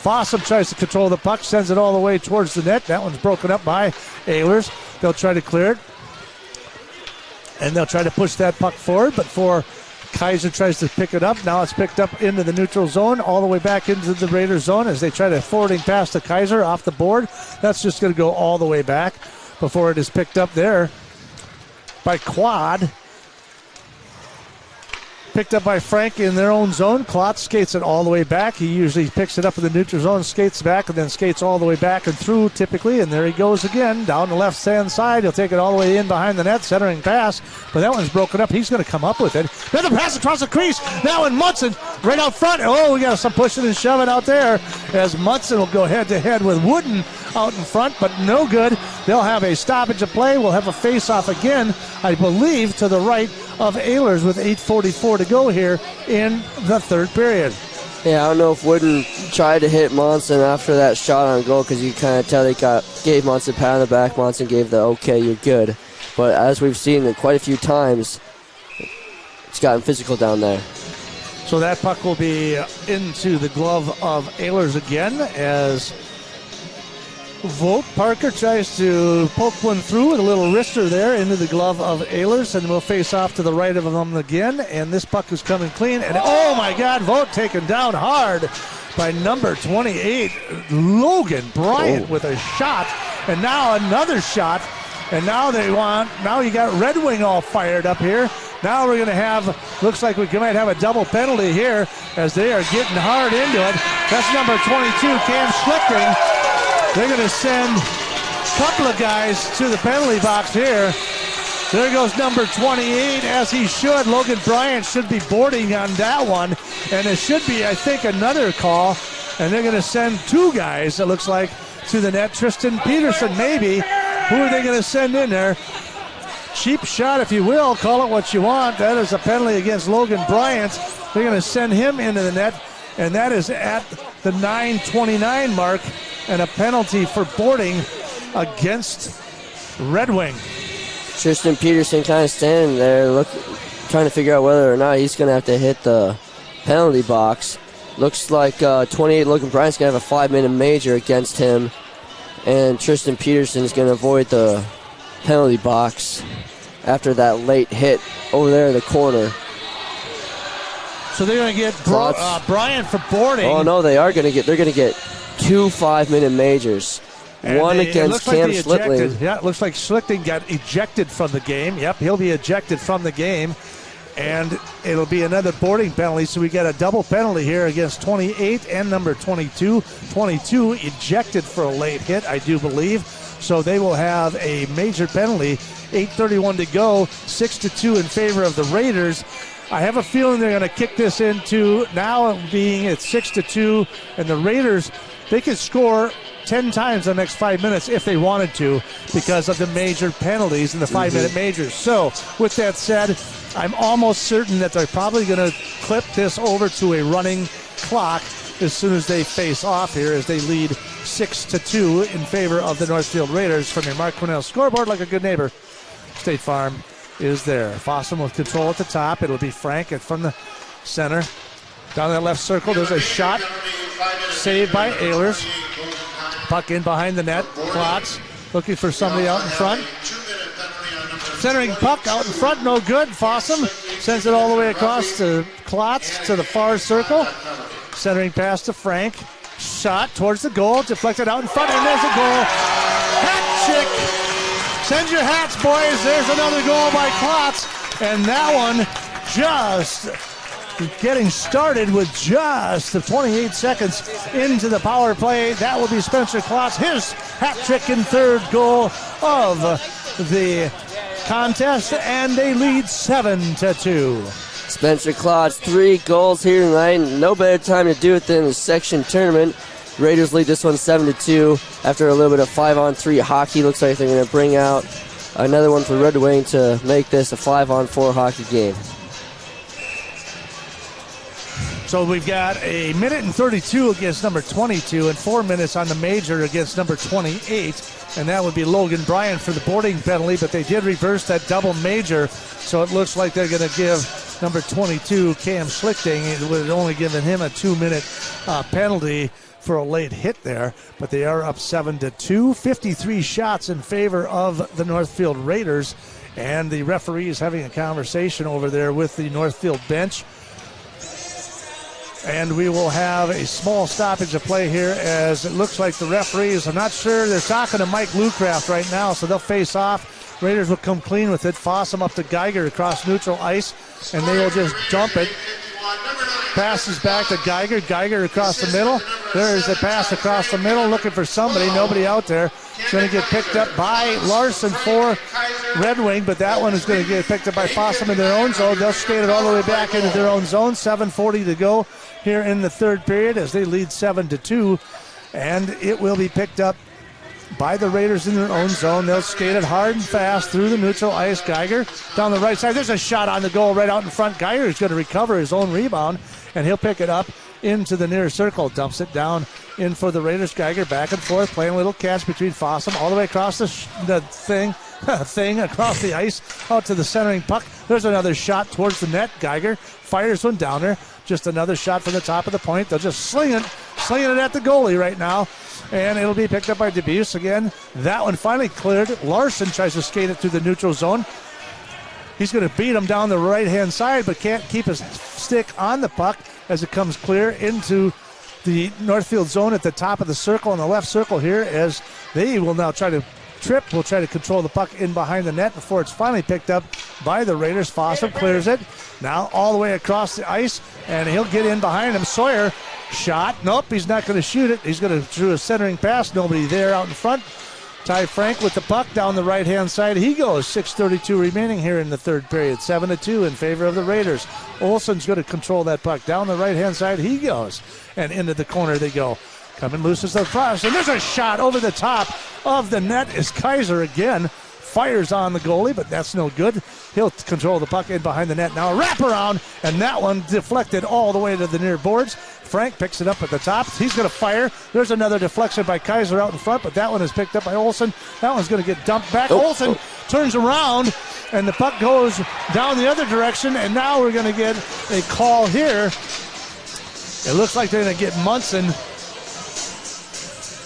Fossum tries to control the puck, sends it all the way towards the net. That one's broken up by Ehlers. They'll try to clear it, and they'll try to push that puck forward, but Kaiser tries to pick it up. Now it's picked up into the neutral zone, all the way back into the Raiders zone as they try to forwarding pass to Kaiser off the board. That's just going to go all the way back before it is picked up there by Quad. Picked up by Frank in their own zone. Klotz skates it all the way back. He usually picks it up in the neutral zone, skates back, and then skates all the way back and through typically. And there he goes again down the left-hand side. He'll take it all the way in behind the net, centering pass. But that one's broken up. He's going to come up with it. Another pass across the crease. Now in Munson right out front. Oh, we got some pushing and shoving out there as Munson will go head-to-head with Wooden out in front, but no good. They'll have a stoppage of play. We'll have a face-off again, I believe, to the right of Ehlers with 8:44 to go here in the third period. Yeah, I don't know if Wooden tried to hit Monson after that shot on goal because you kind of tell they gave Monson a pat on the back. Monson gave the okay, you're good. But as we've seen quite a few times, it's gotten physical down there. So that puck will be into the glove of Ehlers again as Vogt Parker tries to poke one through with a little wrister there into the glove of Ehlers, and we'll face off to the right of them again. And this puck is coming clean. And oh my God, Vogt taken down hard by number 28, Logan Bryant, with a shot. And now another shot. And now you got Red Wing all fired up here. Now we're going to have, looks like we might have a double penalty here as they are getting hard into it. That's number 22, Cam Schlichting. They're going to send a couple of guys to the penalty box here. There goes number 28, as he should. Logan Bryant should be boarding on that one. And it should be, I think, another call. And they're going to send two guys, it looks like, to the net. Tristan Peterson, maybe. Who are they going to send in there? Cheap shot, if you will. Call it what you want. That is a penalty against Logan Bryant. They're going to send him into the net. And that is at the 9:29 mark. And a penalty for boarding against Red Wing. Tristan Peterson kind of standing there trying to figure out whether or not he's going to have to hit the penalty box. Looks like 28 Logan Bryant's going to have a 5-minute major against him. And Tristan Peterson is going to avoid the penalty box after that late hit over there in the corner. So they're going to get Bryant for boarding. Oh no, they're going to get 2 5-minute majors. And one against Cam Schlichting. Yeah, it looks like Schlichting got ejected from the game. Yep, he'll be ejected from the game. And it'll be another boarding penalty, so we get a double penalty here against 28 and number 22. 22 ejected for a late hit, I do believe. So they will have a major penalty. 8:31 to go, 6-2 in favor of the Raiders. I have a feeling they're going to kick this into now being at 6-2, and the Raiders, they could score 10 times in the next 5 minutes if they wanted to because of the major penalties in the 5-minute majors. So with that said, I'm almost certain that they're probably going to clip this over to a running clock as soon as they face off here, as they lead 6-2 in favor of the Northfield Raiders. From your Mark Cornell scoreboard, like a good neighbor, State Farm is there. Fossum with control at the top. It'll be Frank from the center. Down that left circle, there's a shot saved by Ehlers. Puck in behind the net. Klotz looking for somebody out in front. Centering puck out in front, no good. Fossum sends it all the way across to Klotz to the far circle. Centering pass to Frank. Shot towards the goal, deflected out in front, and there's a goal. Hat trick. Send your hats, boys. There's another goal by Klotz. And that one just getting started with just 28 seconds into the power play. That will be Spencer Klotz, his hat trick and third goal of the contest, and they lead 7-2. Spencer Klotz, 3 goals here tonight. No better time to do it than the section tournament. Raiders lead this one 7-2 after a little bit of 5-on-3 hockey. Looks like they're going to bring out another one for Red Wing to make this a 5-on-4 hockey game. So we've got a minute and 32 against number 22 and 4 minutes on the major against number 28. And that would be Logan Bryant for the boarding penalty, but they did reverse that double major. So it looks like they're going to give number 22, Cam Schlichting, it would have only given him a 2-minute penalty for a late hit there. But they are up 7-2, 53 shots in favor of the Northfield Raiders. And the referee is having a conversation over there with the Northfield bench. And we will have a small stoppage of play here as it looks like the referees, I'm not sure, they're talking to Mike Lucraft right now, so they'll face off. Raiders will come clean with it. Fossum up to Geiger across neutral ice, and they will just dump it. Passes back to Geiger. Geiger across the middle. There's a pass across the middle, looking for somebody. Nobody out there. It's going to get picked up by Larson for Red Wing, but that one is going to get picked up by Fossum in their own zone. They'll skate it all the way back into their own zone. 7:40 to go here in the third period as they lead 7-2, and it will be picked up by the Raiders in their own zone. They'll skate it hard and fast through the neutral ice. Geiger down the right side. There's a shot on the goal right out in front. Geiger is going to recover his own rebound, and he'll pick it up into the near circle. Dumps it down in for the Raiders. Geiger back and forth, playing a little catch between Fossum all the way across the thing across the ice out to the centering puck. There's another shot towards the net. Geiger fires one down there. Just another shot from the top of the point. They'll just slinging it at the goalie right now. And it'll be picked up by DeBuse again. That one finally cleared. Larson tries to skate it through the neutral zone. He's going to beat him down the right-hand side, but can't keep his stick on the puck as it comes clear into the Northfield zone at the top of the circle and the left circle here, as they will now try to trip, will try to control the puck in behind the net before it's finally picked up by the Raiders. Fossum clears it. Now all the way across the ice, and he'll get in behind him. Sawyer, shot. Nope, he's not going to shoot it. He's going to do a centering pass. Nobody there out in front. Ty Frank with the puck down the right-hand side. He goes. 6:32 remaining here in the third period. 7-2 in favor of the Raiders. Olsen's going to control that puck. Down the right-hand side he goes. And into the corner they go. Coming loose as the cross. And there's a shot over the top of the net as Kaiser again fires on the goalie, but that's no good. He'll control the puck in behind the net. Now a wraparound, and that one deflected all the way to the near boards. Frank picks it up at the top. He's going to fire. There's another deflection by Kaiser out in front, but that one is picked up by Olsen. That one's going to get dumped back. Olsen turns around, and the puck goes down the other direction, and now we're going to get a call here. It looks like they're going to get Munson.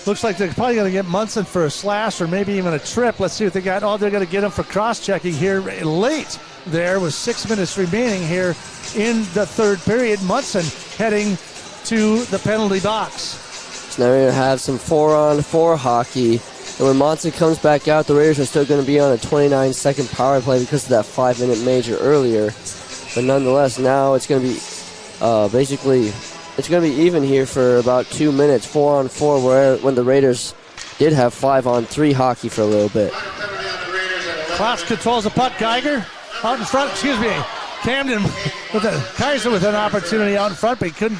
Looks like they're probably going to get Munson for a slash or maybe even a trip. Let's see what they got. Oh, they're going to get him for cross-checking here late there with 6 minutes remaining here in the third period. Munson heading to the penalty box. So now we're going to have some 4-on-4 hockey. And when Munson comes back out, the Raiders are still going to be on a 29-second power play because of that 5-minute major earlier. But nonetheless, now it's going to be basically... It's going to be even here for about 2 minutes, 4-on-4, when the Raiders did have 5-on-3 hockey for a little bit. Klotz controls the puck. Geiger out in front. Camden with Kaiser with an opportunity out in front, but he couldn't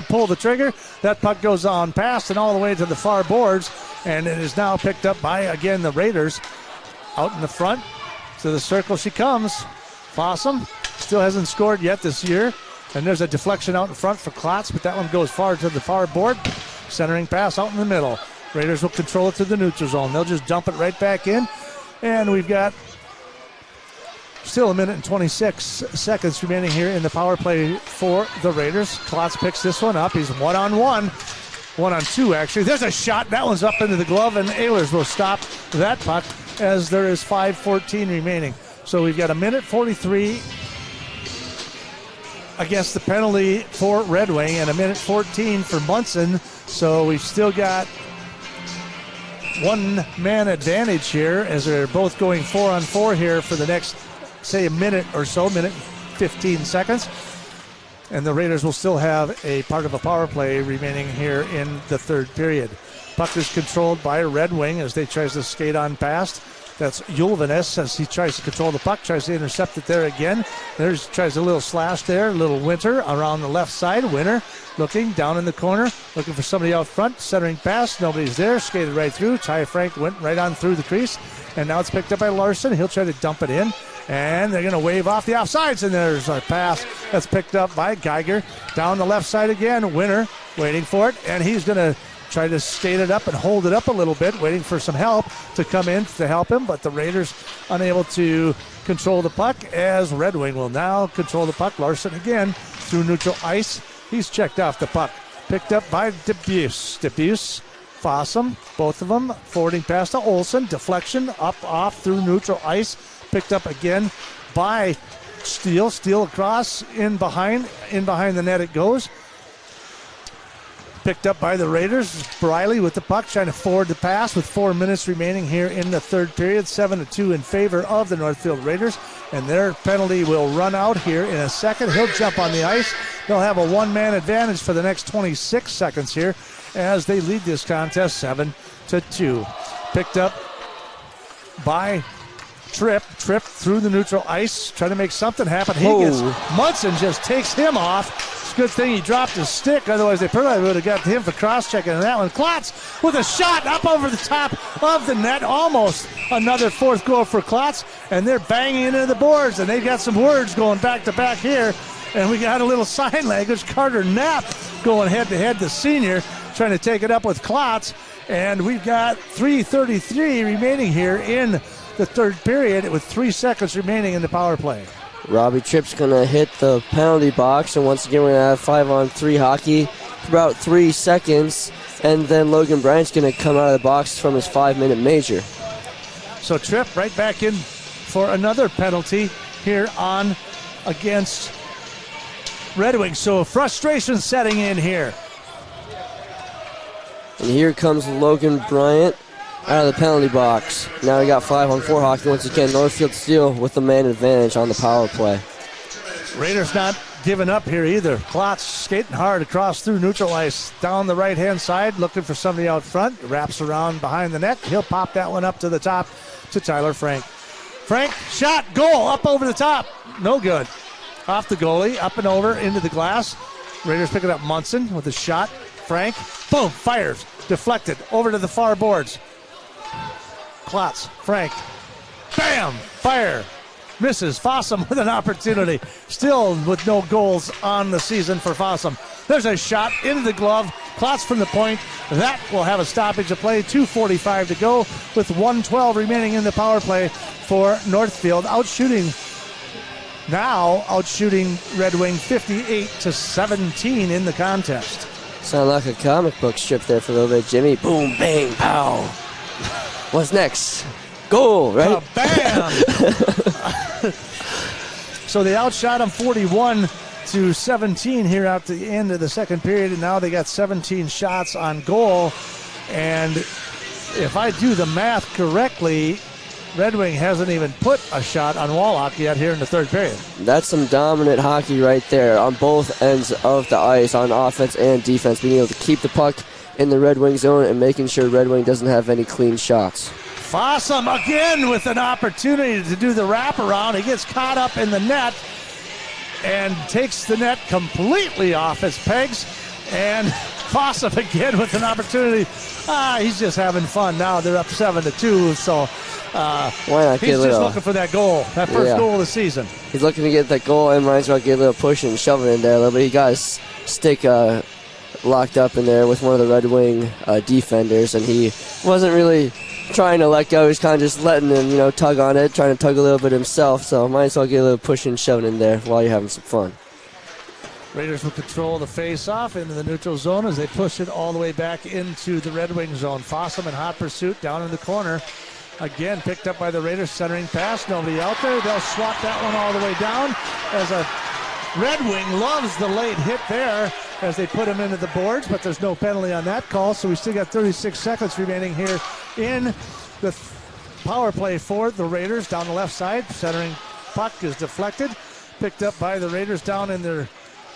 pull the trigger. That puck goes on past and all the way to the far boards, and it is now picked up by, again, the Raiders out in the front. To the circle she comes. Fossum still hasn't scored yet this year. And there's a deflection out in front for Klotz, but that one goes far to the far board. Centering pass out in the middle. Raiders will control it to the neutral zone. They'll just dump it right back in. And we've got still a minute and 26 seconds remaining here in the power play for the Raiders. Klotz picks this one up. He's 1-on-1. 1-on-2, actually. There's a shot. That one's up into the glove, and Ehlers will stop that puck as there is 5:14 remaining. So we've got a minute 43 against the penalty for Red Wing and a minute 14 for Munson. So we've still got one-man advantage here as they're both going 4-on-4 here for the next, say, a minute or so, minute 15 seconds. And the Raiders will still have a part of a power play remaining here in the third period. Puck is controlled by Red Wing as they tries to skate on past. That's Julvanes as he tries to control the puck, tries to intercept it there again. Tries a little slash there, a little Winter around the left side. Winter looking down in the corner, looking for somebody out front, centering pass. Nobody's there, skated right through. Ty Frank went right on through the crease, and now it's picked up by Larson. He'll try to dump it in, and they're going to wave off the offsides, and there's a pass that's picked up by Geiger. Down the left side again, Winter waiting for it, and he's going to try to skate it up and hold it up a little bit, waiting for some help to come in to help him, but the Raiders unable to control the puck as Red Wing will now control the puck. Larson again through neutral ice. He's checked off the puck. Picked up by DeBuse. DeBuse, Fossum, both of them forwarding past to Olsen. Deflection up off through neutral ice. Picked up again by Steele. Steele across in behind the net it goes. Picked up by the Raiders. Briley with the puck trying to forward the pass with 4 minutes remaining here in the third period. 7-2 in favor of the Northfield Raiders. And their penalty will run out here in a second. He'll jump on the ice. They'll have a one-man advantage for the next 26 seconds here as they lead this contest 7-2. Picked up by Tripp through the neutral ice, trying to make something happen. Munson just takes him off. It's a good thing he dropped his stick, otherwise they probably would have got him for cross-checking on that one. Klotz with a shot up over the top of the net, almost another fourth goal for Klotz, and they're banging into the boards, and they've got some words going back-to-back here, and we got a little sign language. Carter Knapp going head-to-head, the senior, trying to take it up with Klotz, and we've got 3:33 remaining here in the third period with 3 seconds remaining in the power play. Robbie Tripp's going to hit the penalty box, and once again we're going to have 5-on-3 hockey for about 3 seconds, and then Logan Bryant's going to come out of the box from his 5-minute major. So Tripp right back in for another penalty here on against Red Wing. So frustration setting in here. And here comes Logan Bryant out of the penalty box. Now we got 5-on-4 hockey. Once again, Northfield still with the man advantage on the power play. Raiders not giving up here either. Klotz skating hard across through neutral ice down the right-hand side, looking for somebody out front. Wraps around behind the net. He'll pop that one up to the top to Tyler Frank. Frank, shot, goal, up over the top. No good. Off the goalie, up and over into the glass. Raiders picking up Munson with a shot. Frank, boom, fires. Deflected over to the far boards. Klotz, Frank, bam, fire. Misses. Fossum with an opportunity. Still with no goals on the season for Fossum. There's a shot into the glove. Klotz from the point. That will have a stoppage of play. 2:45 to go with 1:12 remaining in the power play for Northfield. Outshooting Red Wing 58-17 in the contest. Sound like a comic book strip there for a little bit, Jimmy. Boom, bang, pow. What's next? Goal, right? Bam! So they outshot them 41-17 here at the end of the second period, and now they got 17 shots on goal. And if I do the math correctly, Red Wing hasn't even put a shot on Wallach yet here in the third period. That's some dominant hockey right there on both ends of the ice, on offense and defense, being able to keep the puck in the Red Wing zone and making sure Red Wing doesn't have any clean shots. Fossum again with an opportunity to do the wraparound. He gets caught up in the net and takes the net completely off its pegs. And Fossum again with an opportunity. He's just having fun now. They're up 7-2, so why not he's just looking for that goal, that first goal of the season. He's looking to get that goal, and might as well get a little push and shove it in there a little bit. He got his stick locked up in there with one of the Red Wing defenders, and he wasn't really trying to let go. He's kind of just letting him, tug on it, trying to tug a little bit himself. So might as well get a little push and shove in there while you're having some fun. Raiders will control the face-off into the neutral zone as they push it all the way back into the Red Wing zone. Fossum in hot pursuit down in the corner. Again, picked up by the Raiders, centering pass. Nobody out there. They'll swap that one all the way down as a Red Wing loves the late hit there as they put him into the boards, but there's no penalty on that call, so we still got 36 seconds remaining here in the power play for the Raiders. Down the left side, centering puck is deflected, picked up by the Raiders down in their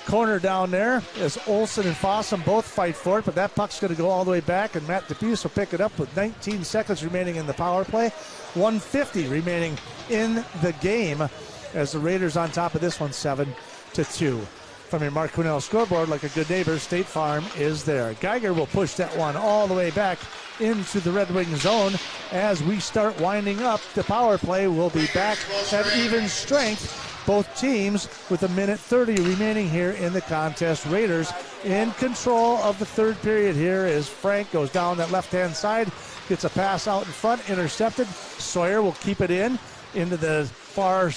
corner down there as Olsen and Fossum both fight for it, but that puck's going to go all the way back, and Matt DePuse will pick it up with 19 seconds remaining in the power play. 1:50 remaining in the game as the Raiders on top of this one 7-2. From your Mark Quinnell scoreboard, like a good neighbor, State Farm is there. Geiger will push that one all the way back into the Red Wing zone as we start winding up. The power play will be back at even strength. Both teams with 1:30 remaining here in the contest. Raiders in control of the third period here as Frank goes down that left-hand side, gets a pass out in front, intercepted. Sawyer will keep it into the far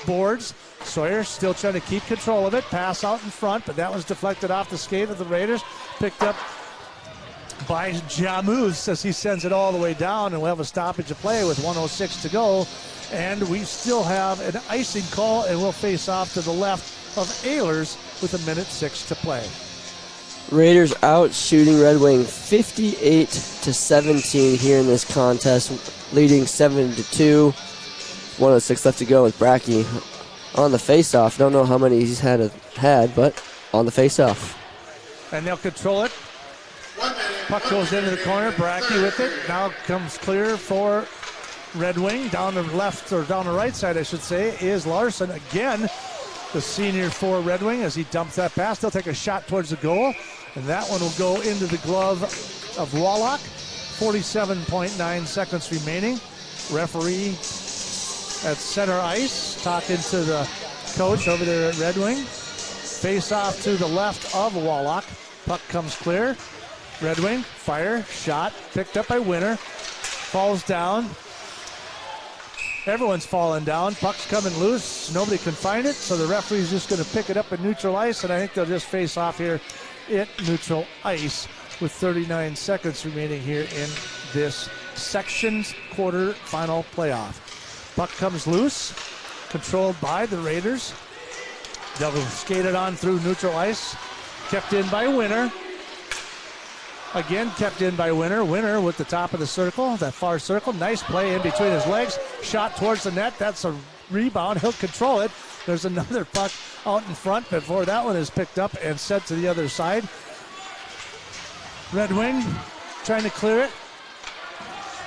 boards. Sawyer still trying to keep control of it. Pass out in front, but that was deflected off the skate of the Raiders. Picked up by Jamuz as he sends it all the way down, and we'll have a stoppage of play with 1:06 to go. And we still have an icing call, and we'll face off to the left of Ehlers with 1:06 to play. Raiders out shooting Red Wing 58-17 here in this contest, leading 7-2. 1:06 left to go with Brackey on the face-off. Don't know how many he's had, but on the face-off. And they'll control it. Puck goes into the corner. Brackey with it. Now comes clear for Red Wing. Down the left, or down the right side, I should say, is Larson again, the senior for Red Wing, as he dumps that pass. They'll take a shot towards the goal, and that one will go into the glove of Wallach. 47.9 seconds remaining. Referee at center ice talking to the coach over there at Red Wing. Face off to the left of Wallach. Puck comes clear. Red Wing, fire, shot, picked up by Winter. Falls down. Everyone's falling down. Puck's coming loose. Nobody can find it, so the referee's just going to pick it up at neutral ice, and I think they'll just face off here at neutral ice with 39 seconds remaining here in this section's quarterfinal playoff. Puck comes loose, controlled by the Raiders. They'll skate it on through neutral ice. Kept in by Winter. Again, kept in by Winner. Winner with the top of the circle, that far circle. Nice play in between his legs. Shot towards the net. That's a rebound. He'll control it. There's another puck out in front before that one is picked up and sent to the other side. Red Wing trying to clear it.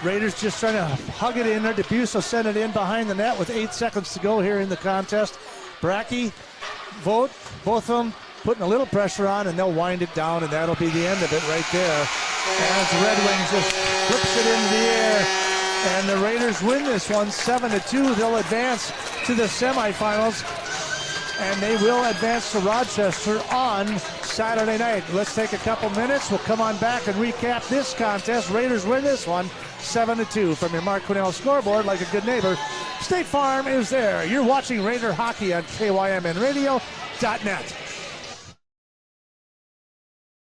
Raiders just trying to hug it in there. DeBuso sent it in behind the net with 8 seconds to go here in the contest. Brackey, Vogt, both of them putting a little pressure on, and they'll wind it down, and that'll be the end of it right there. As Red Wings just flips it into the air, and the Raiders win this one 7-2. They'll advance to the semifinals, and they will advance to Rochester on Saturday night. Let's take a couple minutes. We'll come on back and recap this contest. Raiders win this one 7-2. From your Mark Quinnell scoreboard, like a good neighbor, State Farm is there. You're watching Raider hockey on KYMNradio.net.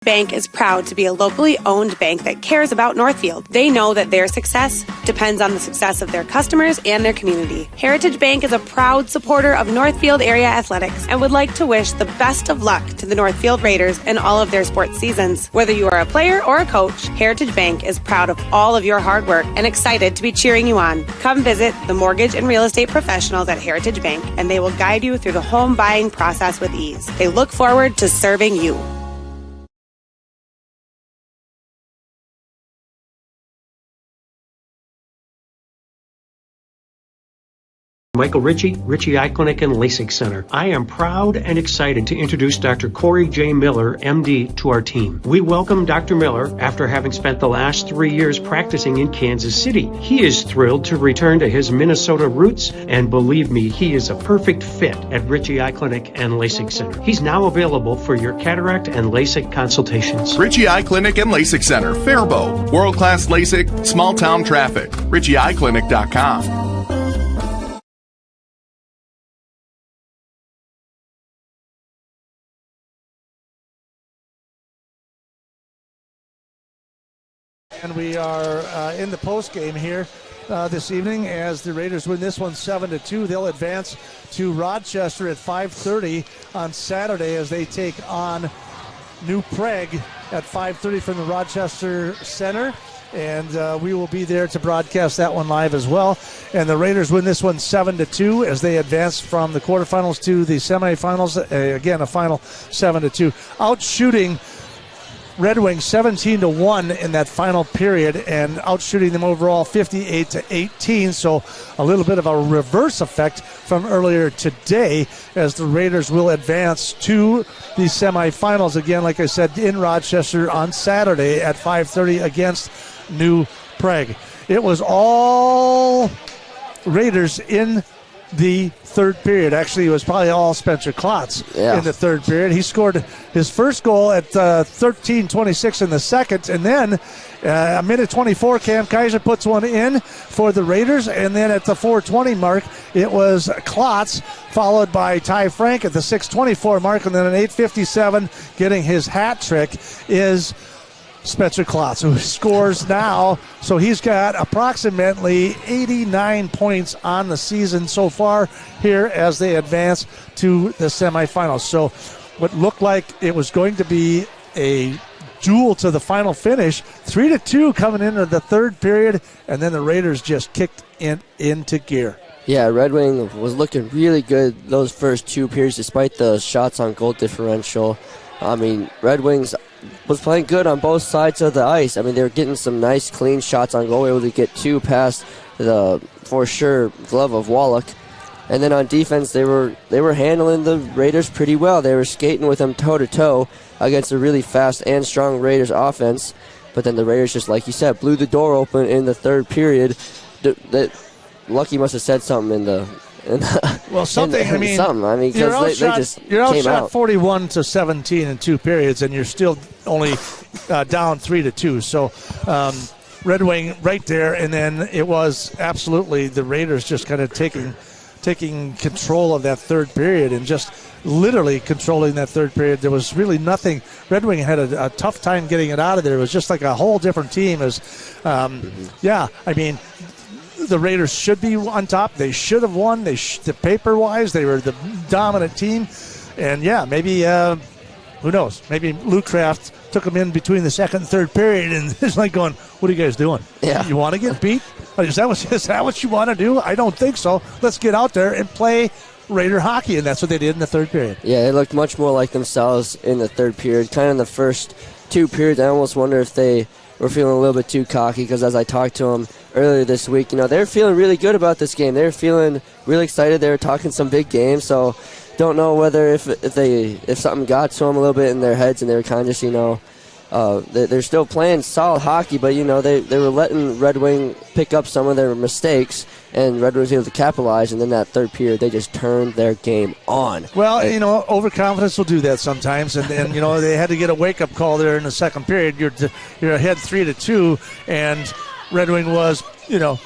Bank is proud to be a locally owned bank that cares about Northfield. They know that their success depends on the success of their customers and their community. Heritage Bank is a proud supporter of Northfield area athletics and would like to wish the best of luck to the Northfield Raiders in all of their sports seasons. Whether you are a player or a coach, Heritage Bank is proud of all of your hard work and excited to be cheering you on. Come visit the mortgage and real estate professionals at Heritage Bank, and they will guide you through the home buying process with ease. They look forward to serving you. Michael Ritchie, Ritchie Eye Clinic and LASIK Center. I am proud and excited to introduce Dr. Corey J. Miller, MD, to our team. We welcome Dr. Miller after having spent the last 3 years practicing in Kansas City. He is thrilled to return to his Minnesota roots, and believe me, he is a perfect fit at Ritchie Eye Clinic and LASIK Center. He's now available for your cataract and LASIK consultations. Ritchie Eye Clinic and LASIK Center, Faribault. World-class LASIK, small-town traffic. RitchieEyeClinic.com. And we are in the post game here this evening as the Raiders win this one 7-2. They'll advance to Rochester at 5:30 on Saturday as they take on New Prague at 5:30 from the Rochester Center. And we will be there to broadcast that one live as well. And the Raiders win this one 7-2 as they advance from the quarterfinals to the semifinals. Again, a final 7-2. Out shooting Red Wings 17-1 in that final period, and outshooting them overall 58-18. So a little bit of a reverse effect from earlier today as the Raiders will advance to the semifinals again, like I said, in Rochester on Saturday at 5:30 against New Prague. It was all Raiders in the third period. Actually, it was probably all Spencer Klotz in the third period. He scored his first goal at 13:26 in the second, and then a minute 24, Cam Kaiser puts one in for the Raiders, and then at the 4:20 mark, it was Klotz, followed by Ty Frank at the 6:24 mark, and then at 8:57, getting his hat trick, is Spencer Klotz, who scores now. So he's got approximately 89 points on the season so far here as they advance to the semifinals. So what looked like it was going to be a duel to the final finish, 3-2 coming into the third period, and then the Raiders just kicked into gear. Yeah, Red Wing was looking really good those first two periods despite the shots on goal differential. I mean, Red Wings was playing good on both sides of the ice. I mean, they were getting some nice, clean shots on goal, able to get two past the, for sure, glove of Wallach. And then on defense, they were handling the Raiders pretty well. They were skating with them toe-to-toe against a really fast and strong Raiders offense. But then the Raiders, just like you said, blew the door open in the third period. Lucky must have said something in the... Well, something. I mean, because they just you're came outshot out 41-17 in two periods, and you're still only down 3-2. So, Red Wing right there, and then it was absolutely the Raiders just kind of taking control of that third period and just literally controlling that third period. There was really nothing. Red Wing had a tough time getting it out of there. It was just like a whole different team. I mean, the Raiders should be on top. They should have won. The paper-wise, they were the dominant team. And, yeah, maybe who knows? Maybe Luke Kraft took them in between the second and third period, and it's like going, what are you guys doing? Yeah. You want to get beat? Is that what you want to do? I don't think so. Let's get out there and play Raider hockey, and that's what they did in the third period. Yeah, they looked much more like themselves in the third period. Kind of in the first 2 periods, I almost wonder if they were feeling a little bit too cocky, because as I talked to them earlier this week, they're feeling really good about this game. They're feeling really excited. They were talking some big games, so don't know whether if something got to them a little bit in their heads, and they were kind of just, they're still playing solid hockey, but, they were letting Red Wing pick up some of their mistakes, and Red Wing was able to capitalize, and then that third period, they just turned their game on. Well, overconfidence will do that sometimes, and they had to get a wake-up call there in the second period. You're ahead 3-2, and Red Wing was,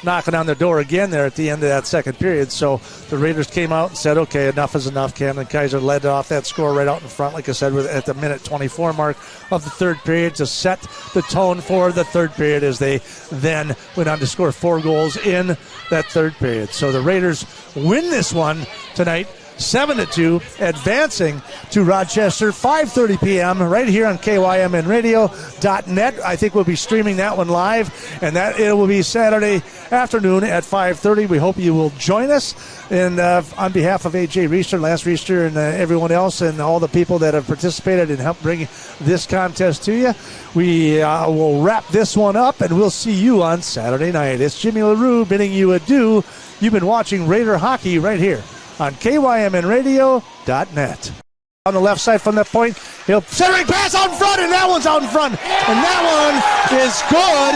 knocking on their door again there at the end of that second period. So the Raiders came out and said, okay, enough is enough. Camden Kaiser led off that score right out in front, like I said, at the minute 24 mark of the third period to set the tone for the third period, as they then went on to score 4 goals in that third period. So the Raiders win this one tonight, 7-2, advancing to Rochester, 5:30 p.m. right here on KYMNradio.net. I think we'll be streaming that one live, and that it will be Saturday afternoon at 5:30. We hope you will join us. And on behalf of AJ Reister, Lance Reister, and everyone else, and all the people that have participated and helped bring this contest to you, we will wrap this one up, and we'll see you on Saturday night. It's Jimmy LaRue bidding you adieu. You've been watching Raider hockey right here on KYMNradio.net. On the left side from that point, he'll centering pass out in front, and that one's out in front, and that one is good.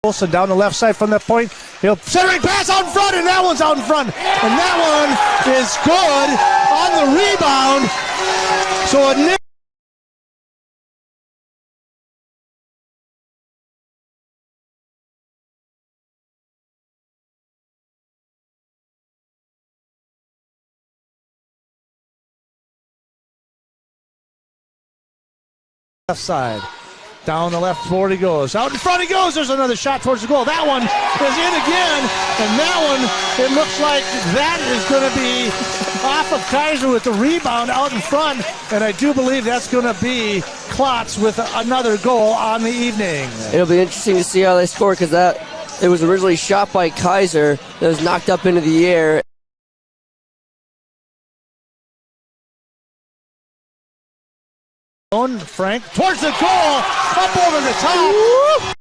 Wilson down the left side from that point, he'll centering pass out in front, and that one's out in front, and that one is good on the rebound. So a left side. Down the left board he goes. Out in front he goes. There's another shot towards the goal. That one is in again. And that one, it looks like that is going to be off of Kaiser with the rebound out in front. And I do believe that's going to be Klotz with another goal on the evening. It'll be interesting to see how they score, because it was originally shot by Kaiser that was knocked up into the air. Frank towards the goal, up over the top.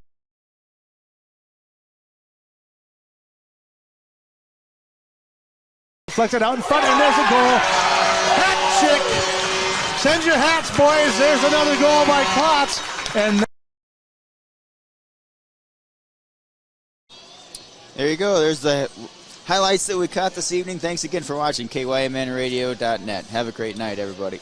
Deflected out in front, and there's a goal. Hat trick. Send your hats, boys. There's another goal by Klotz. And there you go. There's the highlights that we caught this evening. Thanks again for watching KYMNradio.net. Have a great night, everybody.